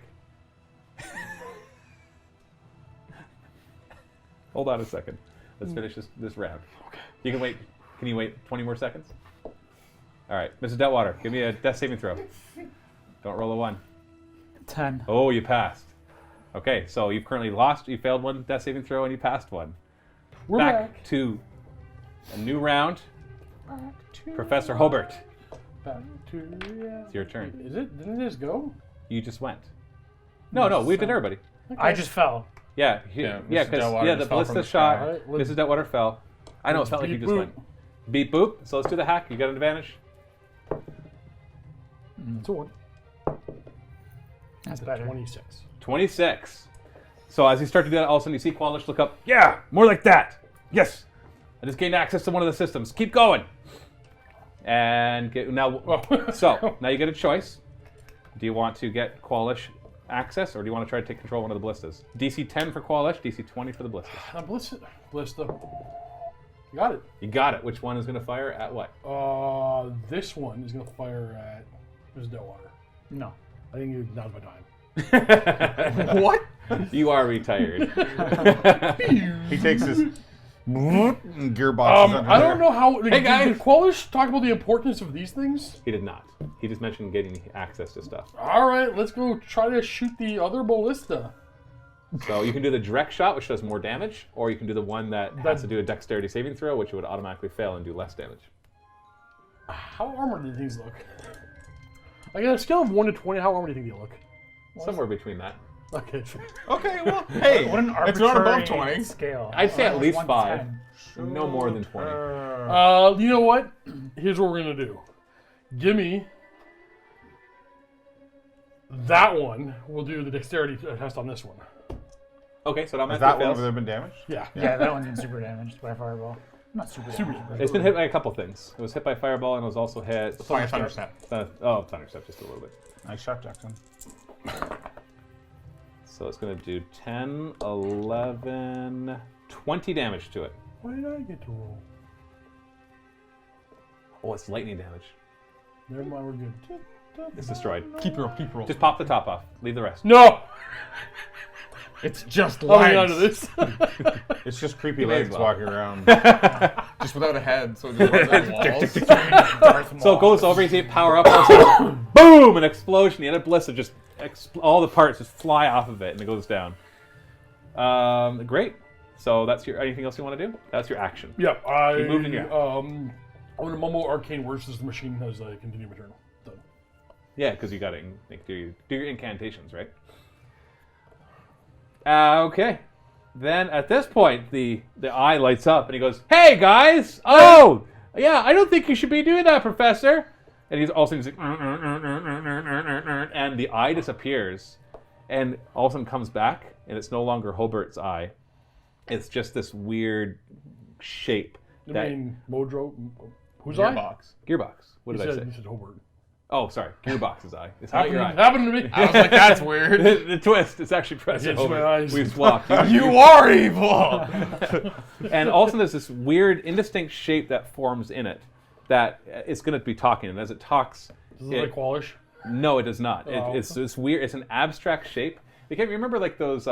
S2: Hold on a second. Let's finish this round. Okay. You can wait. Can you wait 20 more seconds? All right, Mrs. Detwater, give me a death saving throw. Don't roll a 1.
S4: 10.
S2: Oh, you passed. Okay, so you've currently lost. You failed one death saving throw and you passed one.
S3: We're
S2: back to a new round. Professor Hobart,
S3: Back to
S2: it's your turn.
S3: Is it? Didn't it just go?
S2: You just went. No, we did everybody.
S4: I just fell.
S2: Yeah,
S5: Yeah,
S2: yeah,
S5: Mrs.
S2: because
S5: Detwater
S2: the
S5: just fell from
S2: ballista
S5: the
S2: shot.
S5: sky.
S3: Alright, let's-
S2: Mrs. Detwater fell. I know it felt like you
S3: beep
S2: just
S3: boop.
S2: went. Beep boop. So let's do the hack. You got an advantage.
S3: It's a 1.
S4: That's better.
S3: 26.
S2: 26. So as you start to do that, all of a sudden you see Qualish look up. Yeah, more like that. Yes. I just gained access to one of the systems. Keep going. And now, so now you get a choice. Do you want to get Qualish access, or do you want to try to take control of one of the ballistas? DC 10 for Qualish, DC 20 for the ballistas.
S3: Ballista. You got it.
S2: You got it. Which one is going to fire at what?
S3: This one is going to fire at Mrs. Detwater.
S4: No.
S3: I think now's my time.
S2: What? You are retired.
S7: He takes his gearbox.
S3: I don't know how.
S2: Hey, guys.
S3: Did Qualish talk about the importance of these things?
S2: He did not. He just mentioned getting access to stuff.
S3: All right, let's go try to shoot the other ballista.
S2: So you can do the direct shot, which does more damage, or you can do the one that has to do a dexterity saving throw, which would automatically fail and do less damage.
S3: How armored do these look? Like on a scale of 1 to 20, how armored do you think they look?
S2: Somewhere between that.
S3: Okay.
S5: Okay, well, hey,
S4: What an
S5: it's not above
S4: arbitrary
S5: 20.
S4: scale.
S2: I'd say at
S4: Like
S2: least
S4: 1 to
S2: 5.
S4: 10.
S2: No more than 20.
S3: You know what? Here's what we're gonna do. Give me that one. We'll do the dexterity test on this one.
S2: Okay, so
S7: Has
S2: that
S7: that one
S2: fails.
S7: over there been damaged?
S3: Yeah.
S4: Yeah, that one's been super damaged by fireball. Not super damaged. but-
S2: It's been hit by a couple things. It was hit by fireball and it was also hit.
S5: By a thunderstep.
S2: Thunderstep just a little bit.
S7: Nice shot, Jackson.
S2: So it's going to do 10, 11, 20 damage to it.
S3: Why did I get to roll?
S2: Oh, it's lightning damage.
S3: Never mind, we're good.
S2: It's destroyed.
S5: Keep roll.
S2: Just pop the top off. Leave the rest.
S3: No!
S5: It's just
S3: I'll hang on
S5: legs.
S3: to this.
S7: It's just creepy
S2: You may as
S7: legs
S2: well.
S7: walking around.
S5: Just without a head, so it just runs on walls.
S2: So it goes over, you see it power up, also, boom, an explosion. The other ballista just, all the parts just fly off of it, and it goes down. Great. So that's your, anything else you want to do? That's your action.
S3: Yep, I
S2: You moved in your
S3: I'm going to mumble arcane words as the machine has a continue return. Done.
S2: Yeah, because you got to do your incantations, right? Okay. Then at this point, the eye lights up, and he goes, "Hey guys! Oh, yeah, I don't think you should be doing that, Professor." And he's also like, and the eye disappears, and all of a sudden comes back, and it's no longer Hobart's eye. It's just this weird shape.
S3: I
S2: That
S3: mean, Modro. Whose eye?
S5: Gearbox.
S2: Gearbox. What did I say?
S3: You said Hobart.
S2: Oh, sorry. Gearbox's eye. It's not your eye.
S3: Happened to me.
S5: I was like, that's weird.
S2: The twist. It's actually Professor
S3: It's my
S2: Hobart.
S3: eyes.
S2: We've swapped.
S5: You are evil!
S2: And also there's this weird, indistinct shape that forms in it that it's going to be talking. And as it talks,
S3: Does it look like Qualish?
S2: no, it does not.
S3: Oh.
S2: It's weird. It's an abstract shape. You can remember like those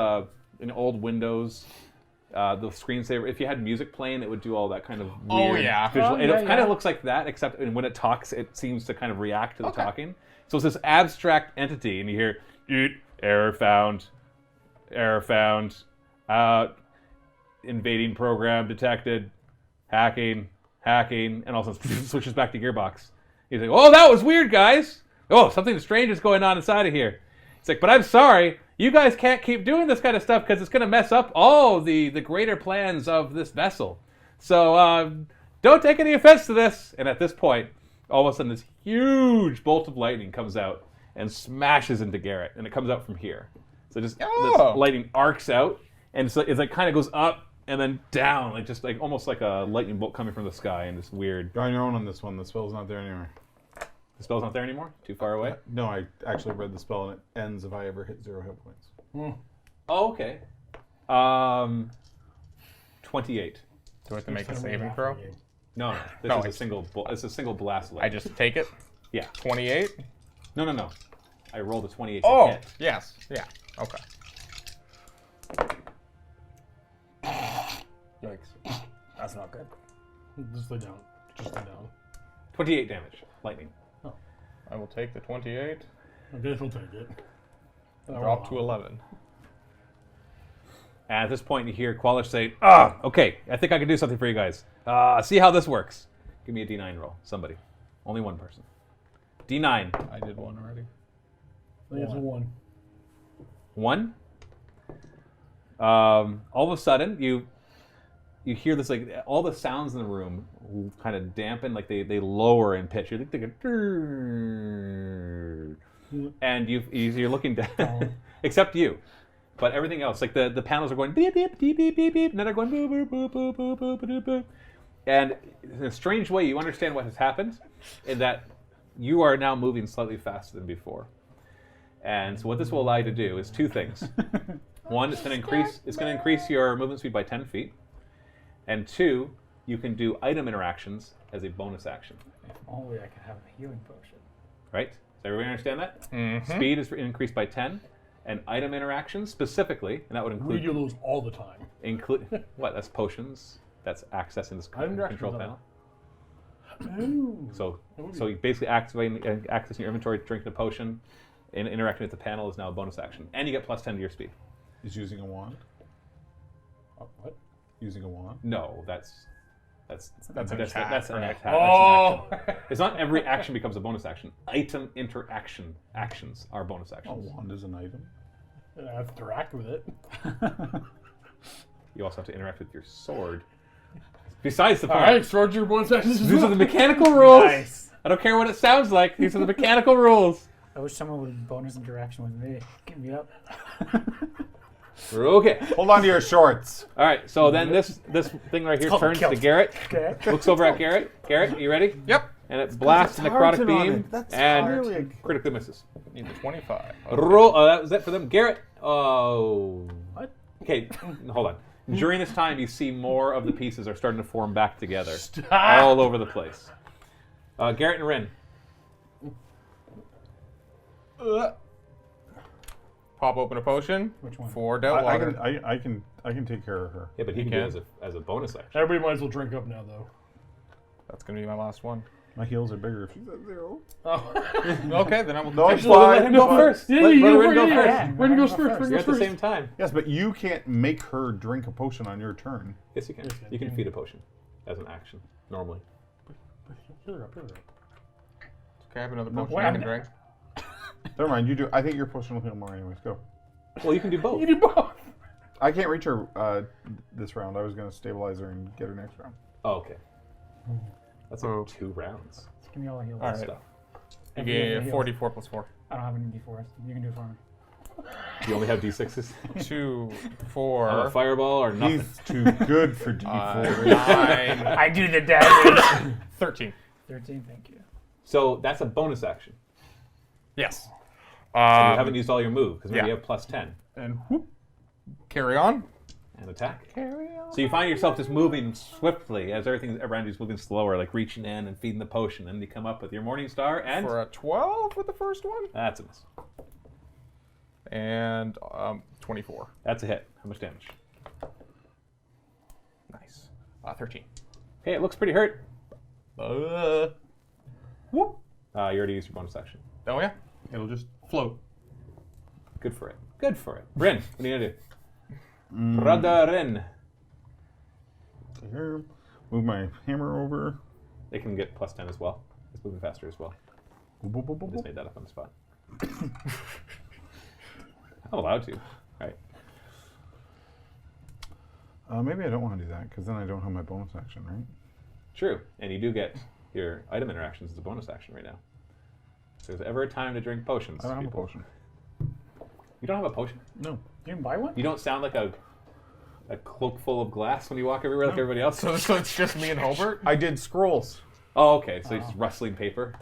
S2: in old Windows, the screensaver. If you had music playing, it would do all that kind of weird
S5: yeah.
S2: visual.
S4: Oh,
S2: it
S4: yeah,
S2: kind of
S4: yeah.
S2: looks like that, except when it talks, it seems to kind of react to the
S5: Okay.
S2: talking. So it's this abstract entity, and you hear, error found, invading program detected, hacking, and also switches back to Gearbox. He's like, "Oh, that was weird, guys. Oh, something strange is going on inside of here." It's like, "But I'm sorry, you guys can't keep doing this kind of stuff because it's going to mess up all the greater plans of this vessel. So don't take any offense to this." And at this point, all of a sudden, this huge bolt of lightning comes out and smashes into Garrett, and it comes out from here. So just this lightning arcs out, and so it's like kind of goes up and then down, like just like almost like a lightning bolt coming from the sky, and this weird.
S7: You're on your own on this one. The spell's not there anymore.
S2: The spell's not there anymore. Too far away.
S7: No, I actually read the spell, and it ends if I ever hit 0 hit points.
S2: Oh, okay. 28.
S5: Do I have to make a saving throw?
S2: No, this
S5: No,
S2: is a
S5: it's-
S2: single. It's a single blast.
S5: I just take it?
S2: Yeah.
S5: 28?
S2: No. I rolled a 28 to
S5: Oh,
S2: hit.
S5: yes. Yeah. Okay.
S4: Yikes. That's not good.
S3: Just lay down. Just lay down.
S2: 28 damage. Lightning.
S5: I will take the 28.
S3: I guess we'll take it.
S5: Drop to 11.
S2: And at this point, you hear Qualish say, okay, I think I can do something for you guys. See how this works. Give me a D9 roll. Somebody. Only one person. D9.
S5: I did one already.
S3: I think it's a 1.
S2: 1. All of a sudden, you hear this, like, all the sounds in the room kind of dampen, like they lower in pitch. You think they go, and you're looking down, except you. But everything else, like the panels are going beep, beep, beep, beep, beep, beep, and then they're going boop, boop, boop, boop, boop, boop, boop, boop. And in a strange way, you understand what has happened, in that you are now moving slightly faster than before. And so what this will allow you to do is two things. One, it's going to increase your movement speed by 10 feet. And two, you can do item interactions as a bonus action.
S4: If only I could have a healing potion.
S2: Right? Does everybody understand that?
S5: Mm-hmm.
S2: Speed is increased by 10. And item interactions specifically, and that would
S3: We do
S2: include...
S3: those all the time.
S2: What? That's potions. That's accessing this
S3: Item interactions
S2: control
S3: are
S2: panel.
S3: Ooh.
S2: So you basically accessing your inventory, drinking a potion, and interacting with the panel is now a bonus action. And you get plus 10 to your speed.
S7: Is using a wand?
S3: What?
S7: Using a wand?
S2: No, that's
S5: an
S2: that's
S5: attack,
S2: an
S5: right?
S2: attack.
S3: Oh!
S2: That's an action. It's not every action becomes a bonus action. Item interaction actions are bonus
S7: A
S2: actions.
S7: wand is an item.
S3: I have to interact with it.
S2: You also have to interact with your sword. Besides the
S3: All
S2: point,
S3: right, sword your bonus actions.
S2: these are the mechanical rules.
S4: Nice.
S2: I don't care what it sounds like. These are the mechanical rules.
S4: I wish someone would bonus interaction with me. Get me up.
S2: Okay.
S7: Hold on to your shorts.
S2: All right. So then this thing right here
S4: called
S2: turns
S4: kilt.
S2: to Garrett.
S4: Okay.
S2: Looks over at Garrett. Garrett, you ready?
S5: Yep.
S2: And it blasts a
S7: it's hard
S2: necrotic
S7: to know
S2: beam
S7: it. That's
S2: and
S7: really
S2: critically misses.
S5: Need the 25.
S2: Roll. Oh, that was it for them. Garrett. Oh.
S4: What?
S2: Okay. Hold on. During this time, you see more of the pieces are starting to form back together all over the place. Garrett and Rin.
S5: Pop open a potion.
S4: Which one?
S5: For Deltwater.
S7: I can take care of her.
S2: Yeah, but he can do it as a bonus action.
S3: Everybody might as well drink up now, though.
S5: That's gonna be my last one.
S7: My heels are bigger if she's at 0.
S3: Oh.
S5: Okay, then I will.
S7: No, it's
S2: Well, then let
S7: fine.
S2: him go first.
S3: Yeah,
S2: Let
S3: you go
S2: Rin
S3: first.
S2: go
S3: Yeah,
S2: first.
S3: yeah. Rin goes first. Rin
S2: You're
S3: goes
S2: at the
S3: first.
S2: same time.
S7: Yes, but you can't make her drink a potion on your turn.
S2: Yes, you can. You can feed a potion as an action normally.
S3: Heal her up, heal her up.
S5: Okay, I have another
S7: No,
S5: potion
S4: what
S5: I can
S4: happened?
S5: drink.
S7: Never mind, you do. I think your potion will heal more anyways. Go.
S2: Well, you can do both.
S3: You do both.
S7: I can't reach her this round. I was going to stabilize her and get her next round.
S2: Oh, okay. That's like
S5: Oh.
S2: 2 rounds.
S4: Just give me all the heals.
S5: All right.
S2: Stuff.
S5: You
S4: If you have
S5: get
S4: the
S5: 44 plus 4.
S4: I don't have any D4s. You can do it for me.
S2: You only have d6s.
S5: 2,
S2: Oh, a
S5: 4,
S2: fireball or nothing.
S7: He's too good for D4.
S5: 9,
S4: I do the damage.
S5: 13.
S4: 13, thank you.
S2: So that's a bonus action.
S5: Yes.
S2: You haven't used all your move because
S5: yeah.
S2: you have plus 10
S5: And whoop. Carry on.
S2: and attack.
S5: Carry on.
S2: So you find yourself just moving swiftly as everything around you is moving slower, like reaching in and feeding the potion. And you come up with your Morning Star and
S5: For a 12 with the first one.
S2: that's a miss.
S5: And 24.
S2: That's a hit. How much damage?
S5: Nice. 13.
S2: Hey, it looks pretty hurt.
S5: Whoop.
S2: You already used your bonus action.
S5: Oh, yeah. It'll just float.
S2: Good for it. Good for it. Rin, what are you gonna do? Brother Rin.
S7: Here, move my hammer over.
S2: It can get plus 10 as well. It's moving faster as well.
S7: Boop, boop, boop,
S2: I
S7: boop,
S2: just
S7: boop.
S2: made that up on the spot. I'm allowed to. Right.
S7: Maybe I don't want to do that because then I don't have my bonus action, right?
S2: True. And you do get your item interactions as a bonus action right now. If there's ever a time to drink potions,
S7: I don't have a
S2: people-
S7: potion.
S2: You don't have a potion?
S7: No.
S4: You didn't buy one?
S2: You don't sound like a cloak full of glass when you walk everywhere like everybody else?
S5: So it's just me and Hobart?
S7: I did scrolls.
S2: Oh, okay. So it's just rustling paper.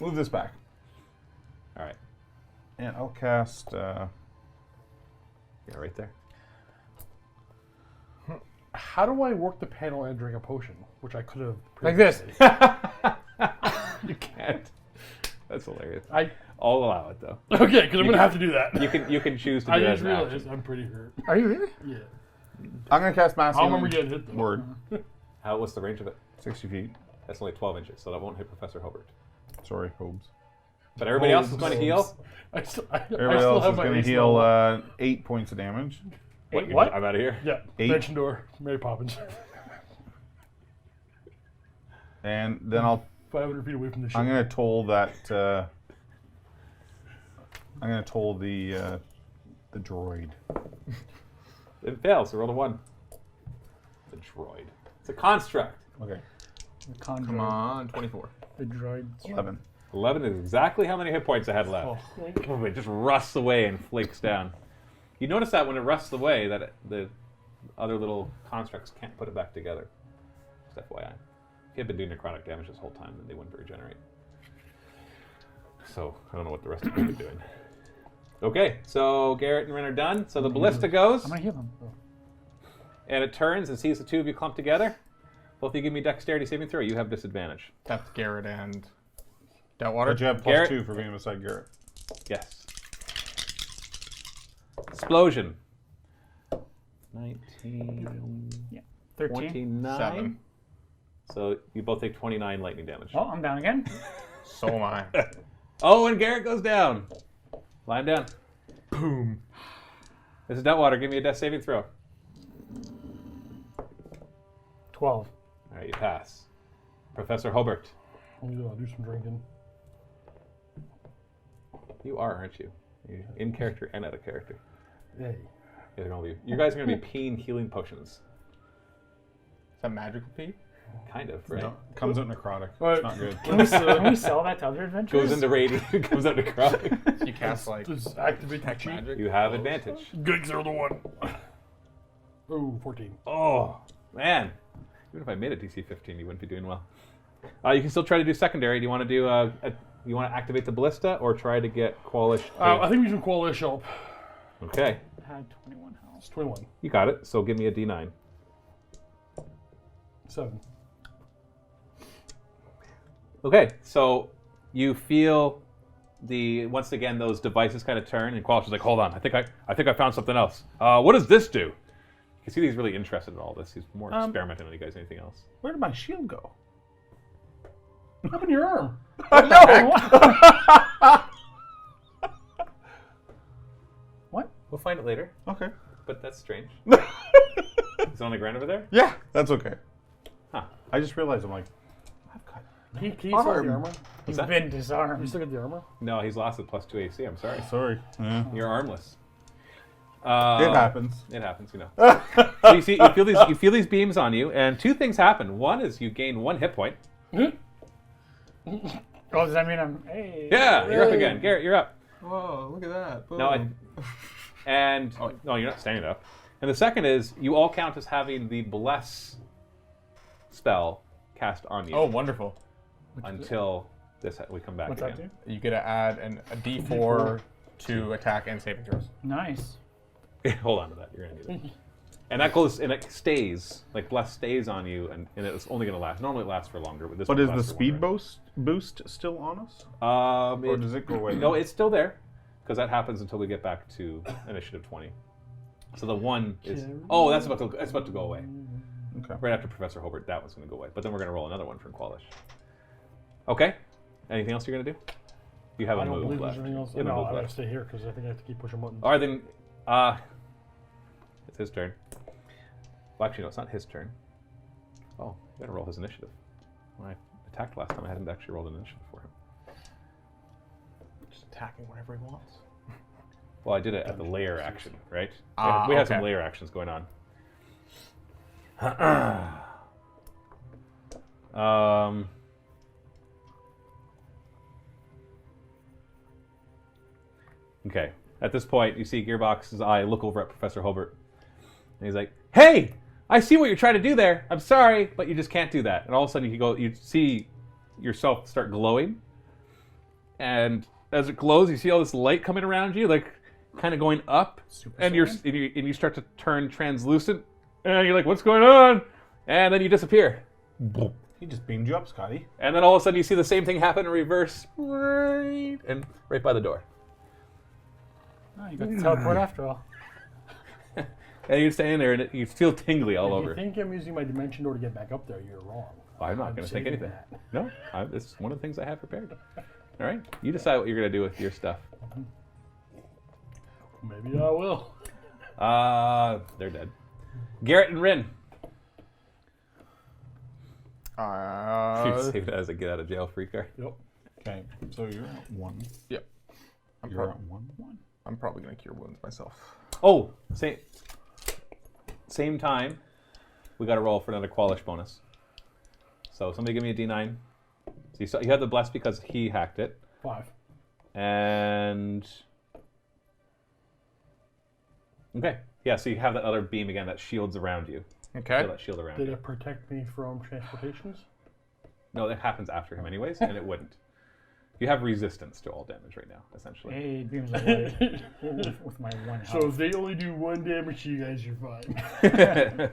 S7: Move this back.
S2: All right.
S7: And I'll cast.
S2: Yeah, right there.
S3: How do I work the panel and drink a potion? Which I could have.
S5: Like this.
S2: You can't. That's hilarious.
S3: I
S2: I'll allow it though.
S3: okay, because I'm
S2: You
S3: gonna
S2: can-
S3: have to do that.
S2: You can choose to
S3: I
S2: do it as
S3: just
S2: an
S3: realized
S2: action.
S3: I'm pretty hurt.
S4: Are you really?
S3: Yeah.
S7: I'm going to cast Mass
S3: I
S7: Healing
S3: remember getting hit though.
S7: Word.
S2: What's the range of it?
S7: 60 feet.
S2: That's only 12 inches, so that won't hit Professor Hobart.
S7: Sorry, Hobes.
S2: But everybody else is going to heal.
S3: I still
S7: Everybody
S3: still
S7: else
S3: have
S7: is
S3: my
S7: going to
S3: ace
S7: heal
S3: level.
S7: 8 points of damage.
S3: What?
S2: I'm out of here.
S3: Yeah.
S7: 8.
S3: Mansion door. Mary Poppins.
S7: And then
S3: 500 feet away from the ship.
S7: I'm going to toll that. I'm going to toll the droid.
S2: It fails. So roll a 1. The droid. It's a construct.
S7: Okay.
S4: The con
S5: Come
S4: droid.
S5: on, 24.
S4: The droid.
S7: 11.
S2: 11 is exactly how many hit points I had left. Oh, it just rusts away and flakes down. You notice that when it rusts away, that the other little constructs can't put it back together. Just FYI. If you had been doing necrotic damage this whole time, then they wouldn't regenerate. So, I don't know what the rest of you are doing. Okay, so Garrett and Ren are done. So the ballista goes,
S4: I'm gonna heal him.
S2: and it turns and sees the two of you clumped together. Both of you give me dexterity saving throw. You have disadvantage.
S5: That's Garrett and Deltwater.
S7: But you have
S2: Garrett-
S7: +2 for being beside Garrett.
S2: Yes. Explosion. 19,
S4: Yeah. 13.
S2: 29.
S5: 7.
S2: So you both take 29 lightning damage.
S4: Oh, I'm down again.
S5: So am I.
S2: Oh, and Garrett goes down. Lie him down.
S5: Boom.
S2: This is Deltwater. Give me a death saving throw.
S4: 12.
S2: All right, you pass. Professor Hobart.
S3: I'm gonna do some drinking.
S2: You aren't you? You're in character and out of character.
S3: Hey.
S2: You guys are going to be peeing healing potions.
S5: Is that magical pee?
S2: Kind of, right?
S7: No, comes out necrotic.
S3: Right.
S7: It's not good.
S4: Can we sell that to other adventurers?
S2: Goes into radiant, comes out necrotic.
S5: You cast like
S3: Just activate the
S5: tech
S3: cheat.
S5: magic.
S2: You have advantage.
S3: Good 0-1. Oh, 14.
S2: Oh, man. Even if I made it DC 15, you wouldn't be doing well. You can still try to do secondary. Do you want to do you want to activate the ballista or try to get Qualish?
S3: I think we can Qualish help.
S2: Okay,
S4: I had 21 health.
S3: It's 21.
S2: you got it. So give me a D9.
S3: 7.
S2: Okay, so you feel once again those devices kind of turn, and Qualish is like, "Hold on, I think I found something else. What does this do?" You can see he's really interested in all this. He's more experimenting than you guys anything else.
S3: Where did my shield go? Up in your arm.
S4: What?
S2: We'll find it later,
S7: Okay.
S2: but that's strange. Is it on the ground over there?
S7: Yeah, that's okay.
S2: Huh.
S7: I just realized I'm like, I've got
S3: Can you still get the armor?
S4: He's
S2: that?
S4: been
S3: You
S4: disarmed.
S3: still get the armor?
S2: No, he's lost with +2 AC. I'm sorry.
S7: sorry. Yeah.
S2: You're armless.
S7: It happens.
S2: It happens, you know. So you feel these beams on you, and two things happen. One is you gain 1 hit point.
S4: Oh, does that mean I'm... Hey.
S2: Yeah, you're up again. Garrett, you're up.
S5: Whoa, look at that. Boom.
S2: No, no, you're not standing up. And the second is you all count as having the bless spell cast on you
S5: Oh, wonderful.
S2: until we come back
S4: What's that
S2: again.
S4: do?
S5: You get to add a D4 to attack and saving throws.
S4: Nice.
S2: Hold on to that. You're gonna need it. And that goes, and it stays, like bless stays on you, and it's only gonna last. Normally it lasts for longer, but this.
S7: But
S2: one
S7: is the
S2: lasts for
S7: speed
S2: longer.
S7: boost still on us?
S2: Or
S7: does it go away?
S2: No, it's still there, because that happens until we get back to initiative 20. So the one is. Oh, that's about to go away.
S7: Okay.
S2: Right after Professor Hobart, that one's going to go away. But then we're going to roll another one from Qualish. Okay. Anything else you're going to do? You have
S3: I
S2: a
S3: don't
S2: move
S3: believe
S2: left.
S3: there's anything else.
S2: You have a
S3: No,
S2: move
S3: I gotta
S2: left.
S3: stay here because I think I have to keep pushing buttons.
S2: All right, then. It's his turn. Well, actually, no, it's not his turn. Oh, you got to roll his initiative. When I attacked last time, I hadn't actually rolled an initiative for him.
S5: Just attacking whenever he wants.
S2: Well, I did it at the layer action, right?
S5: Ah,
S2: we have some
S5: okay.
S2: layer actions going on. Okay. At this point, you see Gearbox's eye look over at Professor Hobart, and he's like, "Hey, I see what you're trying to do there. I'm sorry, but you just can't do that." And all of a sudden, you see yourself start glowing, and as it glows, you see all this light coming around you, like kind of going up, and you start to turn translucent, and you're like, "What's going on?" And then you disappear.
S7: He just beamed you up, Scotty.
S2: And then all of a sudden you see the same thing happen in reverse, and right by the door.
S4: Oh, you got to teleport after all.
S2: And you're standing there, and you feel tingly all
S3: If
S2: over.
S3: you think I'm using my dimension door to get back up there, you're wrong.
S2: I'm not going to think
S3: saving
S2: anything.
S3: that.
S2: No, it's one of the things I have prepared. All right, you decide what you're going to do with your stuff.
S3: Maybe I will.
S2: They're dead. Garrett and Rin. You saved it as a get out of jail free card.
S3: Yep.
S7: Okay, so you're at 1.
S5: Yep.
S7: You're at 1.
S5: I'm probably going to cure wounds myself.
S2: Oh, same time. We got to roll for another Qualish bonus. So somebody give me a D9. So you had the bless because he hacked it.
S3: 5.
S2: And okay, yeah. So you have that other beam again that shields around you.
S5: Okay.
S2: Feel that shield around
S3: Did
S2: you.
S3: it protect me from transportations?
S2: No, that happens after him anyways, and it wouldn't. You have resistance to all damage right now, essentially.
S4: Hey, beams of light with my one
S3: So
S4: health.
S3: if they only do 1 damage to you guys, you're fine.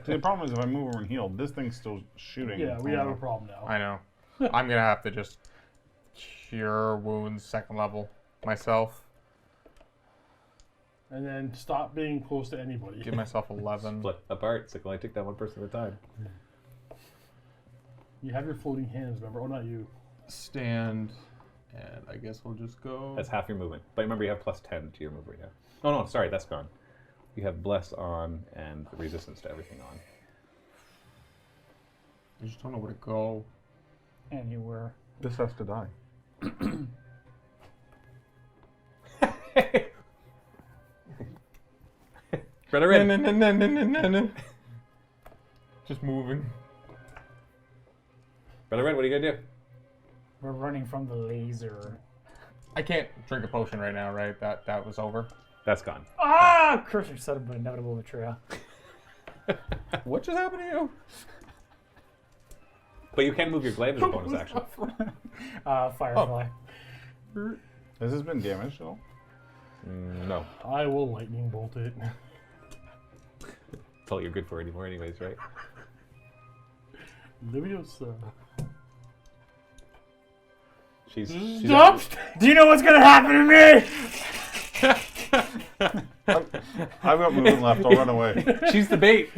S7: See, the problem is if I move over and heal, this thing's still shooting.
S3: Yeah, we have a problem now.
S5: I know. I'm going to have to just cure wounds 2nd level myself.
S3: And then stop being close to anybody.
S5: Give myself 11.
S2: Split apart, so it can only take down one person at a time.
S3: You have your floating hands, remember? Oh, not you.
S5: Stand. And I guess we'll just go.
S2: That's half your movement. But remember, you have +10 to your move right now. Oh no, sorry, that's gone. You have bless on and the resistance to everything on.
S5: I just don't know where to go.
S4: And you were.
S7: This has to die.
S2: Brother Rin.
S5: Just moving.
S2: Brother Rin, what are you gonna do?
S4: We're running from the laser.
S5: I can't drink a potion right now, right? That was over.
S2: That's gone.
S4: Ah! Cursor set up an inevitable betrayal.
S5: What just happened to you?
S2: But you can move your glaive as a bonus action.
S4: Firefly.
S7: Has this been damaged at all?
S2: No.
S3: I will lightning bolt it.
S2: That's all you're good for anymore anyways, right?
S3: Leviosa.
S2: She's
S3: Stop!
S4: Do you know what's gonna happen to me?
S7: I've got movement left. I'll run away.
S2: she's the bait.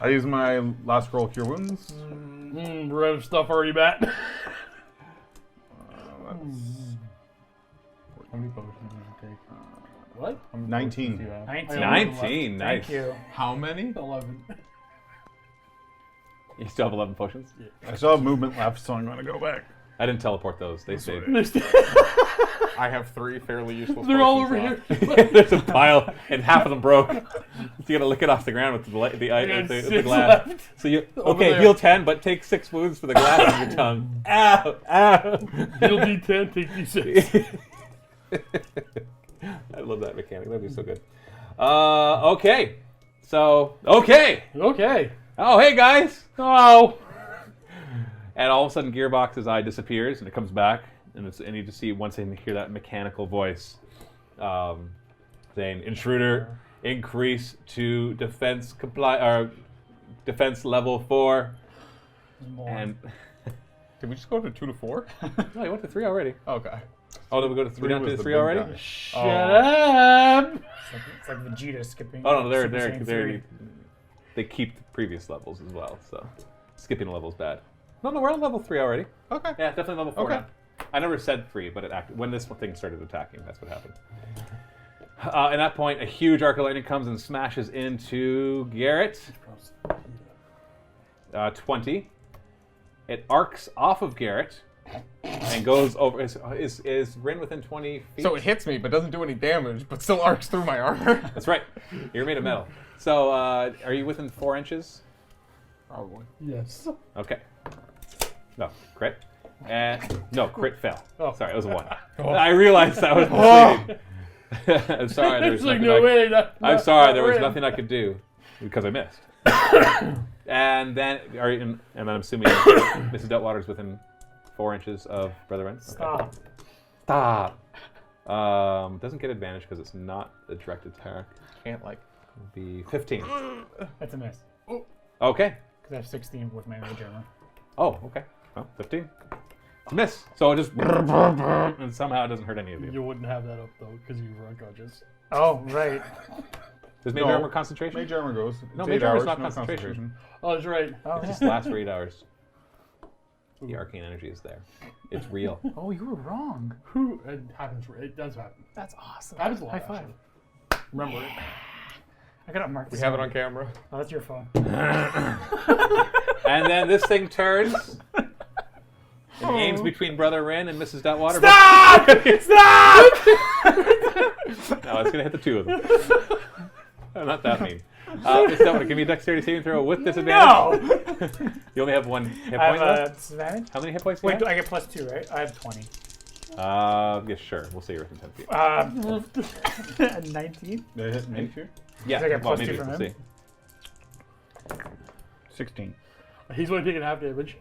S7: I use my last roll cure wounds.
S3: We're out of stuff already, Matt.
S7: That's
S5: How many potions did you take?
S3: What?
S5: How many
S7: 19.
S5: potions do you have?
S4: 19.
S2: 19, nice.
S4: Thank you.
S5: How many?
S3: 11.
S2: You still have 11 potions?
S7: I still have movement left, so I'm going to go back.
S2: I didn't teleport those. They stayed.
S5: I have 3 fairly useful
S3: They're all over
S5: potions
S3: here.
S5: left.
S2: There's a pile, and half of them broke. So you gotta lick it off the ground with the
S3: got
S2: the
S3: 6
S2: glass.
S3: left.
S2: So you
S3: Over
S2: okay?
S3: there.
S2: Heal 10, but take 6 wounds for the glass on your tongue. Ow! Ow!
S3: He'll D10, take D6.
S2: I love that mechanic. That'd be so good. Okay. So okay.
S3: Okay.
S2: Oh, hey guys.
S3: Oh.
S2: And all of a sudden, Gearbox's eye disappears, and it comes back, and you just see once again hear that mechanical voice saying, "Intruder, increase to defense level 4." And
S5: Did we just go to 2 to 4?
S2: no, you went to 3 already.
S5: Okay.
S2: Oh, did we go to 3?
S7: Three
S2: Down
S7: was
S2: to
S7: the
S2: 3
S7: big
S2: already?
S7: guy.
S3: Shut up.
S4: It's like Vegeta skipping.
S2: Oh no,
S4: Super Saiyan 3.
S2: they keep the previous levels as well. So skipping a level is bad. No, we're on level 3 already.
S5: Okay.
S2: Yeah, definitely level 4
S5: Okay.
S2: now. I never said 3, but when this thing started attacking, that's what happened. At that point, a huge arc of lightning comes and smashes into Garrett. 20. It arcs off of Garrett and goes over. Is Rin within 20 feet?
S5: So it hits me, but doesn't do any damage, but still arcs through my armor.
S2: That's right. You're made of metal. So are you within 4 inches?
S5: Probably.
S3: Yes.
S2: Okay. No, crit. And no, crit fail.
S3: Oh.
S2: Sorry, it was a 1. I realized that was misleading. I'm sorry, there was
S3: There's like
S2: nothing
S3: no way.
S2: I'm sorry, there was
S3: Rin.
S2: nothing I could do because I missed. And then I'm assuming Mrs. Deltwater's within 4 inches of Brother Ren. Okay.
S4: Stop.
S2: Doesn't get advantage because it's not a direct attack.
S5: Can't like.
S2: It'll be 15.
S4: That's a miss.
S2: Okay.
S4: Because I have 16 with my mage armor.
S2: Oh, okay. Well, 15. It's a miss. So it just and somehow it doesn't hurt any of you.
S3: You wouldn't have that up though because you were unconscious.
S4: Oh, right.
S2: Does Mage
S7: No.
S2: Armor concentration?
S7: Mage armor goes.
S2: No,
S7: It's
S2: Mage
S7: 8
S2: Armor's
S7: hours,
S2: not
S7: no
S2: concentration.
S3: Oh, that's right.
S4: Oh,
S2: It just lasts for 8 hours. The arcane energy is there. It's real.
S4: Oh, you were wrong.
S3: It happens. It does happen.
S4: That's awesome.
S3: Happens a lot.
S4: High five.
S3: actually. Remember it.
S4: I gotta mark
S5: We
S4: this.
S5: have it on camera.
S4: Oh, that's your phone.
S2: And then this thing turns and aims between Brother Rin and Mrs. Deltwater.
S4: Stop! Stop!
S2: No, it's gonna hit the 2 of them. Oh, not that mean. Mrs. Deltwater, give me a dexterity saving throw with disadvantage.
S4: No!
S2: You only have 1 hit
S4: I
S2: point
S4: have
S2: left.
S4: a disadvantage.
S2: How many hit points do you
S4: Wait,
S2: have?
S4: I get +2, right? I have 20.
S2: Yeah, sure. We'll say you're within 10 feet.
S4: 19.
S7: They hit me here.
S2: Yeah,
S4: I get
S2: well,
S4: +2
S2: maybe
S4: from
S2: we'll
S4: him?
S2: see.
S7: 16.
S3: He's only taking half damage.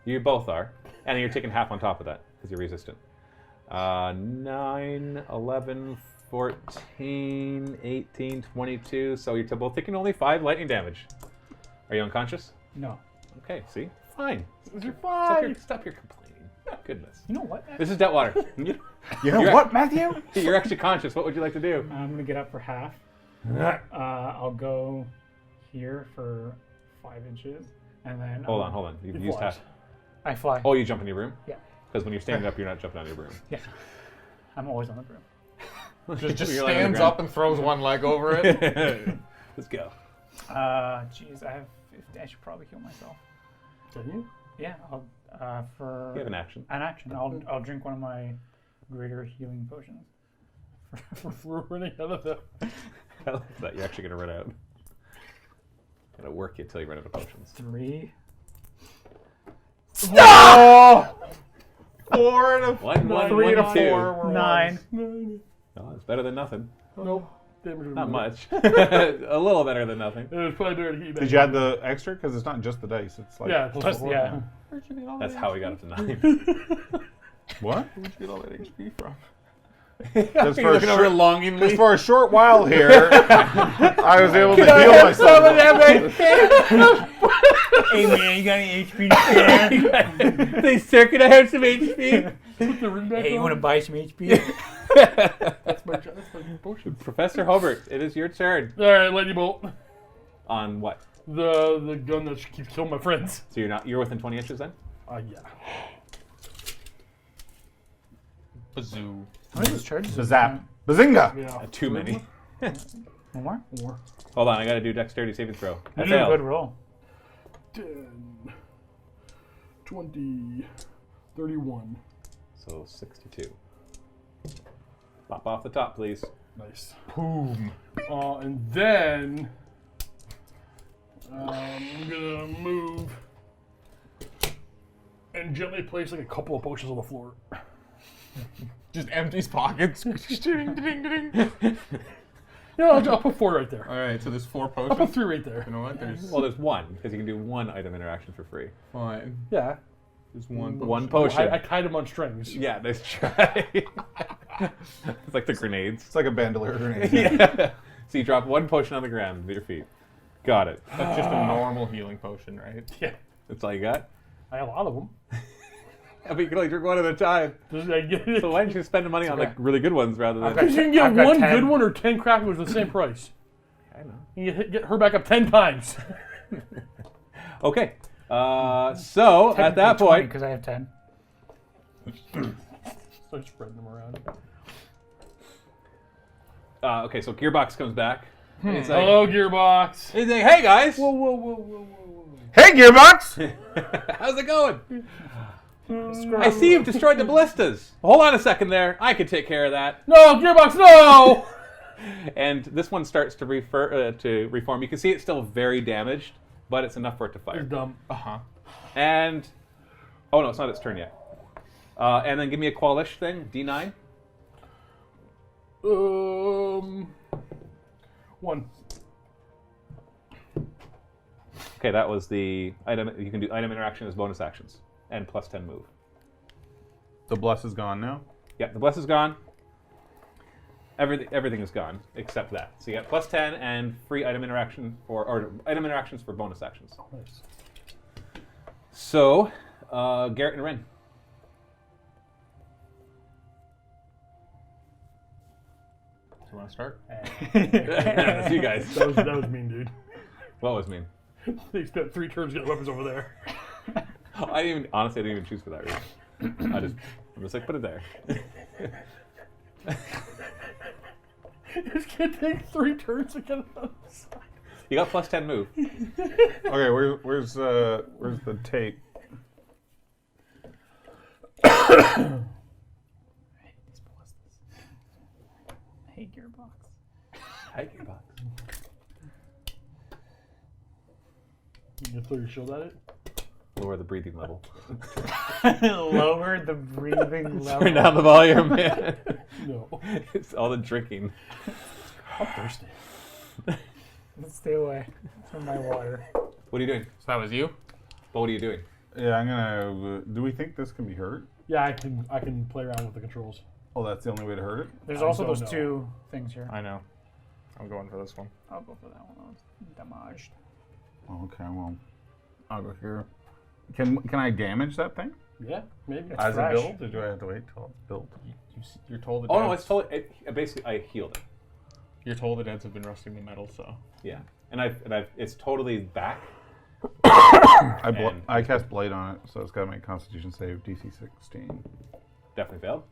S2: You both are. And you're taking half on top of that because you're resistant. 9, 11, 14, 18, 22. So you're both taking only 5 lightning damage. Are you unconscious?
S4: No.
S2: Okay, see? Fine.
S3: You're
S2: Stop your complaining. Goodness.
S4: You know what?
S2: This is Deltwater.
S7: You
S2: You're-
S7: know what, Matthew?
S2: You're actually conscious. What would you like to do?
S4: I'm gonna get up for half. I'll go here for 5 inches, and then
S2: Hold on. You've
S3: You
S2: used
S3: fly.
S2: half.
S4: I fly.
S2: Oh, you jump in your room?
S4: Yeah.
S2: Because when you're standing up, you're not jumping on your broom.
S4: Yeah. I'm always on the broom.
S5: Just
S2: You're lying on the
S5: stands up and throws one leg over it.
S2: ground. Let's go.
S4: Jeez, I have 50. I should probably kill myself.
S3: Can you?
S4: Yeah. I'll for
S2: You have an action.
S4: an action. I'll drink one of my greater healing potions.
S3: We're running out of them.
S2: I love that. You're actually going to run out. Gonna work you until you run out of potions.
S4: 3.
S5: Oh! 4 and a
S2: 1, 1,
S5: 3 to
S2: 1,
S5: 4
S2: 2.
S5: were
S4: 9.
S2: Oh, it's better than nothing.
S3: Nope. Damage
S2: Not
S3: removed.
S2: much. A little better than nothing.
S3: It was probably better to keep
S7: Did you add the extra? Because it's not just the dice. It's like.
S3: Yeah, plus
S4: Plus,
S3: the four.
S4: yeah.
S5: Where'd you get all
S2: That's
S5: that
S2: how we got up to 9.
S7: What?
S5: Where'd you get all that HP from?
S7: Because
S2: You're looking over longingly.
S7: Because for a short while here, I was able to heal myself.
S4: Hey man, you got any HP to spare?
S2: They circuit, I have some HP.
S3: Put the ring back
S4: Hey, you
S3: on.
S4: want to buy some HP?
S3: That's my potion.
S2: Professor Hobart, it is your turn.
S3: All right, lightning bolt.
S2: On what?
S3: The gun that keeps killing my friends.
S2: So you're within 20 inches then?
S3: Yeah.
S5: Bazoo.
S4: How many charges?
S7: Bazap. Bazinga!
S3: Yeah.
S2: Too many.
S4: One more?
S3: More.
S2: Hold on, I gotta do dexterity saving throw. I
S4: You did a good
S2: failed.
S4: roll.
S3: 10, 20, 31.
S2: So 62. Pop off the top, please.
S3: Nice.
S5: Boom.
S3: And then I'm gonna move and gently place like a couple of potions on the floor.
S5: Just empties pockets. Ding, ding, ding.
S3: Yeah, I'll put 4 right there.
S5: All right, so there's 4
S3: I'll put
S5: potions.
S3: 3 right there.
S5: You know what? There's
S2: Well, there's one, because you can do one item interaction for free.
S5: fine.
S3: Yeah.
S5: There's one.
S2: One potion.
S3: I tied them on strings.
S2: Yeah, nice try. It's like the grenades.
S7: It's like a bandolier grenade.
S2: Yeah. So you drop one potion on the ground with your feet. Got it.
S5: That's just a normal healing potion, right?
S3: Yeah.
S2: That's all you got?
S3: I have a lot of them.
S2: I mean, you can only drink one at a time.
S3: Just, I get it.
S2: So why don't you spend the money on like really good ones rather than...
S3: Because you can get
S4: I've got
S3: one
S4: 10.
S3: good one or 10 crappy ones for the same price.
S2: I know.
S3: You can get her back up 10 times.
S2: Okay. So at that point...
S4: because I have 10.
S3: Start spreading them around.
S2: Okay, so Gearbox comes back. And he's like,
S3: Hello, Gearbox.
S2: he's like, hey guys!
S3: Whoa, whoa, whoa, whoa, whoa,
S7: Hey, Gearbox!
S2: How's it going? I see you've destroyed the ballistas. Hold on a second there. I can take care of that.
S3: No, Gearbox, no!
S2: And this one starts to reform. You can see it's still very damaged, but it's enough for it to fire.
S3: It's dumb.
S5: Uh-huh.
S2: And oh no, it's not its turn yet. And then give me a qualish thing, D9.
S3: 1.
S2: Okay, that was the item. You can do item interaction as bonus actions and plus 10 move.
S7: The bless is gone now.
S2: Yeah, the bless is gone. Everything is gone except that. So you got plus 10 and free item interaction or item interactions for bonus actions.
S3: Nice.
S2: So, Garrett and Ren.
S5: Do you want to start?
S2: That's you guys.
S3: That was mean, dude.
S2: What was mean?
S3: They spent 3 turns getting weapons over there.
S2: Honestly, I didn't even choose for that reason. I'm just like, put it there.
S3: This kid takes 3 turns to get it on the side.
S2: You got plus 10 move.
S7: Okay, where's the tape?
S4: Hey, Gearbox.
S2: Hi, Gearbox.
S3: You can throw your shield at it?
S2: Lower the breathing level.
S4: Lower the breathing level.
S2: Turn down the volume, man.
S3: No.
S2: It's all the drinking.
S3: I'm thirsty.
S4: Let's stay away from my water.
S2: What are you doing?
S5: So that was you?
S2: But what are you doing?
S7: Yeah, I'm gonna. Do we think this can be hurt?
S3: Yeah, I can play around with the controls.
S7: Oh, that's the only way to hurt it?
S4: There's
S3: I
S4: also
S3: don't
S4: those
S3: know.
S4: 2 things here.
S5: I know. I'm going for this one.
S4: I'll go for that one. I was damaged.
S7: Oh, okay, well, I'll go here. Can I damage that thing?
S3: Yeah, maybe.
S4: It's
S7: As
S4: fresh.
S7: a build, or do I have to wait till it's built?
S5: You're told the
S2: Oh, no,
S5: deads-
S2: it's totally. Basically, I healed it.
S5: You're told the deads have been rusting the metal, so.
S2: Yeah. And it's totally back.
S7: I cast Blade on it, so it's got to make Constitution save DC 16.
S2: Definitely failed.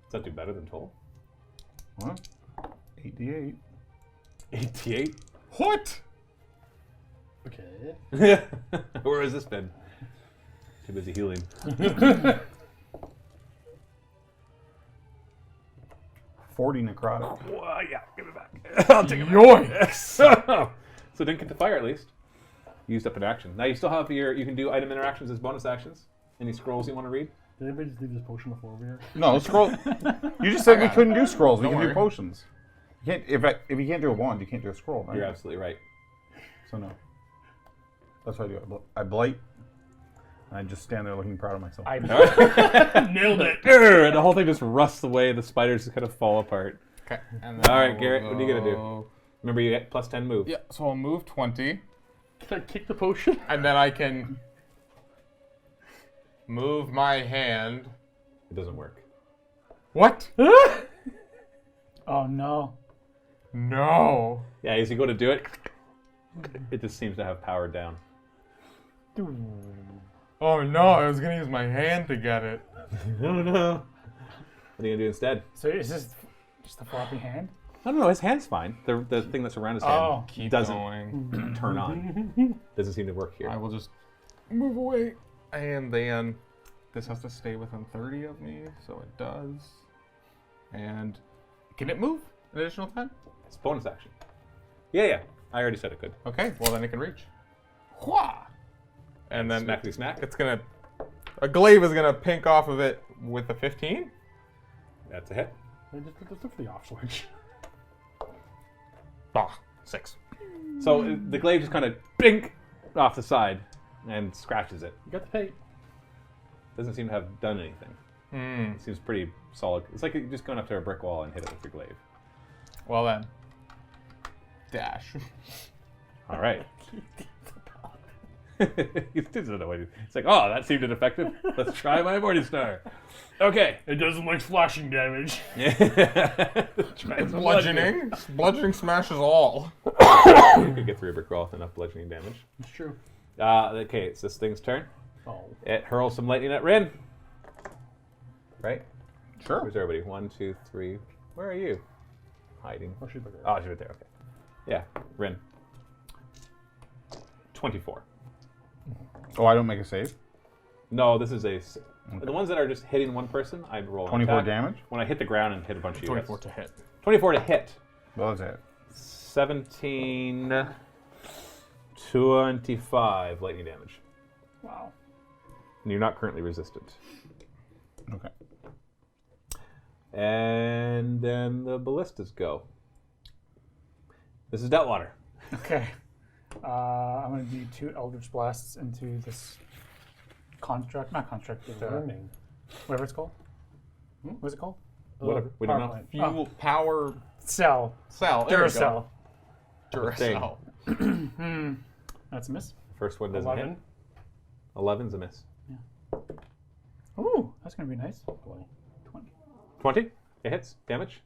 S2: Does that do better than Toll?
S7: What? 8d8.
S2: 88?
S5: What?
S3: Okay.
S2: Where has this been? Too busy healing.
S7: 40 necrotic.
S2: Yeah, give it back. I'll take it
S3: Yoinks!
S2: So didn't get to fire at least. Used up an action. Now you still have you can do item interactions as bonus actions. Any scrolls you want to read?
S3: Did anybody just leave this potion on the floor over here?
S7: No, scroll. You just said we couldn't do scrolls. We
S5: Don't
S7: can do
S5: worry.
S7: potions. You can't, if you can't do a wand, you can't do a scroll, right?
S2: You're absolutely right.
S7: So no. That's what I do. I blight. And I just stand there looking proud of myself.
S3: Nailed it!
S2: And the whole thing just rusts away. The spiders just kind of fall apart.
S5: Okay.
S2: All right, Garrett, what are you gonna do? Remember, you get plus 10 move.
S5: Yeah, so I'll move 20.
S3: Can I kick the potion?
S5: And then I can move my hand.
S2: It doesn't work.
S5: What?
S4: Oh no.
S5: No.
S2: Yeah, as you go to do it, it just seems to have powered down.
S5: Oh no, I was gonna use my hand to get it.
S2: No, no. What are you gonna do instead?
S4: So is this just a floppy hand?
S2: I don't know. His hand's fine. The thing that's around his hand
S4: Oh.
S5: Keep
S2: doesn't
S5: going.
S2: turn on. Doesn't seem to work here.
S5: I will just move away. And then this has to stay within 30 of me, so it does. And can it move an additional 10?
S2: It's bonus action. Yeah. I already said it could.
S5: Okay, well then it can reach. Hwah! And then
S2: Smackety smack.
S5: it's gonna. A glaive is gonna pink off of it with a 15.
S2: That's a hit.
S3: Just look for the off switch.
S5: Ah, 6.
S2: So the glaive just kind of bink off the side and scratches it.
S3: You got the tape.
S2: Doesn't seem to have done anything. It seems pretty solid. It's like you're just going up to a brick wall and hit it with your glaive.
S5: Well then. Dash.
S2: All right. He doesn't know what it's like, oh, that seemed ineffective. Let's try my Morning Star. Okay.
S3: It doesn't like slashing damage.
S2: Try some
S5: Bludgeoning. Bludgeoning smashes all.
S2: You could get through a brick wall with enough bludgeoning damage.
S3: It's true.
S2: Okay, it's this thing's turn.
S3: Oh.
S2: It hurls some lightning at Rin. Right?
S5: Sure.
S2: Where's everybody? 1, 2, 3. Where are you? Hiding.
S3: Oh, she's right there.
S2: Oh, she's right there. Okay. Yeah, Rin. 24.
S7: Oh, I don't make a save?
S2: No, this is a. The ones that are just hitting one person, I'd roll. an
S7: 24
S2: attack.
S7: damage?
S2: When I hit the ground and hit a bunch of you.
S5: 24
S2: that's-
S5: to hit.
S2: 24 to hit.
S7: Well, that's it.
S2: 17. 25 lightning damage.
S4: Wow.
S2: And you're not currently resistant.
S7: Okay.
S2: And then the ballistas go. This is Deltwater.
S4: Okay. I'm gonna do 2 Eldritch Blasts into this construct, not construct,
S3: Learning.
S4: whatever it's called. What's it called?
S2: Whatever. We don't
S3: Power
S2: know.
S3: plant.
S5: Fuel power
S4: Cell.
S5: cell. There we go.
S4: Duracell.
S5: Duracell.
S4: That's a miss.
S2: First one doesn't
S3: 11.
S2: hit. 11's a miss.
S4: Ooh, that's gonna be nice.
S3: 20.
S2: 20. It hits. Damage.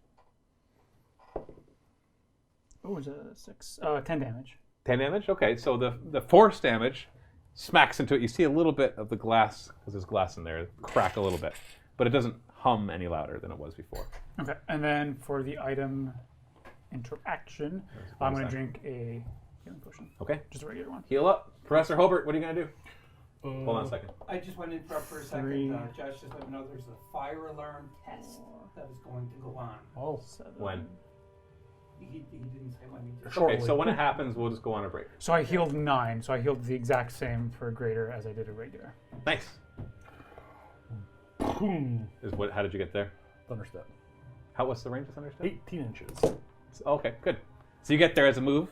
S4: Oh, is it a 6? 10 damage.
S2: 10 damage? Okay, so the force damage smacks into it. You see a little bit of the glass, because there's glass in there, crack a little bit. But it doesn't hum any louder than it was before.
S4: Okay, and then for the item interaction, I'm gonna drink a healing potion.
S2: Okay.
S4: Just a regular one.
S2: Heal up. Professor Hobart, what are you going to do? Hold on a second.
S8: I just went to interrupt for a second.
S4: 3.
S8: Josh just let me know there's a fire alarm test that is going to go on.
S3: Oh.
S4: 7.
S2: When?
S8: He didn't say when he did.
S3: Shortly.
S2: Okay, so when it happens, we'll just go on a break.
S4: So I healed 9, so I healed the exact same for greater as I did a regular.
S2: Nice.
S3: Boom.
S2: How did you get there?
S3: Thunderstep.
S2: What's the range of Thunderstep?
S3: 18 inches.
S2: Okay, good. So you get there as a move.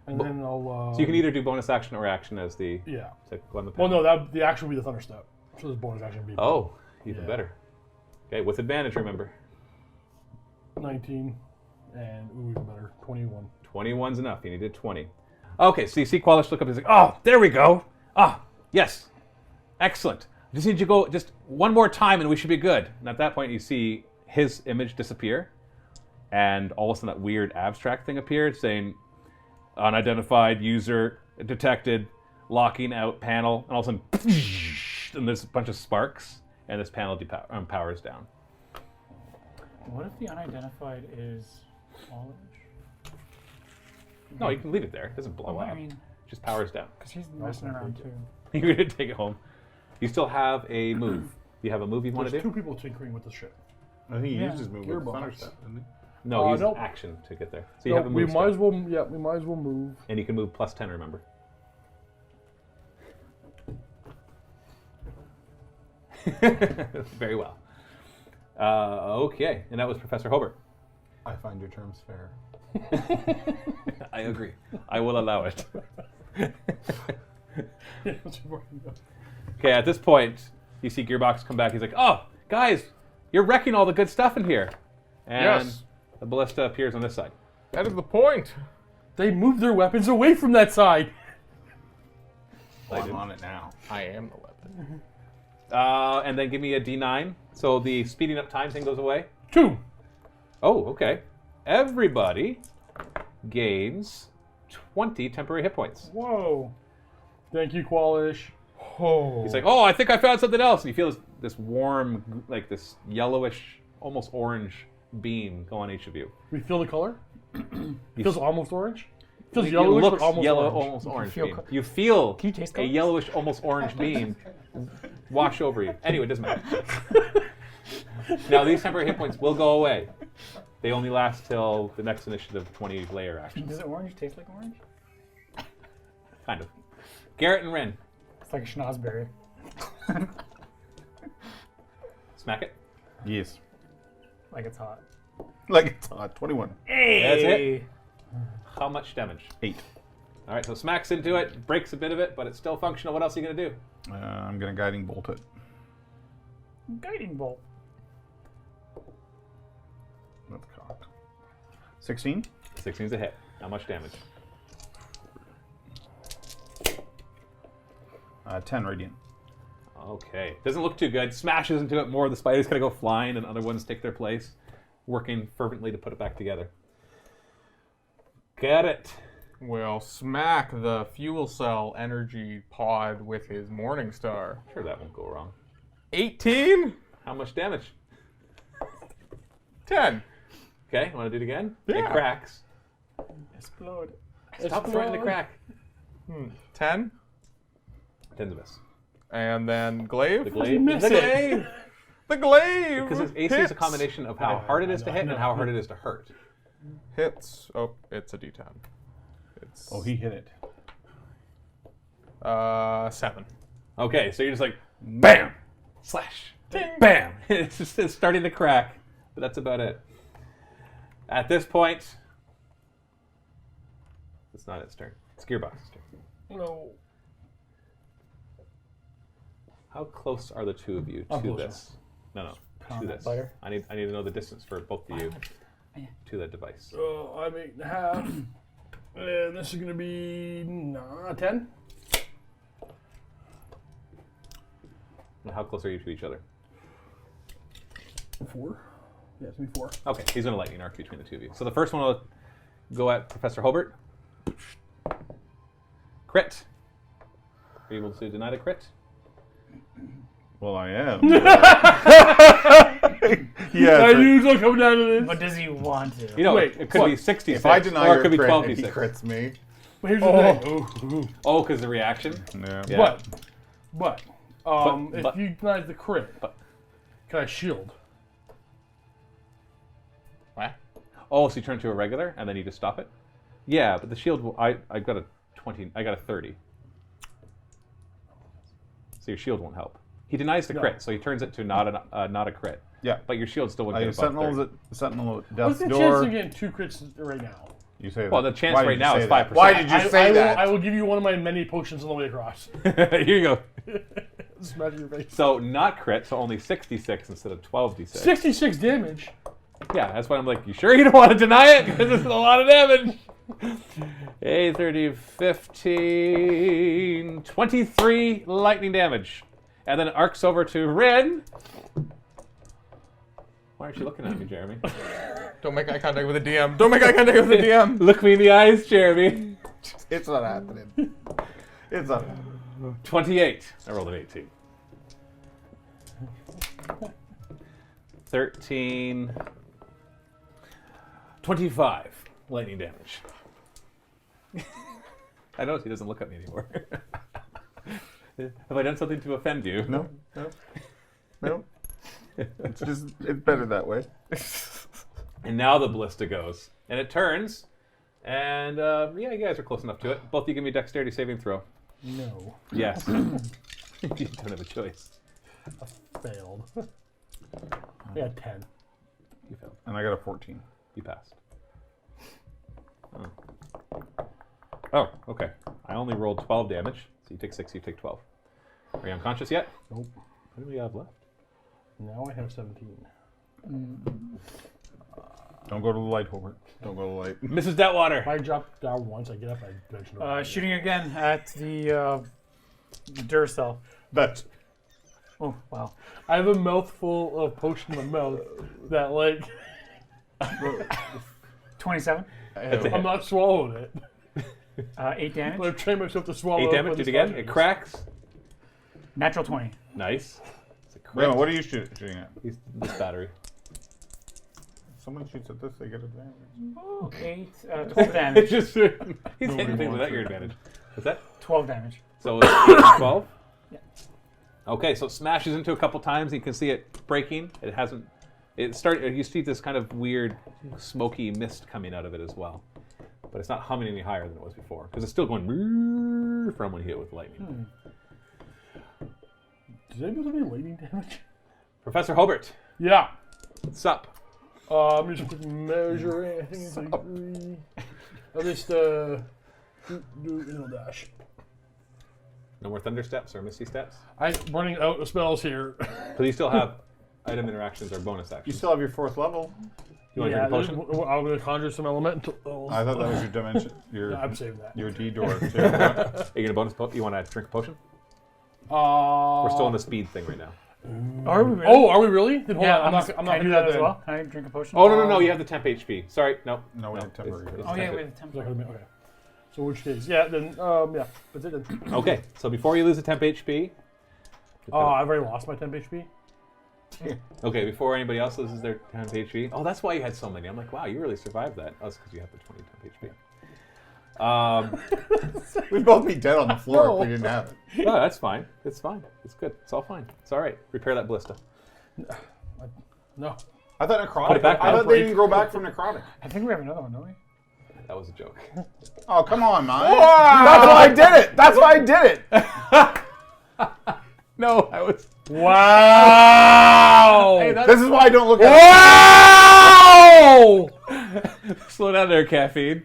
S3: And then I'll.
S2: So you can either do bonus action or action as the.
S3: Yeah.
S2: On the
S3: Well, no, the action would be the Thunderstep. So this bonus action would be.
S2: Oh, even
S3: Yeah.
S2: better. Okay, with advantage, remember.
S3: 19. And, ooh, even better. 21.
S2: 21's enough. You needed 20. Okay, so you see Qualish look up. He's like, oh, there we go. Ah, yes. Excellent. Just need you to go just one more time and we should be good. And at that point, you see his image disappear. And all of a sudden, that weird abstract thing appeared saying, unidentified user detected, locking out panel. And all of a sudden, and there's a bunch of sparks. And this panel powers down.
S4: What if the unidentified is smallish?
S2: No, you can leave it there. It doesn't blow
S4: Oh,
S2: up.
S4: I mean,
S2: It just powers down.
S4: because he's messing around too.
S2: You're going to take it home. You still have a move. You have a move you want to
S3: There's
S2: do?
S3: 2 people tinkering with the ship.
S7: I think he
S4: Yeah.
S7: used his move with
S3: Gearbox.
S7: Thunderstep, didn't he?
S2: No, he used
S3: nope.
S2: action to get there. So you
S3: No,
S2: have a
S3: we
S2: move
S3: might
S2: step.
S3: as well. Yeah, we might as well move.
S2: And you can move plus 10, remember. Very well. Okay, and that was Professor Hobart.
S7: I find your terms fair.
S2: I agree. I will allow it. Okay, at this point, you see Gearbox come back. He's like, oh, guys, you're wrecking all the good stuff in here. And
S5: Yes.
S2: the ballista appears on this side.
S5: That is the point.
S3: They moved their weapons away from that side.
S7: Well, I'm on it now.
S5: I am the weapon.
S2: And then give me a D9. So the speeding up time thing goes away.
S3: 2.
S2: Oh, okay. Everybody gains 20 temporary hit points.
S4: Whoa.
S3: Thank you, Qualish.
S5: Oh.
S2: He's like, oh, I think I found something else. And you feel this warm, like this yellowish, almost orange beam go on each of you.
S3: We feel the color? Feels almost orange? Feels
S2: It
S3: yellowish,
S2: looks
S3: but almost
S2: yellow,
S3: orange.
S2: almost orange
S4: feel
S2: beam.
S4: co-
S2: You feel
S4: Can you taste
S2: a
S4: colors?
S2: yellowish, almost orange beam wash over you. Anyway, it doesn't matter. Now, these temporary hit points will go away. They only last till the next initiative 20 layer action.
S4: Does orange taste like orange?
S2: Kind of. Garrett and Ren.
S4: It's like a schnozberry.
S2: Smack it.
S7: Yes.
S4: Like it's hot.
S7: Like it's hot. 21.
S2: That's it. How much damage?
S7: 8.
S2: All right, so smacks into it, breaks a bit of it, but it's still functional. What else are you going to do?
S7: I'm going to guiding bolt it.
S4: Guiding bolt.
S7: That's cocked. 16.
S2: 16's a hit. How much damage?
S7: 10 radiant.
S2: Okay. Doesn't look too good. Smashes into it more. The spiders kind of go flying, and other ones take their place, working fervently to put it back together. Got it.
S5: Will smack the fuel cell energy pod with his Morning Star.
S2: Sure, that won't go wrong.
S5: 18?
S2: How much damage?
S5: 10.
S2: Okay, want to do it again? It
S5: Yeah.
S2: cracks.
S4: Explode.
S2: Stop throwing the crack.
S5: 10.
S2: 10's a miss.
S5: And then glaive?
S2: The glaive.
S3: miss
S2: The
S3: it?
S2: glaive.
S5: The glaive!
S2: Because his AC is a
S5: hits.
S2: combination of how hard it is to hit and how hard it is to hurt.
S5: Hits. Oh, it's a D10. It's
S7: Oh, he hit it.
S5: 7.
S2: Okay, so you're just like, BAM! Slash. BAM! It's starting to crack, but that's about it. At this point, it's not its turn. It's Gearbox's turn.
S3: No.
S2: How close are the two of you
S3: I'm
S2: to
S3: closer.
S2: this? No, to
S4: Combat
S2: this.
S4: fighter.
S2: I need to know the distance for both of you to that device.
S3: So I'm 8.5. And this is going to be 10.
S2: And how close are you to each other?
S3: 4. Yeah, it's going to be 4.
S2: Okay, he's going to lightning arc between the two of you. So the first one will go at Professor Hobart. Crit. Are you able to deny the crit?
S7: Well, I am.
S3: I
S7: yeah.
S3: knew it was going to come down to this.
S4: But does he want to?
S2: You know,
S3: Wait,
S2: it could be 66,
S7: If I deny
S2: or it
S7: your
S2: could be
S7: crit
S2: 12
S7: and he
S2: d6.
S7: crits me.
S3: But here's the thing.
S2: Oh, because the reaction?
S7: Yeah.
S2: Yeah.
S3: But,
S2: But-
S3: if you deny the crit, can I shield?
S5: What?
S2: Oh, so you turn to a regular and then you just stop it? Yeah, but the shield will, I got a 20, I got a 30. So your shield won't help. He denies the
S3: No.
S2: crit, so he turns it to not a crit.
S7: Yeah.
S2: But your shield still would get above
S7: Sentinel's
S2: 30.
S7: at Sentinel at
S3: What's
S7: death's
S3: the chance
S7: door.
S3: of getting 2 crits right now?
S7: You say
S2: Well,
S7: that.
S2: the chance
S7: Why did
S2: right
S7: you
S2: now
S7: say
S2: is
S7: that?
S2: 5%.
S7: Why did you say that?
S3: I will give you one of my many potions on the way across.
S2: Here you go.
S3: Smash your face.
S2: So not crit, so only 66 instead of 12d6.
S3: 66 damage.
S2: Yeah, that's why I'm like, you sure you don't want to deny it? Because this is a lot of damage. 8, 30, 15, 23 lightning damage. And then it arcs over to Rin. Why aren't you looking at me, Jeremy?
S5: Don't make eye contact with the DM. Don't make eye contact with the DM.
S2: Look me in the eyes, Jeremy.
S7: It's not happening. It's not happening.
S2: 28. I rolled an 18. 13. 25 lightning damage. I notice he doesn't look at me anymore. Have I done something to offend you?
S7: No. No. It's better that way.
S2: And now the ballista goes. And it turns. And yeah, you guys are close enough to it. Both of you give me a dexterity saving throw.
S3: No.
S2: Yes. You don't have a choice.
S3: Failed. I got 10.
S2: You failed.
S7: And I got a 14.
S2: You passed. Oh, okay. I only rolled 12 damage. So you take 6, you take 12. Are you unconscious yet?
S3: Nope.
S2: What do we have left?
S3: Now I have 17.
S7: Don't go to the light, Hobart. Don't go to the light.
S2: Mrs. Detwater.
S3: If I drop down once, I get up, I should
S4: Shooting again at the Duracell.
S7: That's
S4: Oh, wow.
S3: I have a mouthful of potion in my mouth that, like,
S4: 27.
S3: I'm not swallowing it.
S4: 8 damage.
S3: But I'm trying myself to swallow
S2: 8
S3: it
S2: damage.
S3: with
S2: Do it
S3: the
S2: again.
S3: sponges.
S2: It cracks.
S4: Natural 20.
S2: Nice. It's a
S7: Wait a
S2: crit.
S7: minute, what are you shooting at?
S2: He's this battery.
S7: If someone shoots at this, they get advantage.
S4: 12 damage.
S2: Just he's hitting things without your advantage. What's that?
S4: 12 damage.
S2: So it's 8 and 12?
S4: Yeah.
S2: Okay, so it smashes into a couple times. You can see it breaking. It hasn't. It started. You see this kind of weird, smoky mist coming out of it as well, but it's not humming any higher than it was before because it's still going from when you hit it with lightning.
S3: Does anybody have any lightning damage?
S2: Professor Hobart,
S3: Yeah.
S2: what's up?
S3: I'm just quick measuring. I think it's like 3. At least, do dash.
S2: No more thunder steps or misty steps.
S3: I'm running out of spells here.
S2: But you still have item interactions or bonus
S7: You
S2: actions.
S7: still have your 4th level.
S2: You want to drink a potion?
S3: I'm going to conjure some elemental.
S7: I thought that was your dimension.
S3: I'm saving that.
S7: Your D door. Too.
S2: Are you gonna bonus? You want to drink a potion? We're still on the speed thing right now.
S4: Are we really?
S3: Oh, are we really? Then hold
S4: yeah,
S3: on. I'm not
S4: can
S3: going
S4: I
S3: to
S4: do
S3: do
S4: that
S3: that
S4: as
S3: then.
S4: well. Can I drink a potion?
S2: Oh no! You have the temp HP. Sorry, no.
S7: No, we have temporary.
S2: it's
S4: Oh yeah,
S2: temp-
S4: we have the temp.
S3: Okay. So which case? Yeah, then, yeah. That's it then.
S2: Okay, so before you lose the temp HP.
S3: I've already lost my temp HP.
S2: Okay, before anybody else loses their temp HP. Oh, that's why you had so many. I'm like, wow, you really survived that. Oh, it's because you have the 20 temp HP.
S7: We'd both be dead on the floor
S3: No.
S7: if we didn't have it.
S2: No, that's fine. It's fine. It's good. It's all fine. It's all right. Repair that blister.
S3: No.
S7: I thought necrotic.
S2: Put it back
S7: I
S2: down.
S7: thought they didn't grow back from necrotic.
S4: I think we have another one, don't we?
S2: That was a joke.
S7: Oh, come on, man. That's why I did it. That's why I did it.
S2: No, I was.
S3: Wow!
S2: Hey,
S7: This is why I don't look at
S3: Wow!
S2: Slow down there, caffeine.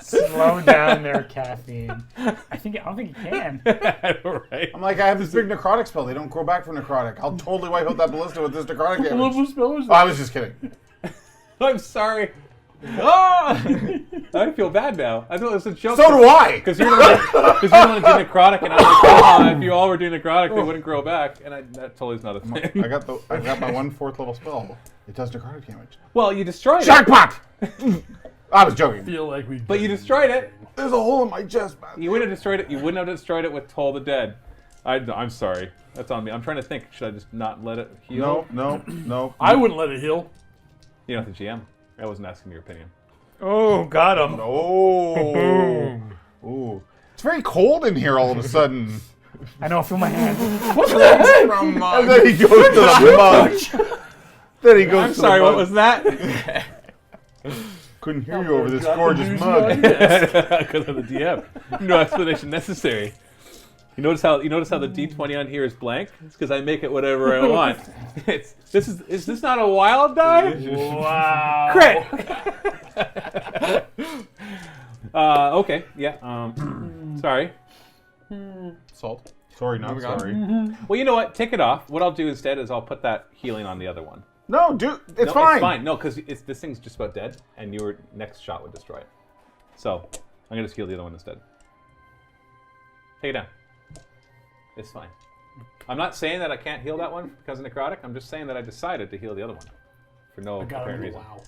S4: Slow down there, caffeine. I don't think you can.
S2: Right.
S7: I'm like, I have this big necrotic spell. They don't grow back from necrotic. I'll totally wipe out that ballista with this necrotic
S3: What
S7: damage.
S3: level spell is
S7: Oh, I
S3: that?
S7: was just kidding.
S2: I'm sorry. Ah! I feel bad now. I thought it was a joke.
S7: So do I.
S2: Because you're the one to do necrotic, and I'm like, oh, if you all were doing necrotic, they wouldn't grow back, and that totally is not a thing.
S7: I got my 1/4 level spell. It does necrotic damage.
S2: Well, you destroyed it,
S7: Jackpot! I was joking.
S3: Feel like we.
S2: but you destroyed it.
S7: There's a hole in my chest, man.
S2: You wouldn't have destroyed it. You wouldn't have destroyed it with Toll the Dead. I'm sorry. That's on me. I'm trying to think. Should I just not let it heal?
S7: No.
S3: I wouldn't let it heal.
S2: You're not the GM. I wasn't asking your opinion.
S4: Oh, got him.
S7: Oh. Ooh. It's very cold in here all of a sudden.
S4: I know. Feel my hand.
S7: And then he goes to the mug. Then he goes
S2: I'm
S7: to
S2: sorry.
S7: the
S2: What
S7: mug.
S2: was that?
S7: Couldn't hear you over this
S3: Got the
S7: gorgeous
S3: news
S7: mug.
S3: on this.
S2: Because of the DM. No explanation necessary. You notice how the D20 on here is blank? It's because I make it whatever I want. Is this not a wild die?
S3: Wow.
S2: Crit. Okay. Yeah. Sorry.
S7: Salt. Sorry, not
S5: Moving on.
S7: sorry.
S2: Well, you know what? Take it off. What I'll do instead is I'll put that healing on the other one.
S7: No, dude, it's
S2: No,
S7: fine.
S2: It's fine. No, because this thing's just about dead, and your next shot would destroy it. So I'm gonna just heal the other one instead. Take it down. It's fine. I'm not saying that I can't heal that one because of necrotic. I'm just saying that I decided to heal the other one for no apparent reason.
S3: Wow.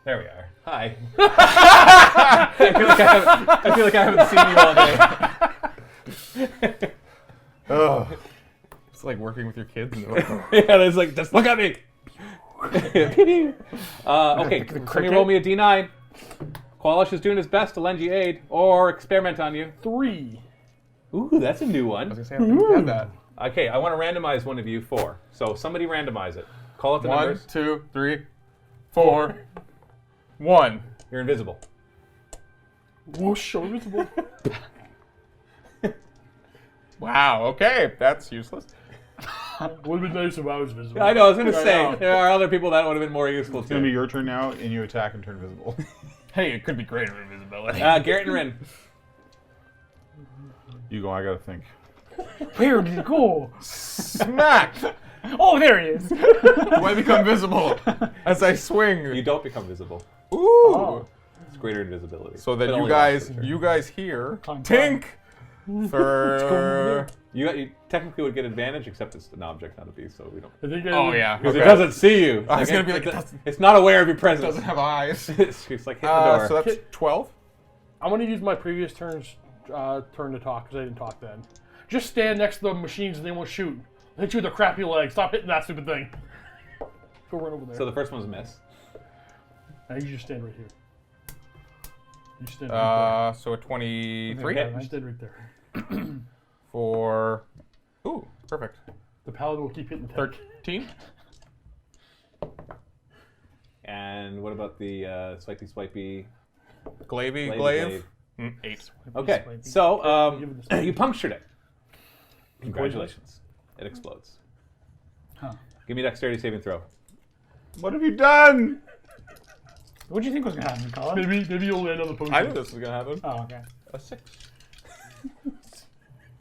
S2: There we are. Hi. I feel like I haven't seen you all day.
S7: Ugh.
S5: It's like working with your kids.
S2: Yeah, it's like, just look at me. Okay, somebody roll me a D9. Qualish is doing his best to lend you aid or experiment on you.
S3: 3.
S2: Ooh, that's a new
S5: I was
S2: one.
S5: gonna say I don't think we had that.
S2: Okay, I want to randomize one of you 4. So somebody randomize it. Call out the
S5: 1,
S2: numbers.
S5: 2, 3, 4, 1.
S2: You're invisible.
S3: Whoosh, I'm invisible.
S5: Wow. Okay, that's useless.
S3: Would have been nice if I was visible.
S2: I know, I was going to say,
S3: know.
S2: there are other people that would have been more useful
S7: It's going to be
S2: too.
S7: your turn now, and you attack and turn visible.
S5: Hey, it could be greater invisibility.
S2: Garrett and Rin.
S7: You go, I gotta think.
S4: Where did it go?
S5: Smack!
S4: Oh, there he is.
S5: Do I become visible as I swing?
S2: You don't become visible.
S5: Ooh!
S2: It's greater invisibility.
S5: So then
S2: But
S5: you
S2: only lasts
S5: guys,
S2: for a turn.
S5: you guys here,
S4: Climb,
S5: Tink For
S2: You technically would get advantage, except it's an object, not a beast, so we don't.
S3: I think
S5: oh yeah,
S2: Because
S5: okay.
S2: it doesn't see you.
S5: I was gonna be like,
S2: it's not aware of your
S5: it
S2: presence.
S5: doesn't have eyes.
S2: It's like hitting the door.
S5: So that's 12.
S3: I'm gonna use my previous turn's turn to talk because I didn't talk then. Just stand next to the machines and they won't shoot. Hit you with a crappy leg. Stop hitting that stupid thing. Go run over there.
S2: So the first one's a miss.
S3: And you just stand right here. You stand right
S5: So a 23
S3: there. You stand right there.
S5: for. Ooh, perfect.
S3: The paladin will keep hitting the tank.
S5: 13.
S2: And what about the swipey?
S5: Glavy,
S2: Glaive,
S5: glaive.
S2: glaive.
S5: 8.
S2: Okay,
S4: Swipey.
S2: so
S3: Give it the
S2: you punctured it. Congratulations. It explodes.
S4: Huh.
S2: Give me a dexterity saving throw.
S7: What have you done?
S4: What do you think was gonna happen, Colin?
S3: Maybe you'll land on the potion.
S5: I knew this was gonna happen.
S4: Oh, okay.
S5: A 6.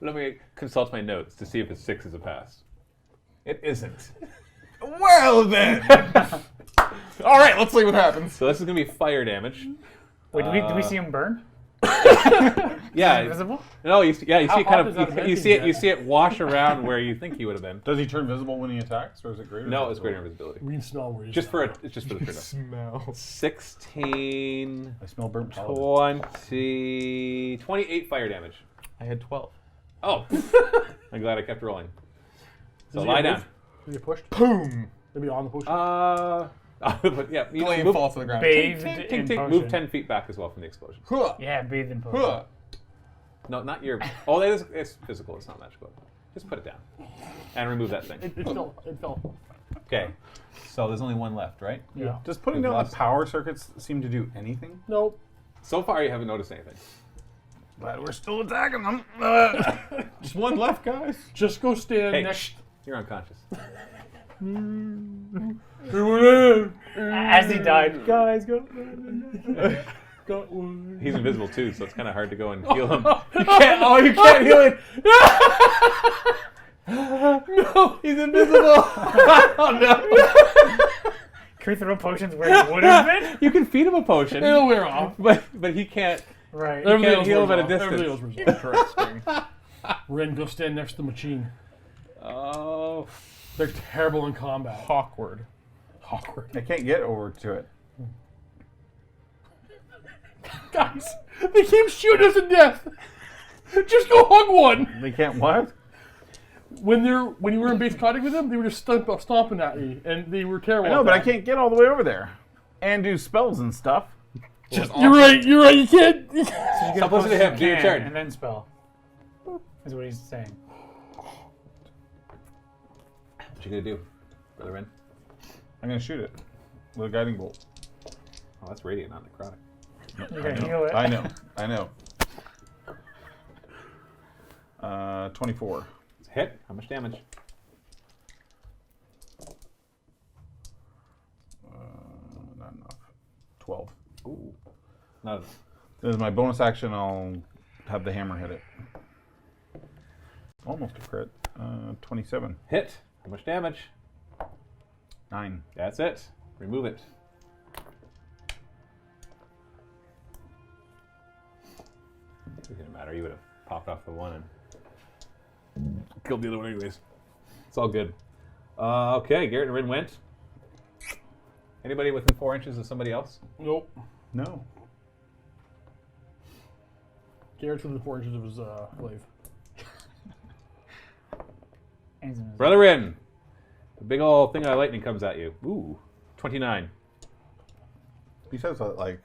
S2: Let me consult my notes to see if a 6 is a pass. It isn't.
S5: Well then. All right, let's see what happens.
S2: So this is going to be fire damage.
S4: Wait, did we see him burn?
S2: Yeah.
S4: Invisible?
S2: No, you see it
S3: How
S2: kind
S3: hot is that
S2: of. You see it.
S3: venting
S2: You see it wash around where you think he would have been.
S7: Does he turn visible when he attacks, or is it greater?
S2: No, it's greater invisibility.
S3: We can smell where he's
S2: Just for
S3: at.
S2: it's just for the turn.
S5: Smell.
S2: 16,
S7: I smell burnt paladin.
S2: 20, 28 fire damage.
S5: I had 12.
S2: Oh, I'm glad I kept rolling. So
S3: Does he
S2: lie
S3: get
S2: down.
S3: moved? Does he get pushed?
S5: Boom.
S3: Maybe on the potion?
S2: But yeah, you
S5: Glaive
S2: move,
S5: falls to the ground.
S4: Bathed
S2: tink,
S4: in
S2: tink, tink,
S4: potion.
S2: move 10 feet back as well from the explosion.
S5: Huh.
S4: Yeah, bathed in potion.
S5: Huh.
S2: No, not your. Oh, that is. It's physical. It's not magical. Just put it down and remove that thing.
S3: It fell. It fell.
S2: Okay. So there's only one left, right?
S3: Yeah.
S7: Does putting
S2: We've
S7: down the
S2: lost-
S7: power circuits seem to do anything?
S3: Nope.
S2: So far, you haven't noticed anything.
S7: But we're still attacking them.
S5: Just one left, guys.
S3: Just go stand
S2: Hey,
S3: next.
S2: shh, you're unconscious.
S4: As he died, guys, go.
S3: Got one.
S2: He's invisible too, so it's kind of hard to go and heal him. You can't. Oh, you can't heal him. No, he's invisible. Oh no.
S4: Can we throw potions where he would have been?
S2: You can feed him a potion,
S3: It'll wear off.
S2: but he can't.
S4: Right.
S2: You can't heal him
S3: wears
S2: at a
S3: off. Everything else
S2: distance.
S3: wears off.
S5: Interesting.
S3: Ren, go stand next to the machine.
S2: Oh.
S3: They're terrible in combat.
S5: Awkward.
S3: Awkward.
S7: I can't get over to it.
S3: Guys, they keep shooting us to death. Just go hug one.
S7: They can't what?
S3: When you were in base contact with them, they were just stomping at me, and they were terrible.
S7: I know,
S3: at
S7: but I
S3: that.
S7: can't get all the way over there. And do spells and stuff.
S5: Just
S3: You're right. You're right. You can't.
S4: You get
S2: Stop
S4: a
S2: listening to him.
S4: potion
S2: Do your
S4: can
S2: turn.
S4: And then spell. Is what he's saying.
S2: What you gonna do, Brother Ren?
S7: I'm going to shoot it with a guiding bolt.
S2: Oh, that's radiant, not necrotic.
S4: You're gonna heal it.
S7: I know. 24.
S2: It's a hit. How much damage?
S7: Not enough. 12.
S2: Ooh, not enough.
S7: As my bonus action, I'll have the hammer hit it. Almost a crit. 27.
S2: Hit. How much damage?
S7: 9.
S2: That's it. Remove it. It didn't matter. You would have popped off the one and killed the other one anyways. It's all good. Okay, Garrett and Rin went. Anybody within 4 inches of somebody else?
S3: Nope.
S7: No.
S3: Garrett's within 4 inches of his glaive.
S4: And he's invisible.
S2: Brother Rin. The big old thing of lightning comes at you. Ooh, 29.
S7: He says that, like,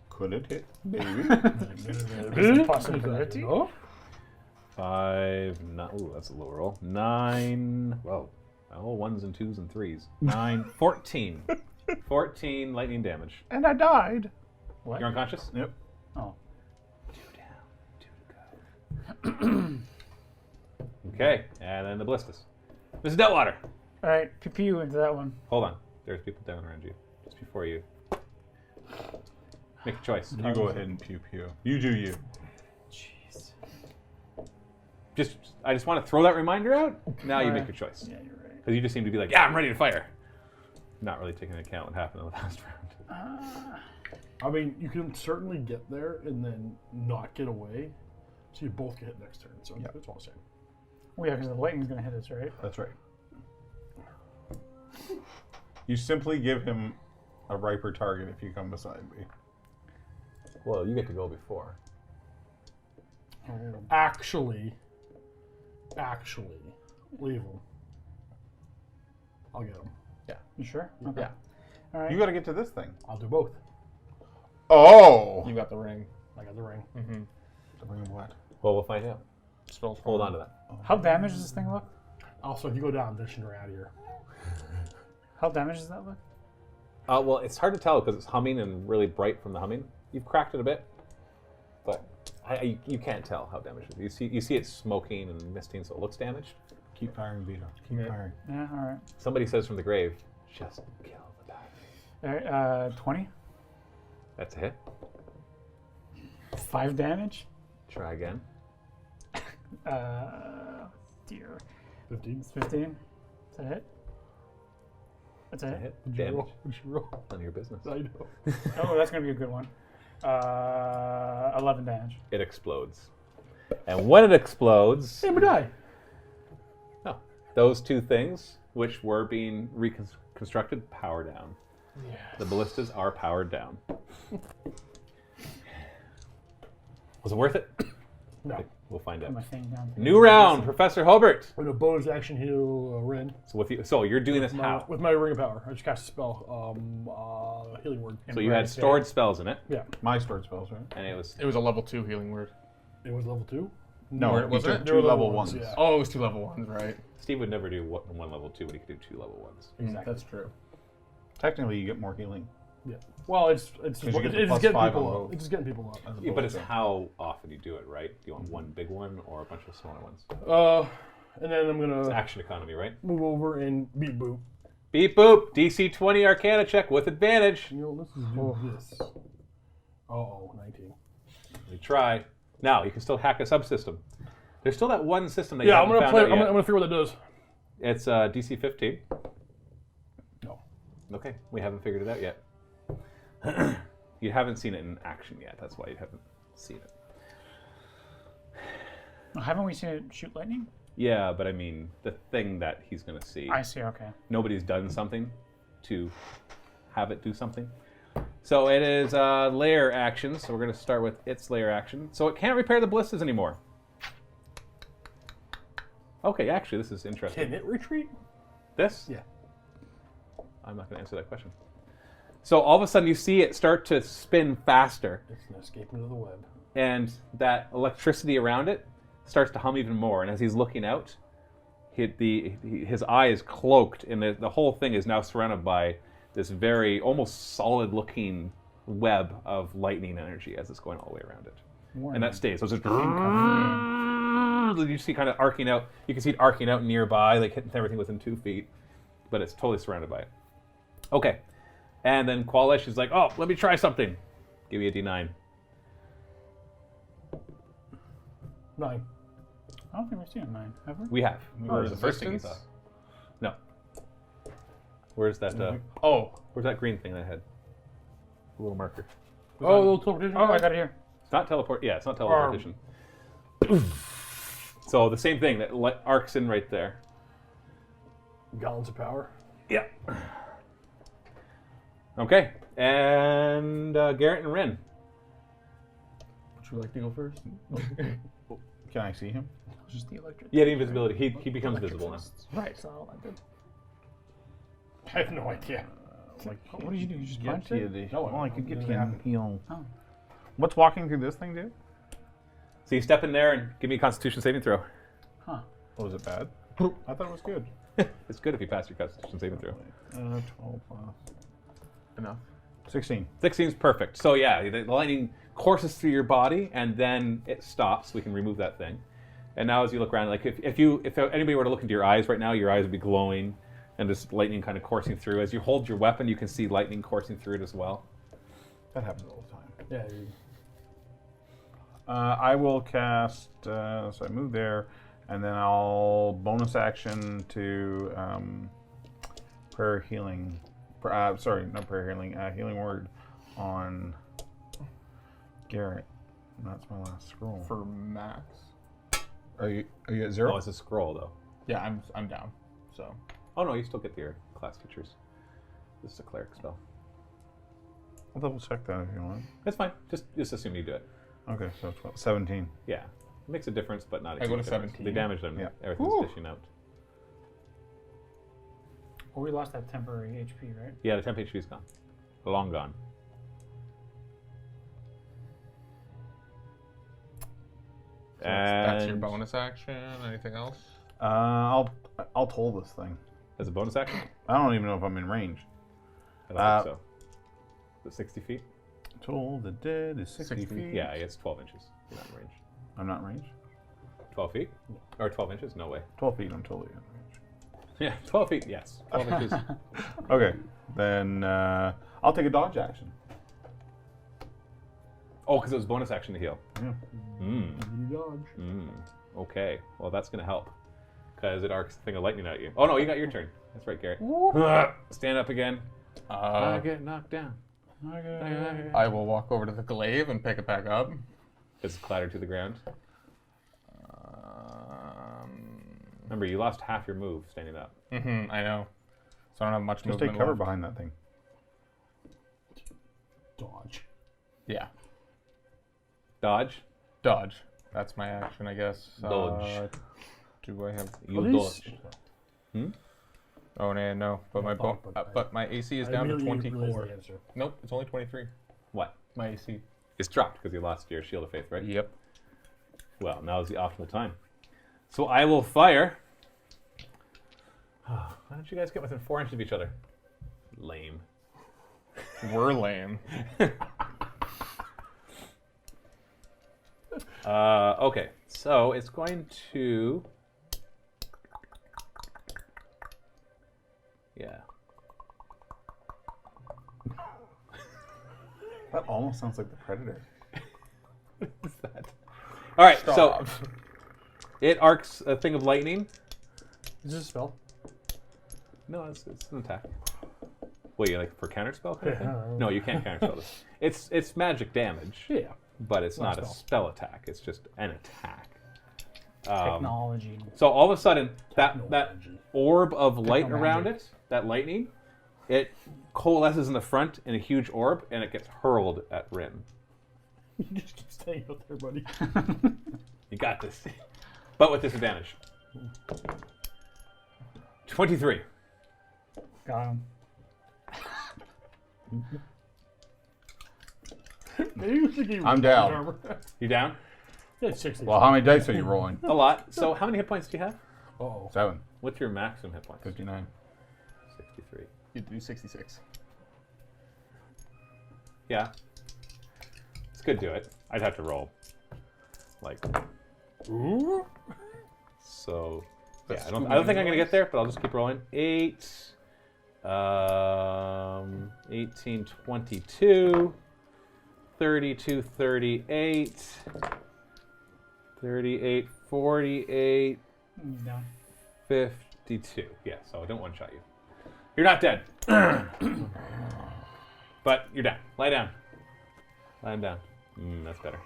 S7: could it hit? Maybe.
S4: There's a possibility.
S3: Oh?
S2: 5, not, ooh, that's a low roll. 9, whoa. Oh, 1s and 2s and 3s. 9, 14. 14 lightning damage.
S5: And I died.
S4: What?
S2: You're unconscious?
S7: Yep.
S4: Oh.
S2: 2 down, 2 to go. Okay, and then the ballistas. Mrs. Delwater.
S4: All right, pew pew into that one.
S2: Hold on. There's people down around you. Just before you make a choice.
S7: You go ahead and pew pew. You do you.
S4: Jeez.
S2: I just want to throw that reminder out. Now you
S4: Alright.
S2: make your choice.
S4: Yeah, you're right.
S2: Because you just seem to be like, yeah, I'm ready to fire. Not really taking into account what happened in the last round.
S3: I mean, you can certainly get there and then not get away, So you both get hit next turn. So
S7: Yep.
S3: it's all the same.
S4: Well, yeah, because the lightning's gonna hit us, right?
S7: That's right. You simply give him a riper target if you come beside me.
S2: Well, you get to go before.
S3: Actually, leave him. I'll get him.
S4: You sure? Okay.
S7: Yeah.
S4: All right.
S7: You got to get to this thing.
S3: I'll do both.
S7: Oh!
S5: You got the ring.
S3: I got the ring.
S7: The ring of what?
S2: Well, we'll find out.
S5: Spells.
S2: Hold on to that.
S4: How damaged does this thing look?
S3: Also, if you go down, this should out of here.
S4: How damaged does that look?
S2: Well, it's hard to tell because it's humming and really bright from the humming. You've cracked it a bit, but you can't tell how damaged it is. You see it smoking and misting, so it looks damaged.
S7: Keep firing, Vito. Keep firing.
S4: Yeah. All right.
S2: Somebody says from the grave, just kill the battery.
S4: All right. 20.
S2: That's a hit.
S4: 5 damage.
S2: Try again.
S4: Dear.
S3: 15.
S4: It's 15. Is that a hit? That's a
S2: That's a
S4: hit.
S2: hit.
S3: What'd you
S2: Damage.
S3: roll? What'd you roll?
S2: None of your business.
S3: I know.
S4: Oh, that's gonna be a good one. 11 damage.
S2: It explodes. And when it explodes,
S3: Hey, die.
S2: no, those two things, which were being reconstructed, power down.
S3: Yes.
S2: The ballistas are powered down. Was it worth it?
S3: No.
S2: We'll find
S4: Put
S2: out.
S4: my thing down.
S2: New round, Professor Hobart.
S3: With a bonus action heal Rin.
S2: So you're doing this how?
S3: With my ring of power. I just cast a spell. Healing word.
S2: So you had stored spells in it,
S3: Yeah.
S7: My stored spells, right?
S2: and it was
S5: It was a level 2 healing word.
S3: It was level 2?
S7: No,
S5: Where- was
S7: you
S5: it?
S7: took
S3: They were
S7: 2 level ones.
S3: Yeah.
S5: Oh, it was 2 level 1s, right?
S2: Steve would never do one level 2, but he could do 2 level 1s.
S3: Exactly.
S5: That's true.
S7: Technically, you get more healing.
S3: Yeah. Well, it's
S7: you get the
S3: it's
S7: plus
S3: getting
S7: 5
S3: people
S7: on
S3: up.
S7: both.
S3: It's just getting people up.
S7: as
S2: Yeah, but
S7: opposed
S2: it's
S7: to-
S2: how often you do it, right? Do you want one big one or a bunch of smaller ones?
S3: And then I'm
S2: It's
S3: gonna
S2: action economy, right?
S3: move over and beat boop.
S2: Beep boop. DC 20 Arcana check with advantage.
S3: You know, let's just do this. 19.
S2: We try. Now you can still hack a subsystem. There's still that one system that you
S3: Yeah, I'm
S2: haven't
S3: gonna
S2: found
S3: play.
S2: out
S3: I'm
S2: yet.
S3: gonna figure what that does.
S2: It's DC 15.
S3: No.
S2: Okay, we haven't figured it out yet. You haven't seen it in action yet. That's why you haven't seen it.
S4: Haven't we seen it shoot lightning?
S2: Yeah, but I mean, the thing that he's going to see.
S4: I see. Okay.
S2: Nobody's done something to have it do something. So it is layer action. So we're going to start with its layer action. So it can't repair the ballistas anymore. Okay, actually, this is interesting.
S3: Can it retreat?
S2: This?
S3: Yeah.
S2: I'm not going to answer that question. So all of a sudden you see it start to spin faster,
S3: It's an escape into the web.
S2: and that electricity around it starts to hum even more. And as he's looking out, his eye is cloaked, and the whole thing is now surrounded by this very almost solid-looking web of lightning energy as it's going all the way around it. And that stays. So it's just you see kind of arcing out. You can see it arcing out nearby, like hitting everything within 2 feet, but it's totally surrounded by it. Okay. And then Qualish is like, oh, let me try something. Give you a D9.
S3: 9.
S4: I don't think we've seen a 9, have we?
S2: We have. Where's the first thing you
S5: Resistance?
S2: saw? No. Where's that? Where's that green thing that I had? The little marker.
S3: Oh, little teleportation.
S4: Oh, I got it here.
S2: It's not teleport. Yeah, it's not teleportation. So the same thing that arcs in right there.
S3: Gallons of power.
S2: Yeah. Okay, and Garrett and Rin.
S5: Would you like to go first?
S7: Can I see him?
S4: Just the electric.
S2: Yeah, the invisibility. He becomes visible now.
S4: Right. So all that did.
S3: I have no idea.
S4: What did you do? You just
S7: Get
S4: punched
S7: to you
S4: it?
S7: the,
S3: No,
S7: well, I could get
S3: no,
S7: to you
S3: no.
S7: and heal.
S4: Oh.
S7: What's walking through this thing do?
S2: So you step in there and give me a Constitution saving throw.
S4: Huh.
S7: Oh, was it bad? I thought it was good.
S2: It's good if you pass your Constitution saving throw.
S7: 12 plus.
S5: Enough.
S7: 16.
S2: 16 is perfect. So yeah, the lightning courses through your body and then it stops. We can remove that thing. And now as you look around, like if anybody were to look into your eyes right now, your eyes would be glowing and just lightning kind of coursing through. As you hold your weapon, you can see lightning coursing through it as well.
S7: That happens all the time.
S3: Yeah.
S7: I will cast, so I move there, and then I'll bonus action to prayer healing. Sorry, not prayer healing, healing word on Garrett. That's my last scroll.
S5: for max.
S7: Are you at
S2: Oh,
S7: 0?
S2: it's a scroll though.
S5: Yeah, I'm down. So
S2: Oh no, you still get your class features. This is a cleric spell.
S7: I'll double check that if you want.
S2: It's fine. Just assume you do it.
S7: Okay, so 12, 17.
S2: Yeah, it makes a difference, but not. A
S5: I go
S2: huge
S5: to
S2: difference.
S5: 17.
S2: The damage them,
S7: Yeah.
S2: everything's
S5: Woo.
S2: dishing out.
S4: Oh, we lost that temporary HP, right?
S2: Yeah, the temp HP is gone. Long gone.
S5: So that's your
S2: And
S5: bonus action. Anything else?
S7: I'll toll this thing.
S2: as a bonus action,
S7: I don't even know if I'm in range.
S2: I don't think so. Is it 60 feet?
S7: Toll the dead is 60
S5: 60
S7: feet.
S2: Yeah, it's 12 inches. You're not in range.
S7: I'm not in range.
S2: 12 feet? Or 12 inches? No way.
S7: 12 feet, I'm totally in range.
S2: Yeah, 12 feet, yes. 12 inches.
S7: Okay, then I'll take a dodge action.
S2: Oh, because it was bonus action to heal.
S7: Yeah.
S2: Mm.
S3: Dodge.
S2: Okay, well that's going to help. Because it arcs a thing of lightning at you. Oh no, you got your turn. That's right, Garrett. Stand up again. I get knocked down.
S5: I will walk over to the glaive and pick it back up.
S2: It's clattered to the ground. Remember, you lost half your move standing up.
S5: I know. So I don't have much
S7: Just
S5: movement
S7: take cover
S5: left.
S7: behind that thing.
S3: Dodge.
S5: Yeah,
S2: Dodge.
S5: dodge. That's my action, I guess.
S2: Dodge.
S5: Do I have?
S2: You
S3: Are these-
S2: dodge.
S5: Oh no. But my but my AC is down to 24. Nope, it's only 23.
S2: What?
S5: My AC.
S2: It's dropped because you lost your shield of faith, right?
S5: Yep.
S2: Well, now is the optimal time. So I will fire. Why don't you guys get within 4 inches of each other? Lame.
S5: We're lame.
S2: Okay, so it's going to. Yeah.
S7: That almost sounds like the Predator.
S2: What is that? All right, so
S5: Stop.
S2: it arcs a thing of lightning.
S3: Is this a spell?
S2: No, it's an attack. Wait, you like for counterspell kind of thing?
S3: Yeah.
S2: No, you can't counterspell this. It's magic damage,
S3: Yeah.
S2: but it's not a
S3: spell.
S2: spell attack. It's just an attack.
S4: Technology.
S2: So all of a sudden, that
S3: Technology.
S2: orb of light
S4: Technomagic.
S2: around it, that lightning, it coalesces in the front in a huge orb, and it gets hurled at Rin.
S3: You just keep staying out there, buddy.
S2: You got this. But with disadvantage. 23.
S4: Got him.
S3: Maybe we should give you
S7: I'm down.
S3: armor.
S2: You down?
S3: That's 60.
S7: Well, how many dice are you rolling?
S2: A lot. So how many hit points do you have?
S3: Uh-oh.
S7: 7.
S2: What's your maximum hit points?
S7: 59.
S2: 63.
S5: You do 66.
S2: Yeah. This could do it. I'd have to roll. Like.
S3: Ooh.
S2: So. Yeah,
S5: That's
S2: I don't
S5: too
S2: think I'm
S5: many
S2: going to
S5: rolls.
S2: get there, but I'll just keep rolling. 8. 18, 22. 32, 38. 38, 48.
S4: Down.
S2: 52. Yeah, so I don't one-shot you. You're not dead. But you're down. Lie down. Lie down. That's better.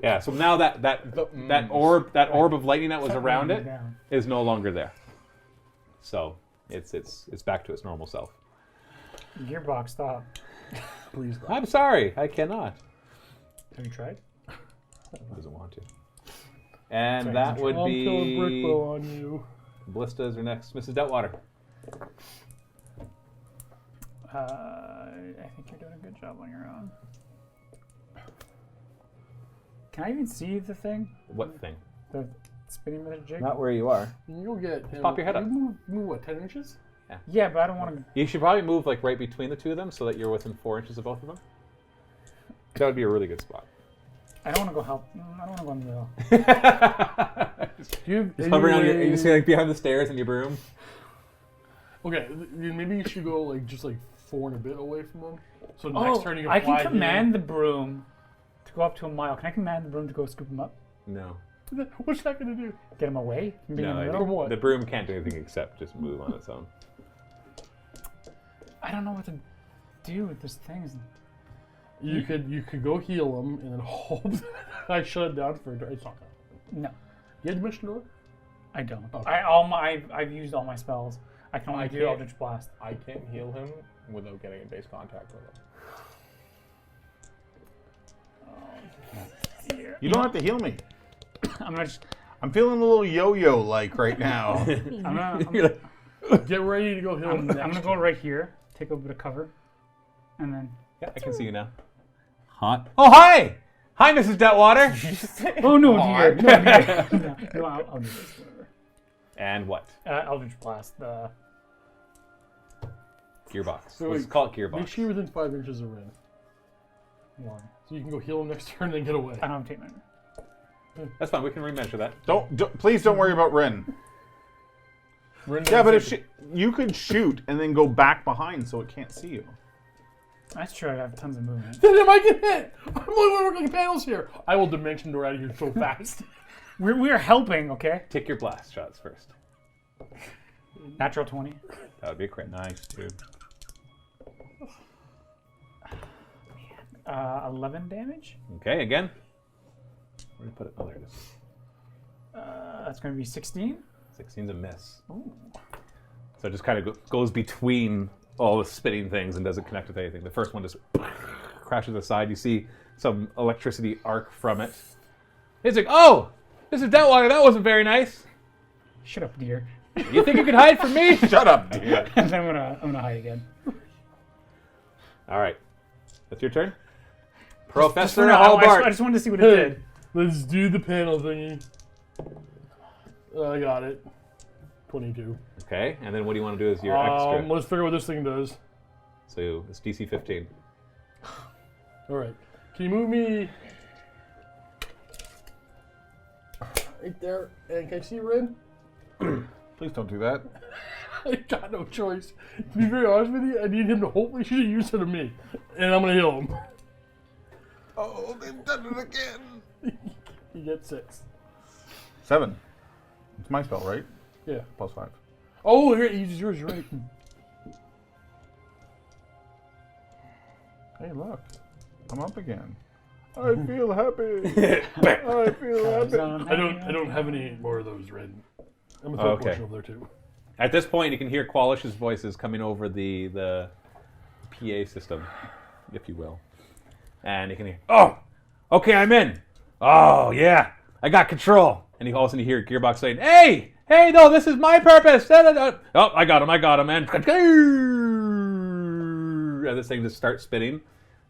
S2: Yeah, so now that orb of lightning that was around it
S4: Down.
S2: is no longer there. So it's back to its normal self.
S4: Gearbox, stop.
S3: Please God.
S2: I'm sorry, I cannot.
S4: Have you tried?
S2: It doesn't want to. And
S4: Sorry,
S2: that would
S3: I'll kill a
S2: be
S3: Birckbow on you.
S2: Ballistas are next. Mrs. Dettwater.
S4: I think you're doing a good job on your own. Can I even see the thing?
S2: What thing?
S4: The spinning the jig?
S2: Not where you are.
S3: You'll get him.
S2: Pop your head up.
S3: You move what, 10 inches?
S4: Yeah, but I don't want to.
S2: You should probably move like right between the two of them so that you're within 4 inches of both of them. That would be a really good spot.
S4: I don't want to go help. I don't want to go in the middle.
S2: Just hovering on your, you see like behind the stairs and your broom.
S3: Okay, maybe you should go like just like 4 and a bit away from him. So next turn you can
S4: I can
S3: fly
S4: command the broom to go up to a mile. Can I command the broom to go scoop him up?
S2: No.
S3: him. What's that going to do?
S4: Get him away from being in the
S2: No,
S4: middle?
S3: From what?
S2: the broom can't do anything except just move on its own.
S4: I don't know what to do with this thing.
S3: You could go heal him and then hope that I shut it down for a turn. It's not gonna.
S4: No,
S3: You had Dimension Door?
S4: I don't.
S3: Okay.
S4: I've used all my spells. I can only
S5: I
S4: do
S5: can't-
S4: Eldritch Blast.
S5: I can't heal him without getting in base contact with him.
S7: You don't have to heal me.
S4: I'm gonna just.
S7: I'm feeling a little yo-yo like right now.
S4: I'm
S2: You're
S4: gonna,
S2: like,
S3: Get ready to go heal him
S4: I'm
S3: next.
S4: gonna go right here, take a bit of cover, and then.
S2: yeah, I can see you now. Hot. Oh, hi! Hi, Mrs. Detwater!
S4: Oh no, dear! No, dear. No, I'll do this. Whatever.
S2: And what?
S4: Eldritch Blast. The
S2: Gearbox.
S3: So
S2: Let's
S3: wait,
S2: call it Gearbox.
S3: Make sure you're within 5 inches of Rin.
S4: one.
S3: So you can go heal him next turn and then get away.
S4: I don't have tape measure.
S2: That's fine, we can remeasure that.
S7: Please don't worry about Rin. Yeah, but if you could shoot and then go back behind so it can't see you.
S4: That's true. I have tons of movement.
S3: Then I might get hit! I'm only working panels here! I will Dimension Door out of here so fast.
S4: We're helping, okay?
S2: Take your blast shots first.
S4: Natural 20.
S2: That would be a crit.
S7: Nice, dude.
S4: 11 damage.
S2: Okay, again. Where did I put it? Oh, there it is.
S4: That's going to be 16.
S2: 16's a miss. So it just kind of goes between all the spinning things and doesn't connect with anything. The first one just crashes aside. You see some electricity arc from it. It's like, oh, this is Detwater. That wasn't very nice.
S4: Shut up, dear.
S2: You think you can hide from me?
S7: Shut up, dude.
S4: And then I'm gonna hide again.
S2: All right. That's your turn.
S4: Just
S2: Professor
S4: for now, I
S2: Albart.
S4: just wanted to see what it did.
S3: Let's do the panel thingy. I got it. 22.
S2: Okay, and then what do you want to do as your extra?
S3: Let's figure out what this thing does.
S2: So it's DC 15.
S3: Alright. Can you move me right there? And can I see Rin?
S7: Please don't do that.
S3: I got no choice. To be very honest with you, I need him to hopefully shoot a user to me. And I'm gonna heal him.
S7: Oh, they've done it again.
S3: He gets 6.
S7: 7. It's my spell, right?
S3: Yeah.
S7: Plus 5.
S3: Oh, here, he's yours, you're right. Hey, look.
S7: I'm up again. I feel happy. I feel happy.
S3: I don't have any more of those red. I'm gonna throw a portion over there too.
S2: At this point, you can hear Qualish's voices coming over the PA system, if you will. And you can hear, oh, okay, I'm in. Oh, yeah, I got control. And you all of a sudden you hear Gearbox saying, hey, no, this is my purpose. Oh, I got him. And this thing just starts spinning,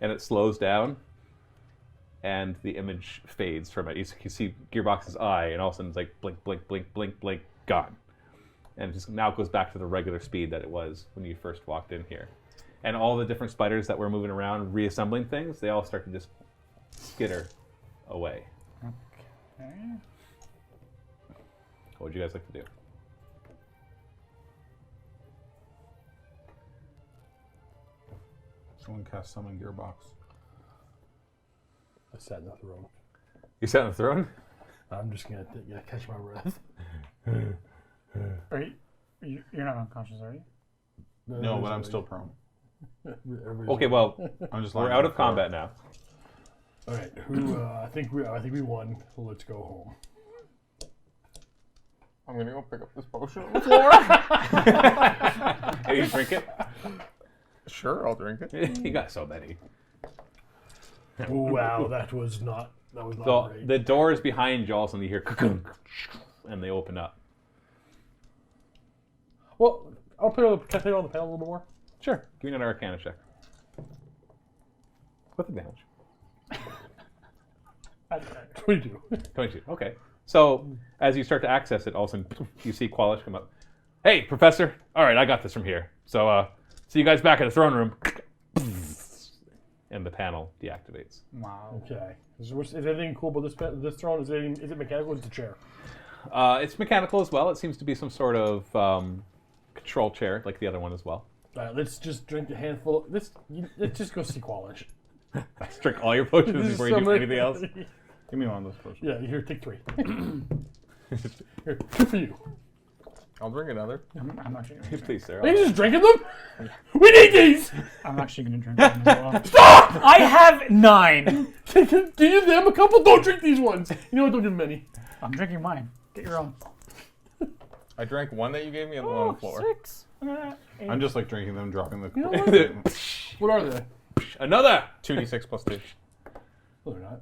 S2: and it slows down, and the image fades from it. You see Gearbox's eye, and all of a sudden it's like blink, blink, blink, blink, blink, gone. And it just now goes back to the regular speed that it was when you first walked in here. And all the different spiders that were moving around, reassembling things, they all start to just skitter away.
S4: Okay.
S2: What would you guys like to do?
S7: Someone cast Summon Gearbox.
S3: I sat in the throne.
S2: You sat on the throne?
S3: I'm just gonna catch my breath.
S4: Are you're not unconscious, are you?
S7: No, but I'm still prone.
S2: Okay, well,
S7: I'm just
S2: we're
S7: lying
S2: out
S7: on
S2: of
S7: the floor.
S2: combat now.
S3: All right, who? I think we won. Let's go home.
S5: I'm gonna go pick up this potion on the floor.
S2: Hey, you drink it?
S5: Sure, I'll drink it.
S2: You got so many.
S3: Wow, that was not
S2: So
S3: great.
S2: the doors behind you, all of a sudden you hear and they open up.
S3: Well, I'll play on can I play on the panel a little more?
S2: Sure. Give me another Arcana check. With advantage.
S3: 22.
S2: 22. Okay. So as you start to access it, all of a sudden you see Qualish come up. Hey, Professor. All right, I got this from here. So see you guys back in the throne room. And the panel deactivates.
S4: Wow.
S3: Okay. Is anything cool about this throne? Is it mechanical? Or is it a chair?
S2: It's mechanical as well. It seems to be some sort of control chair, like the other one as well.
S3: All right, let's just drink a handful. Let's just go see Qualish.
S2: Let's drink all your potions before you do anything else.
S7: Give me one of those potions.
S3: Yeah, here, take 3. Here, 2 for you.
S5: I'll drink another.
S4: I'm not sure.
S2: Please, sir.
S3: Are you just drinking them? We need these!
S4: I'm actually going to drink one as well. Stop! I have 9.
S3: Give them a couple. Don't drink these ones. You know what? Don't give them any.
S4: I'm drinking mine. Get your own.
S5: I drank one that you gave me and the one on the floor.
S4: 6.
S7: I'm just like drinking them, dropping the.
S3: You know what? What are they?
S2: Another.
S5: 2d6 plus 2.
S3: No, they're not.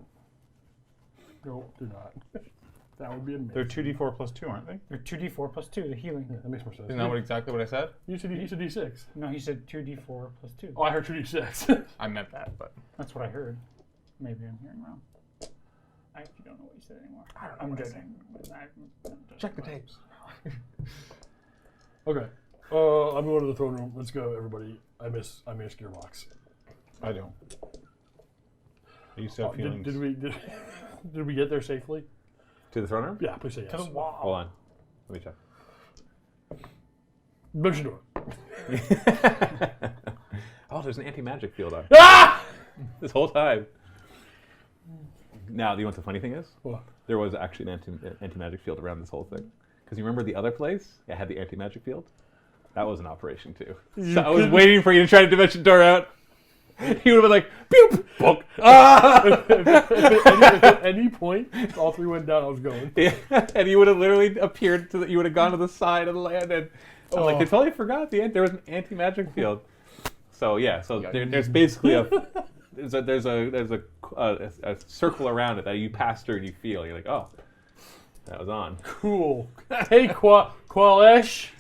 S3: No, they're not. That would be amazing.
S7: They're 2d4 plus 2, aren't they?
S4: They're 2d4 plus 2, the healing.
S3: Yeah, that makes more sense.
S5: Isn't that exactly what I said?
S3: You said D6.
S4: No, he said 2d4 plus 2.
S3: Oh, I heard 2d6.
S5: I meant that, but
S4: That's what I heard. Maybe I'm hearing wrong. I actually don't know what you said anymore. I'm guessing.
S5: check the tapes.
S3: Okay. I'm going to the throne room. Let's go, everybody. I miss Gearbox.
S7: I don't. I used to have feelings.
S3: Did we get there safely?
S2: To the throne room?
S3: Yeah, please say yes.
S4: To the wall.
S2: Hold on. Let me check.
S3: Mention door.
S2: Oh, there's an anti-magic field on.
S3: Ah!
S2: This whole time. Now, you know what the funny thing is?
S3: What?
S2: There was actually an anti-magic field around this whole thing. Because you remember the other place? It had the anti-magic field? That was an operation, too. So I was waiting for you to try to dimension door out. He would have been like, pew, book. Ah!
S3: At any point, all three went down, I was going.
S2: Yeah. And you would have literally appeared you would have gone to the side of the land, and I'm like, they totally forgot there was an anti-magic field. So yeah, there's basically there's a circle around it that you pass through and you feel. You're like, oh, that was on.
S3: Cool. Hey, Qualesh,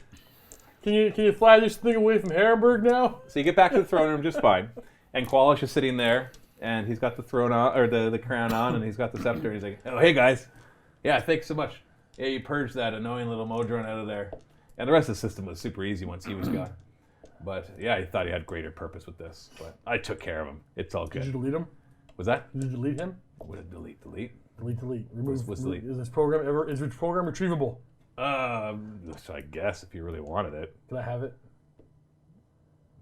S3: can you fly this thing away from Harinburg now?
S2: So you get back to the throne room just fine, and Qualish is sitting there, and he's got the throne on, or the crown on, and he's got the scepter, and he's like, oh, hey guys, yeah, thanks so much. Yeah, you purged that annoying little Modron out of there. And the rest of the system was super easy once he was gone. But yeah, he thought he had greater purpose with this. But I took care of him. It's all
S3: Did you
S2: good.
S3: delete him?
S2: Was that?
S3: Did you delete him?
S2: What did delete?
S3: Delete. Remove.
S2: What's delete?
S3: Is this program retrievable?
S2: So I guess if you really wanted it.
S3: Can I have it?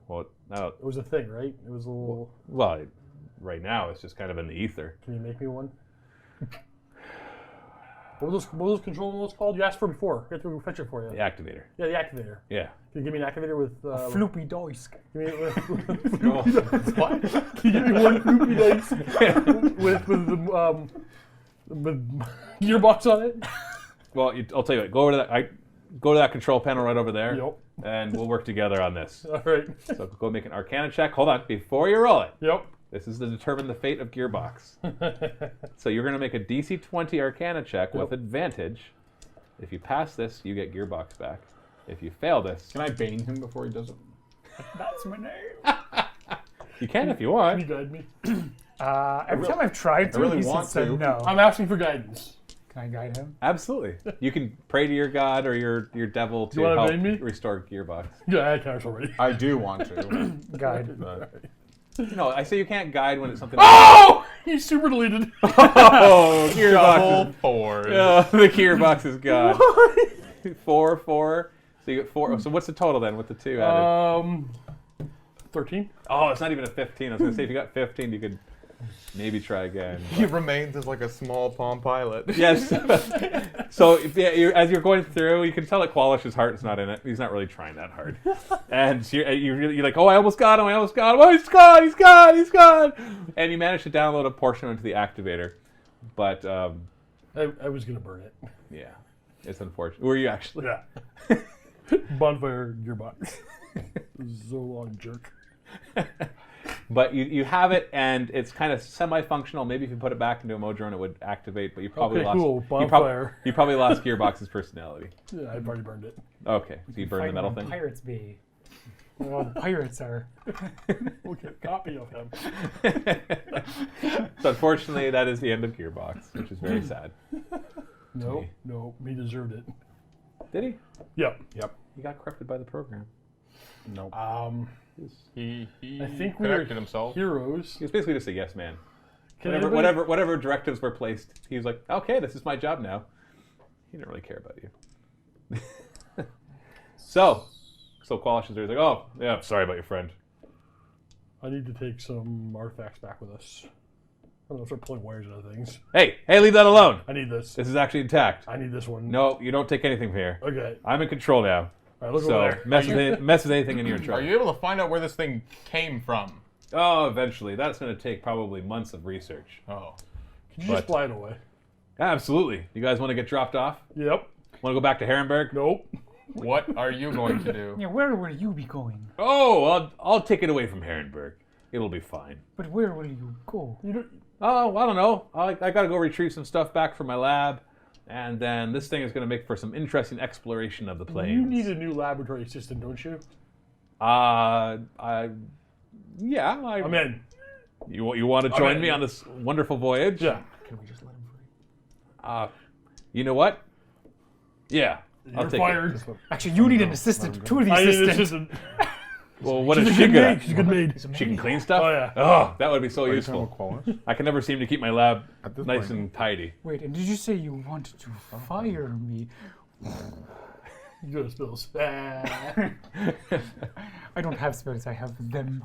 S2: Well, no.
S3: It was a thing, right? It was a little.
S2: Well, right now it's just kind of in the ether.
S3: Can you make me one? What was those control nodes called? You asked for before. I have to fetch it for you.
S2: The activator.
S3: Yeah, the activator.
S2: Yeah.
S3: Can you give me an activator with...
S4: Floopy dice.
S3: Give me,
S2: What?
S3: Can you give me one floopy dice with the gearbox on it?
S2: Well, I'll tell you what. Go to that control panel right over there.
S3: Yep.
S2: And we'll work together on this.
S3: All right.
S2: So go make an Arcana check. Hold on. Before you roll it.
S3: Yep.
S2: This is to determine the fate of Gearbox. So you're going to make a DC 20 Arcana check with advantage. If you pass this, you get Gearbox back. If you fail this...
S7: Can I bane him before he does it?
S4: That's my name.
S2: You can if you
S3: Can you
S2: want.
S3: guide me?
S4: Every time I've tried to,
S7: really
S4: he
S7: want
S4: said
S7: to.
S4: no.
S3: I'm asking for guidance.
S4: Can I guide him?
S2: Absolutely. You can pray to your god or your devil to
S3: you wanna
S2: help
S3: bane me?
S2: restore Gearbox.
S3: Yeah, I had cash already.
S7: I do want to.
S4: Guide.
S2: No, I say you can't guide when it's something...
S3: Oh! He's super deleted.
S2: Oh, Gearbox
S5: Double
S2: is...
S5: fours.
S2: Oh, the Gearbox is gone. 4. So you get 4. So what's the total then with the 2 added?
S3: 13.
S2: Oh, it's not even a 15. I was going to say if you got 15, you could maybe try again.
S5: He remains as like a small Palm Pilot.
S2: Yes. So as you're going through, you can tell that Qualish's heart's not in it. He's not really trying that hard. And you're like, oh, I almost got him. Oh, he's gone. And you manage to download a portion into the activator. But,
S3: I was going to burn it.
S2: yeah, it's unfortunate. Were you actually?
S3: Yeah. Bonfire gearbox. Zolon jerk.
S2: But you have it, and it's kind of semi-functional. Maybe if you put it back into a Modron, it would activate. But you probably lost.
S3: Cool. Bonfire.
S2: You probably lost Gearbox's personality.
S3: Yeah, I've already burned it.
S2: Okay, so you burned the metal thing.
S4: Pirates be. Where all the pirates are.
S3: We'll get a copy of him.
S2: So unfortunately, that is the end of Gearbox, which is very sad.
S3: No, he deserved it.
S2: Did he?
S3: Yep.
S2: He got corrupted by the program.
S7: Nope.
S5: He
S3: I think we were
S5: corrected himself.
S3: heroes.
S2: He was basically just a yes man.
S3: Can
S2: Whatever directives were placed, he was like, okay, this is my job now. He didn't really care about you. So Qualish is like, oh, yeah, sorry about your friend.
S3: I need to take some artifacts back with us. I'm gonna start pulling wires out of things.
S2: Hey, leave that alone.
S3: I need this.
S2: This is actually intact.
S3: I need this one.
S2: No, you don't take anything from here.
S3: Okay.
S2: I'm in control now.
S3: All right, look
S2: So
S3: over there.
S2: mess with anything in your
S5: Are
S2: trouble.
S5: you able to find out where this thing came from?
S2: Oh, eventually. That's going to take probably months of research.
S5: Oh.
S3: Can you just fly it away?
S2: Absolutely. You guys want to get dropped off?
S3: Yep.
S2: Want to go back to Harinburg?
S3: Nope.
S5: What are you going to do?
S4: Yeah, where will you be going?
S2: Oh, I'll take it away from Harinburg. It'll be fine.
S4: But where will you go?
S2: Oh, I don't know. I got to go retrieve some stuff back from my lab. And then this thing is going to make for some interesting exploration of the plains.
S3: You need a new laboratory assistant, don't you?
S2: I'm
S3: in.
S2: You want to join
S3: in.
S2: me on this wonderful voyage?
S3: Yeah.
S4: Can we just let him free?
S2: You know what? Yeah, I'll
S3: You're
S2: take
S3: fired.
S2: it.
S4: Actually, you need an assistant. Two of the
S3: I need an
S4: assistants.
S3: assistant.
S2: Well, what
S3: She's
S2: is
S3: a
S2: she
S3: good
S2: good
S3: maid.
S2: at?
S3: She's a good maid.
S2: She can clean stuff?
S3: Oh, yeah.
S2: Oh, that would be so
S7: Are you talking
S2: useful.
S7: about Qualish?
S2: I can never seem to keep my lab
S7: At this
S2: nice
S7: point.
S2: and tidy.
S4: Wait, and did you say you wanted to fire me?
S3: You got spills.
S4: I don't have spirits, I have them.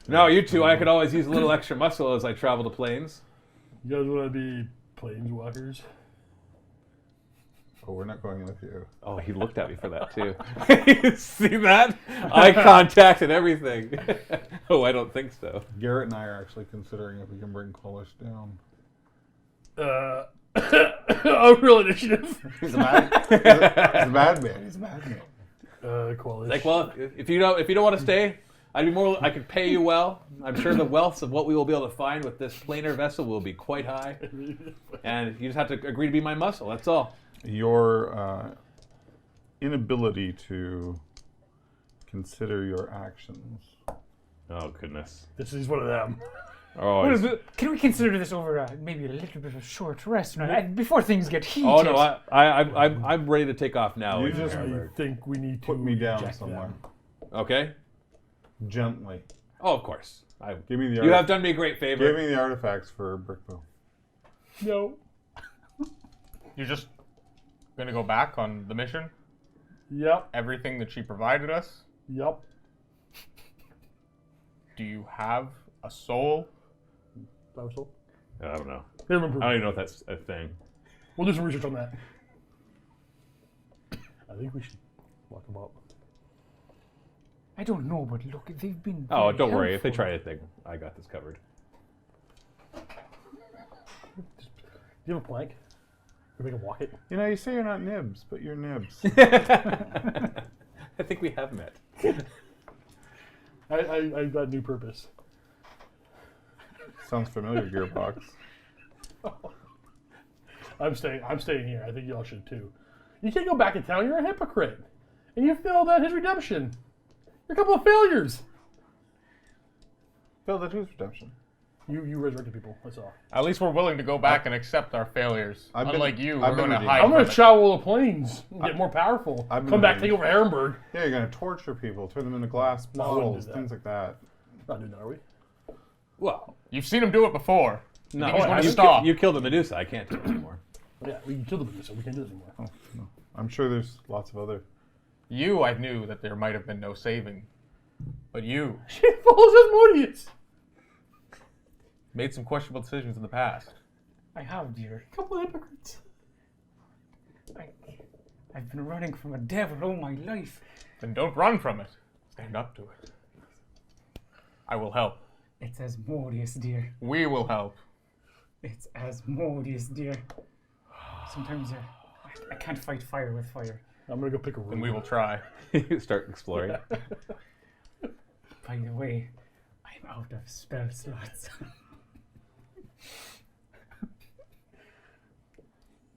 S2: No, you two, I could always use a little extra muscle as I travel the plains.
S3: You guys want to be planeswalkers?
S7: Oh, we're not going with you.
S2: Oh, he looked at me for that too. See that? Eye contact and everything. Oh, I don't think so.
S7: Garrett and I are actually considering if we can bring Qualish down.
S3: Real initiative.
S7: He's a bad man. He's a bad man.
S3: Qualish.
S2: Like, well, if you don't want to stay, I could pay you well. I'm sure the wealth of what we will be able to find with this planar vessel will be quite high. And you just have to agree to be my muscle. That's all.
S7: Your inability to consider your actions.
S2: Oh goodness.
S3: This is one of them.
S2: Oh,
S4: What is it? Can we consider this over maybe a little bit of a short rest before things get heated?
S2: oh no, I'm ready to take off now.
S7: You
S2: in
S7: just
S2: Harinburg.
S3: I think we need to
S7: Put me down
S3: reject
S7: somewhere.
S3: them.
S2: Okay.
S7: Gently.
S2: Oh, of course.
S7: Give me the
S2: You have done me a great favor.
S7: Give me the artifacts for Birckbow.
S3: No.
S5: You're just going to go back on the mission?
S3: Yep.
S5: Everything that she provided us?
S3: Yep.
S5: Do you have a soul?
S3: So,
S2: I don't know.
S3: they
S2: I
S3: remember.
S2: don't even know if that's a thing.
S3: We'll do some research on that. I think we should lock them up.
S4: I don't know, but look, they've been.
S2: Oh,
S4: very
S2: don't worry. If they
S4: helpful.
S2: try anything, I got this covered.
S3: Do you have a plank? Can we make them walk it?
S7: You know, you say you're not Nibs, but you're Nibs.
S2: I think we have met.
S3: I got a new purpose.
S7: Sounds familiar, Gearbox.
S3: I'm staying here. I think y'all should too. You can't go back to town. You're a hypocrite. And you failed at his redemption. You're a couple of failures.
S7: Phil, that is redemption.
S3: You resurrected people. That's all.
S5: At least we're willing to go back and accept our failures.
S7: I've been-
S5: Unlike you,
S7: I've
S5: we're
S7: been
S5: going to
S7: redeemed.
S5: hide
S3: I'm going
S5: from
S3: to
S5: it.
S3: travel the plains and get more powerful.
S7: I've been
S3: Come back, take
S7: redeemed.
S3: over Harinburg.
S7: Yeah, you're gonna torture people, turn them into glass
S3: No, I wouldn't
S7: bottles,
S3: do that.
S7: things like that.
S3: Not doing that, are we?
S2: Well,
S5: You've seen him do it before.
S2: no,
S5: think he's gonna
S2: you,
S5: stop?
S2: you killed the Medusa. I can't do it anymore.
S3: Yeah, we killed the Medusa. We can't do this anymore.
S7: Oh, no. I'm sure there's lots of other.
S5: You, I knew that there might have been no saving. But you
S3: She follows Asmodeus.
S5: made some questionable decisions in the past.
S4: I have, dear.
S3: Couple of hypocrites.
S4: I've been running from a devil all my life.
S5: Then don't run from it. Stand up to it. I will help.
S4: It's Asmodeus, dear.
S5: We will help.
S4: It's Asmodeus, dear. Sometimes I can't fight fire with fire.
S3: I'm gonna go pick a room.
S5: And we will try.
S2: You start exploring.
S4: By the way, I'm out of spell slots.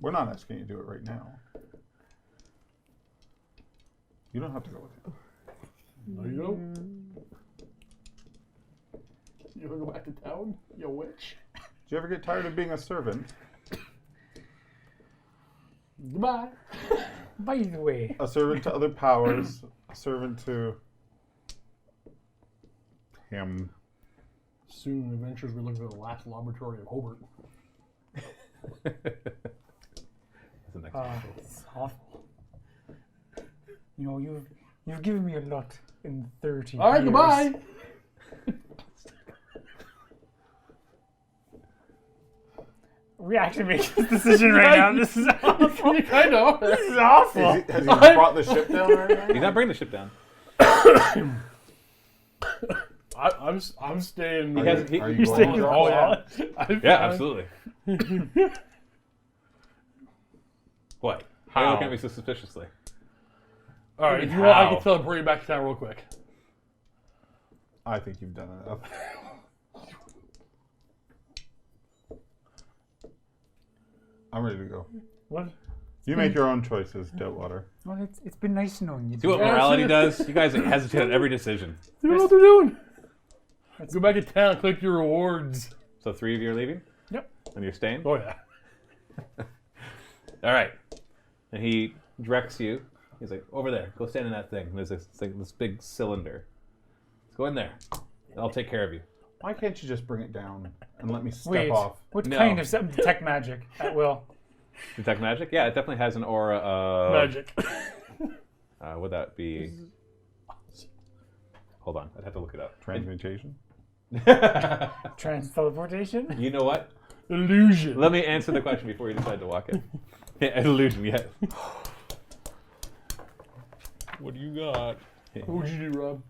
S7: We're not asking you to do it right now. You don't have to go with it.
S3: No, you don't. You wanna go back to town, you witch?
S7: Do you ever get tired of being a servant?
S3: Goodbye.
S4: By the way,
S7: A servant to other powers, a servant to him.
S3: Soon, adventures, we're looking for the last laboratory of Hobart.
S2: That's the next one.
S4: it's awful. You know, you've given me a lot in 30
S3: All right,
S4: years.
S3: goodbye.
S4: we actually make this decision right now. This is awful.
S3: You kind of are.
S4: This is awful.
S7: Has he brought the ship down right
S2: He's
S7: now?
S2: not bringing the ship down.
S3: I'm staying.
S2: He has, he,
S7: Are you
S4: You're
S7: going
S4: staying
S7: to drop
S3: Oh
S7: it?
S3: yeah.
S2: yeah, absolutely. What? Why are you
S5: How?
S2: looking at me so suspiciously?
S3: All right. If you want, I
S5: How?
S3: can teleport you back to town real quick.
S7: I think you've done enough. I'm ready to go.
S4: What?
S7: You make your own choices, Doubtwater.
S4: Well, it's been nice knowing you.
S2: See what
S3: Yeah,
S2: morality
S3: see-
S2: does? You guys hesitate at every decision.
S3: See what they're doing. Go back to town. Collect your rewards.
S2: So 3 of you are leaving?
S4: Yep.
S2: And you're staying?
S3: Oh yeah.
S2: All right. And he directs you. He's like, over there. Go stand in that thing. And there's this big cylinder. Go in there. I'll take care of you.
S7: Why can't you just bring it down and let me step
S4: Wait,
S7: off?
S4: what
S2: No.
S4: kind of detect magic at will?
S2: Detect magic? Yeah, it definitely has an aura of...
S3: Magic.
S2: Would that be... Hold on. I'd have to look it up.
S7: Transmutation?
S4: Trans teleportation?
S2: You know what?
S3: Illusion.
S2: Let me answer the question before you decide to walk in. Yeah, an illusion, yeah.
S5: What do you got?
S3: What would you do, Rob?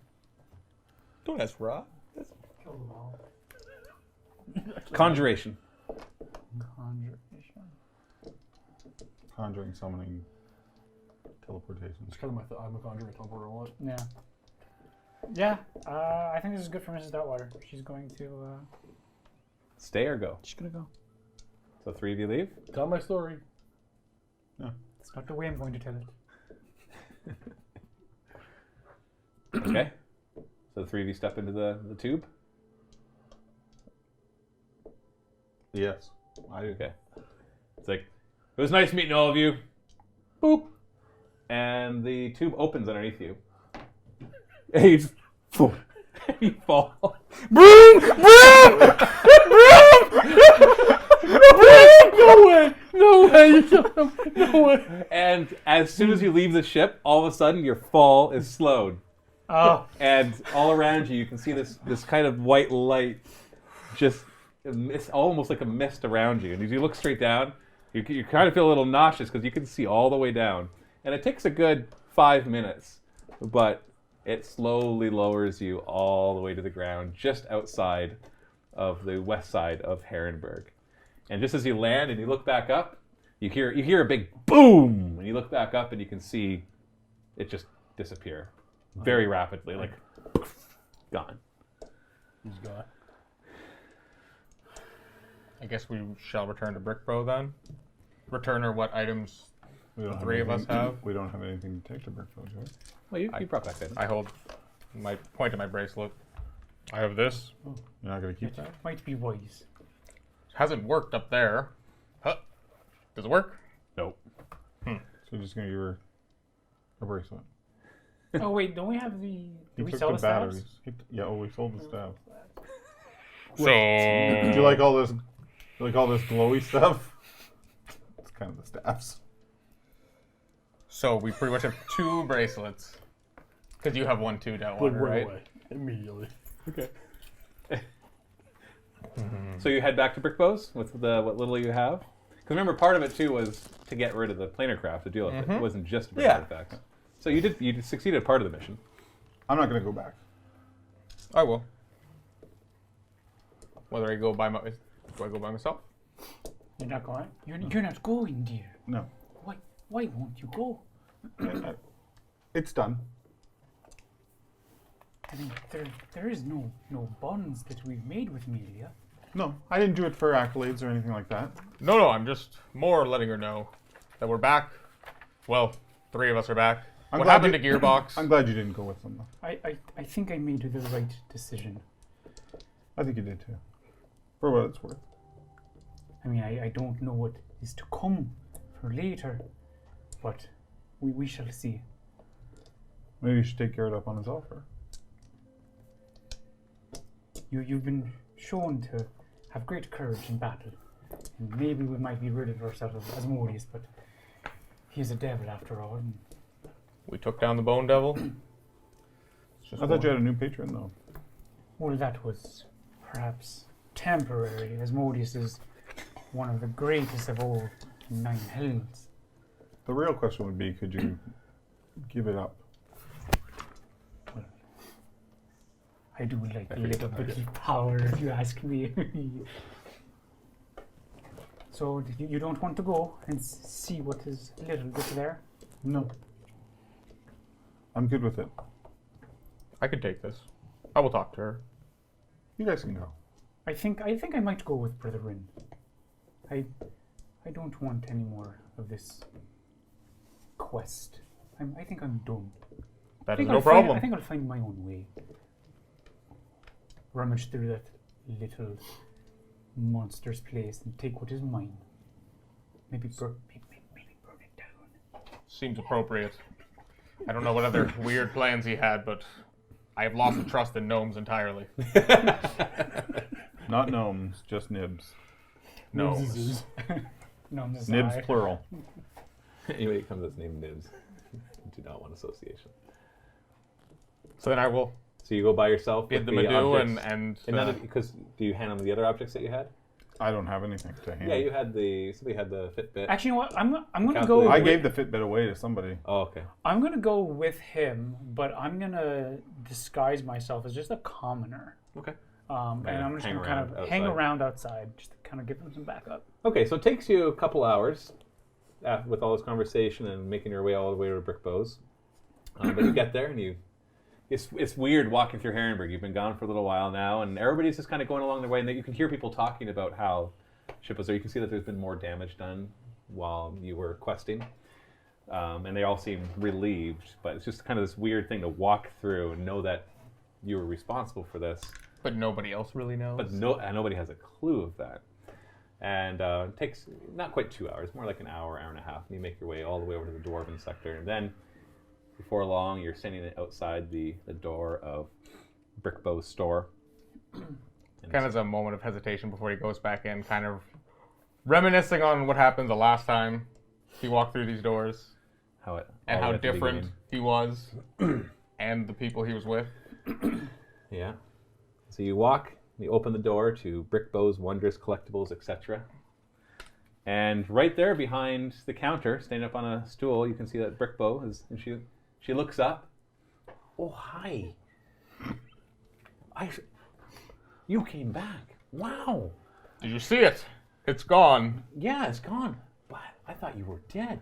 S5: Don't ask Rob.
S8: Kill them all.
S2: Conjuration.
S4: Conjuration.
S7: Conjuring, summoning, teleportation.
S3: It's kind of I'm a conjurer. Teleport a lot.
S4: Yeah. Yeah, I think this is good for Mrs. Doubtwater. She's going to,
S2: Stay or go?
S4: she's gonna go.
S2: So 3 of you leave?
S3: Tell my story.
S4: It's not the way I'm going to tell it.
S2: Okay. So the 3 of you step into the tube?
S7: Yes.
S2: Okay. It's like, it was nice meeting all of you. Boop. And the tube opens underneath you. And you just, you fall.
S3: Broom! Broom! No way! No way! You killed him! No way!
S2: And as soon as you leave the ship, all of a sudden your fall is slowed.
S4: Oh,
S2: And all around you, you can see this kind of white light, just it's almost like a mist around you. And as you look straight down, you kind of feel a little nauseous because you can see all the way down. And it takes a good 5 minutes, but it slowly lowers you all the way to the ground, just outside of the west side of Harinburg. And just as you land and you look back up, you hear a big boom, and you look back up and you can see it just disappear very rapidly, like gone.
S3: He's gone.
S5: I guess we shall return to Birckbow then. Return her what items
S7: We don't
S5: the 3 of us
S7: anything-
S5: have.
S7: We don't have anything to take to Birckbow, do we?
S2: Well, you brought back that.
S5: I hold my point of my bracelet. I have this.
S7: You're not going to keep that?
S4: might be wise.
S5: Hasn't worked up there. Huh. Does it work?
S2: Nope.
S7: So you're just going to give her a bracelet.
S4: Oh wait, don't we have the?
S7: He
S4: Did we
S7: took
S4: sell
S7: the
S4: the staves?
S7: batteries. Yeah, we sold the staff.
S5: So
S7: Do you like all this? You like all this glowy stuff? It's kind of the staffs.
S5: So we pretty much have 2 bracelets. Because you have one too,
S3: Put
S5: Doubtwater,
S3: right
S5: right?
S3: away. Immediately.
S2: Okay. So you head back to Birckbow's with what little you have? Because remember, part of it too was to get rid of the planar craft to deal with it. It wasn't just to bring
S5: Yeah.
S2: artifacts. So you succeeded at part of the mission.
S7: I'm not going to go back.
S5: I will. Whether I go by my, do I go by myself?
S4: You're not going. You're not going, dear.
S7: No.
S4: Why won't you go?
S7: It's done.
S4: I mean, there is no bonds that we've made with Amelia.
S7: No, I didn't do it for accolades or anything like that.
S5: No, I'm just more letting her know that we're back. Well, 3 of us are back.
S7: I'm
S5: What
S7: glad
S5: happened to
S7: you-
S5: Gearbox?
S7: I'm glad you didn't go with them, though.
S4: I think I made the right decision.
S7: I think you did too. For what it's worth.
S4: I mean, I don't know what is to come for later, but we shall see.
S7: Maybe you should take Garrett up on his offer.
S4: You've been shown to have great courage in battle, and maybe we might be rid of ourselves of Asmodeus, but he's a devil after all. And
S5: We took down the Bone Devil. It's just
S7: I thought you
S5: one.
S7: had a new patron, though.
S4: well, that was perhaps temporary. Asmodeus is one of the greatest of all 9 hells.
S7: The real question would be, could you give it up?
S4: I do like a little bit of power, if you ask me. So you don't want to go and see what is a little bit there?
S7: No. I'm good with it.
S5: I could take this. I will talk to her.
S7: You guys can go.
S4: I think I might go with Brother Rin. I don't want any more of this quest. I think I'm done.
S5: That
S4: I
S5: is
S4: think
S5: no
S4: I'll
S5: problem.
S4: Find, I think I'll find my own way. Rummage through that little monster's place and take what is mine. Maybe burn it down.
S5: Seems appropriate. I don't know what other weird plans he had, but I have lost the trust in gnomes entirely.
S7: Not gnomes, just nibs.
S5: Gnomes.
S4: No, this
S7: Nibs
S4: eye.
S7: plural.
S2: Anybody that comes that's named Nibs, do not want association.
S5: So then I will
S2: So you go by yourself
S5: bid
S2: with
S5: them
S2: the
S5: adieu
S2: objects,
S5: and
S2: because do you hand them the other objects that you had?
S7: I don't have anything to hand.
S2: Yeah, you had somebody had the Fitbit.
S4: Actually, you know what? I'm gonna
S2: Calculator.
S4: go.
S7: I
S4: with,
S7: gave the Fitbit away to somebody.
S2: Oh, okay.
S4: I'm gonna go with him, but I'm gonna disguise myself as just a commoner.
S2: Okay.
S4: And I'm just
S2: hang
S4: gonna kind
S2: around
S4: of hang
S2: outside.
S4: around outside, just to kind of give him some backup.
S2: Okay, so it takes you a couple hours with all this conversation and making your way all the way to Birckbow's. But you get there and it's weird walking through Harinburg. You've been gone for a little while now, and everybody's just kind of going along their way. And you can hear people talking about how ship was there. You can see that there's been more damage done while you were questing. And they all seem relieved, but it's just kind of this weird thing to walk through and know that you were responsible for this.
S5: but nobody else really knows.
S2: But nobody has a clue of that. And it takes not quite 2 hours, more like an hour, hour and a half. And you make your way all the way over to the Dwarven sector. And then, before long, you're standing outside the door of Birckbow's store.
S5: Kind of as a moment of hesitation before he goes back in, kind of reminiscing on what happened the last time he walked through these doors
S2: How
S5: and how different he was and the people he was with.
S2: Yeah. So you open the door to Birckbow's Wondrous Collectibles, etc. And right there behind the counter, standing up on a stool, you can see that Birckbow is, and she looks up. Oh, hi. You came back. Wow.
S5: Did you see it? It's gone.
S2: Yeah, it's gone. But I thought you were dead.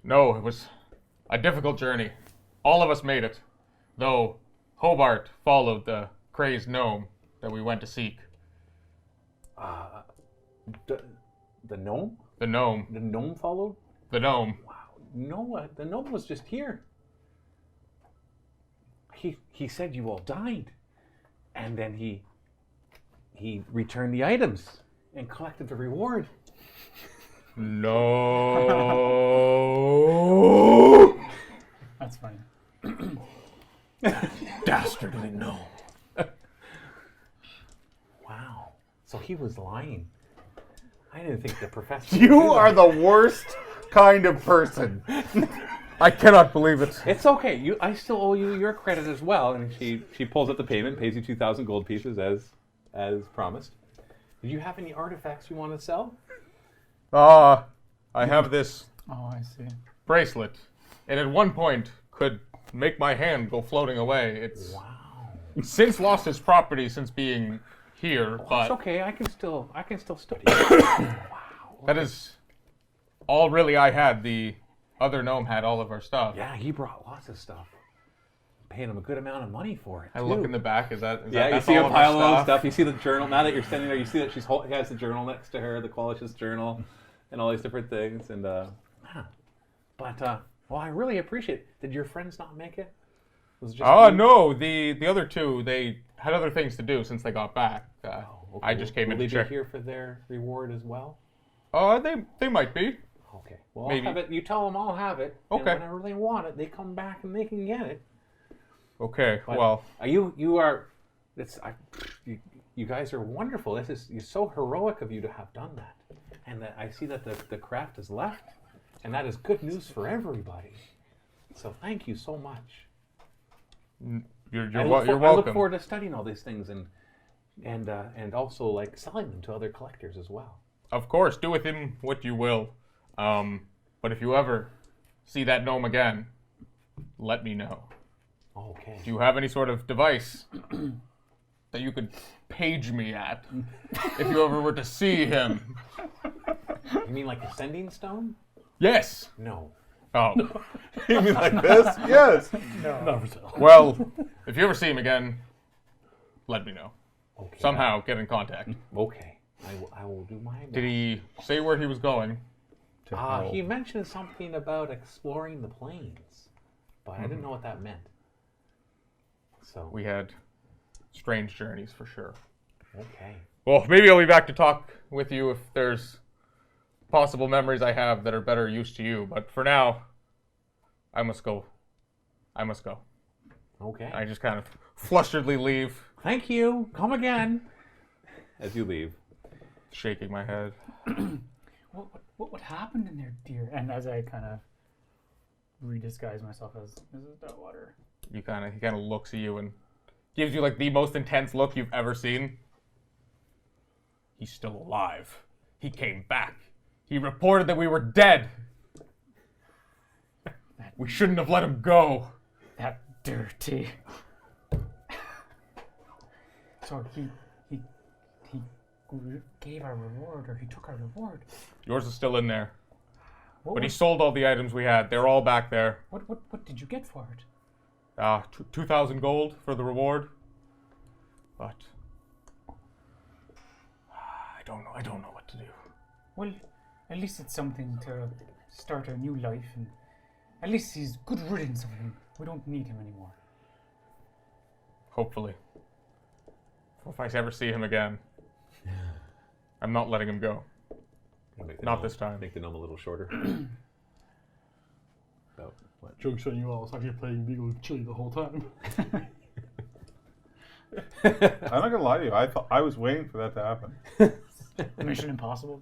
S5: No, it was a difficult journey. All of us made it, though Hobart followed the crazed gnome that we went to seek.
S2: The gnome?
S5: The gnome.
S2: The gnome followed?
S5: The gnome.
S2: Wow. No, the gnome was just here. He said you all died. And then he returned the items and collected the reward.
S5: No.
S4: That's funny.
S2: Dastardly gnome. Wow. So he was lying. I didn't think the professor.
S7: You are the worst kind of person.
S5: I cannot believe it.
S2: It's okay. I still owe you your credit as well. And she pulls up the payment, pays you 2,000 gold pieces as promised. Do you have any artifacts you want to sell?
S5: I have this
S4: Oh, I see.
S5: bracelet. And at one point could make my hand go floating away. It's since lost its property since being here, but
S2: It's okay. I can still study.
S5: that is all really I had. The other gnome had all of our stuff.
S2: Yeah, he brought lots of stuff. Paying him a good amount of money for it.
S5: I look in the back. Is that
S2: Yeah, you
S5: that's
S2: see
S5: all
S2: a
S5: of our
S2: pile of stuff. You see the journal. Now that you're standing there, you see that she has the journal next to her, the Qualish's journal, and all these different things. And well, I really appreciate it. Did your friends not make it? Was it just you?
S5: No. The other two, they had other things to do since they got back.
S2: Okay.
S5: I just came
S2: Will
S5: in
S2: they
S5: to
S2: be
S5: check.
S2: here for their reward as well?
S5: They might be.
S2: Okay. Well,
S5: Maybe.
S2: I'll have it. You tell them I'll have it.
S5: Okay.
S2: And whenever they want it, they come back and they can get it.
S5: Okay.
S2: But
S5: Well,
S2: you are. You guys are wonderful. You're so heroic of you to have done that, and that I see that the craft is left, and that is good news for everybody. So thank you so much.
S5: you're
S2: I look
S5: welcome.
S2: forward to studying all these things and also like selling them to other collectors as well.
S5: Of course, do with him what you will. But if you ever see that gnome again, let me know.
S2: Okay.
S5: Do you have any sort of device that you could page me at if you ever were to see him?
S2: You mean like a sending stone?
S5: Yes.
S2: No.
S5: Oh.
S7: You mean like this? Yes.
S3: Not for sale.
S5: Well, if you ever see him again, let me know.
S2: Okay.
S5: Somehow get in contact.
S2: Okay. I will do my best.
S5: Did he say where he was going?
S7: To hell.
S2: He mentioned something about exploring the plains, but I didn't know what that meant. So,
S5: We had strange journeys for sure.
S2: okay.
S5: Well, maybe I'll be back to talk with you if there's possible memories I have that are better use to you. But for now, I must go.
S2: Okay.
S5: I just kind of flusteredly leave,
S2: Thank you. Come again. As you leave.
S5: shaking my head.
S4: What happened in there, dear? And as I kind of redisguise myself as Mrs. Duttwater.
S5: He kind of looks at you and gives you like the most intense look you've ever seen. He's still alive. He came back. He reported that we were dead. We shouldn't have let him go.
S4: That dirty. So he gave our reward, or he took our reward.
S5: Yours is still in there.
S4: What,
S5: But he
S4: was-
S5: sold all the items we had. They're all back there.
S4: what did you get for it?
S5: 2,000 gold for the reward. But I don't know what to do.
S4: Well, at least it's something to start a new life, and at least he's good riddance of him. We don't need him anymore.
S5: Hopefully. If I ever see him again, I'm not letting him go.
S2: Make the
S5: Not
S2: gnome-
S5: this time.
S2: Make the gnome a little shorter. About what?
S3: Joke's on you all. It's like you're playing Beagle with Chili the whole time.
S7: I'm not gonna lie to you. I was waiting for that to happen.
S4: Mission Impossible.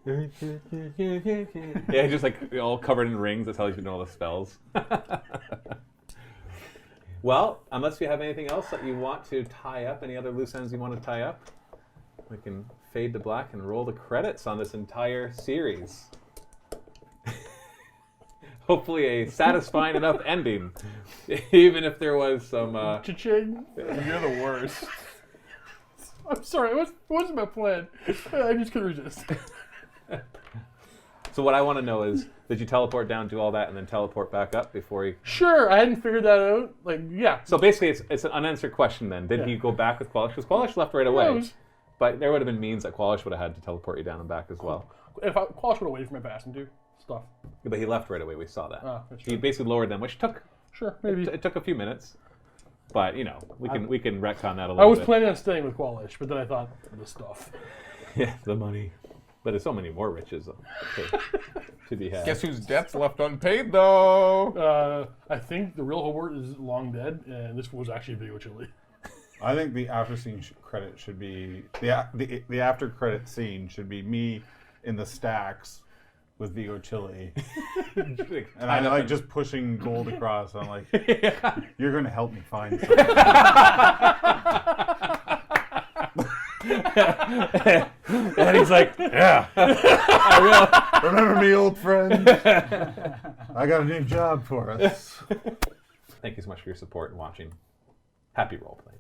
S2: Yeah, just like all covered in rings. That's how you know all the spells. Well, unless you have anything else that you want to tie up, any other loose ends you want to tie up, we can fade to black and roll the credits on this entire series. Hopefully a satisfying enough ending, even if there was some...
S3: Cha-ching.
S7: You're the worst.
S3: I'm sorry. It wasn't my plan. I just couldn't resist.
S2: So what I want to know is, did you teleport down, do all that, and then teleport back up before you...
S3: Sure, I hadn't figured that out. Like, yeah.
S2: So basically it's an unanswered question then. Did
S3: Yeah.
S2: he go back with Qualish? Because Qualish left right away.
S3: it was-
S2: But there would have been means that Qualish would have had to teleport you down and back as well.
S3: If Qualish would have waited for my pass and do stuff.
S2: But he left right away. We saw that.
S3: That's
S2: He
S3: true.
S2: basically lowered them, which took
S3: Sure, maybe.
S2: it took a few minutes. But we can retcon that a little
S3: I was
S2: bit.
S3: planning on staying with Qualish, but then I thought the stuff.
S2: Yeah, the money. But there's so many more riches to be had.
S5: Guess whose debt's left unpaid, though?
S3: I think the real Hobart is long dead, and this was actually Video Chili.
S7: I think the after scene credit should be the after credit scene should be me in the stacks with Vigo Chili, and I'm like just pushing gold across. I'm like, you're gonna help me find something.
S2: And he's like, yeah, I will.
S7: Remember me, old friend? I got a new job for us.
S2: Thank you so much for your support and watching. Happy role playing.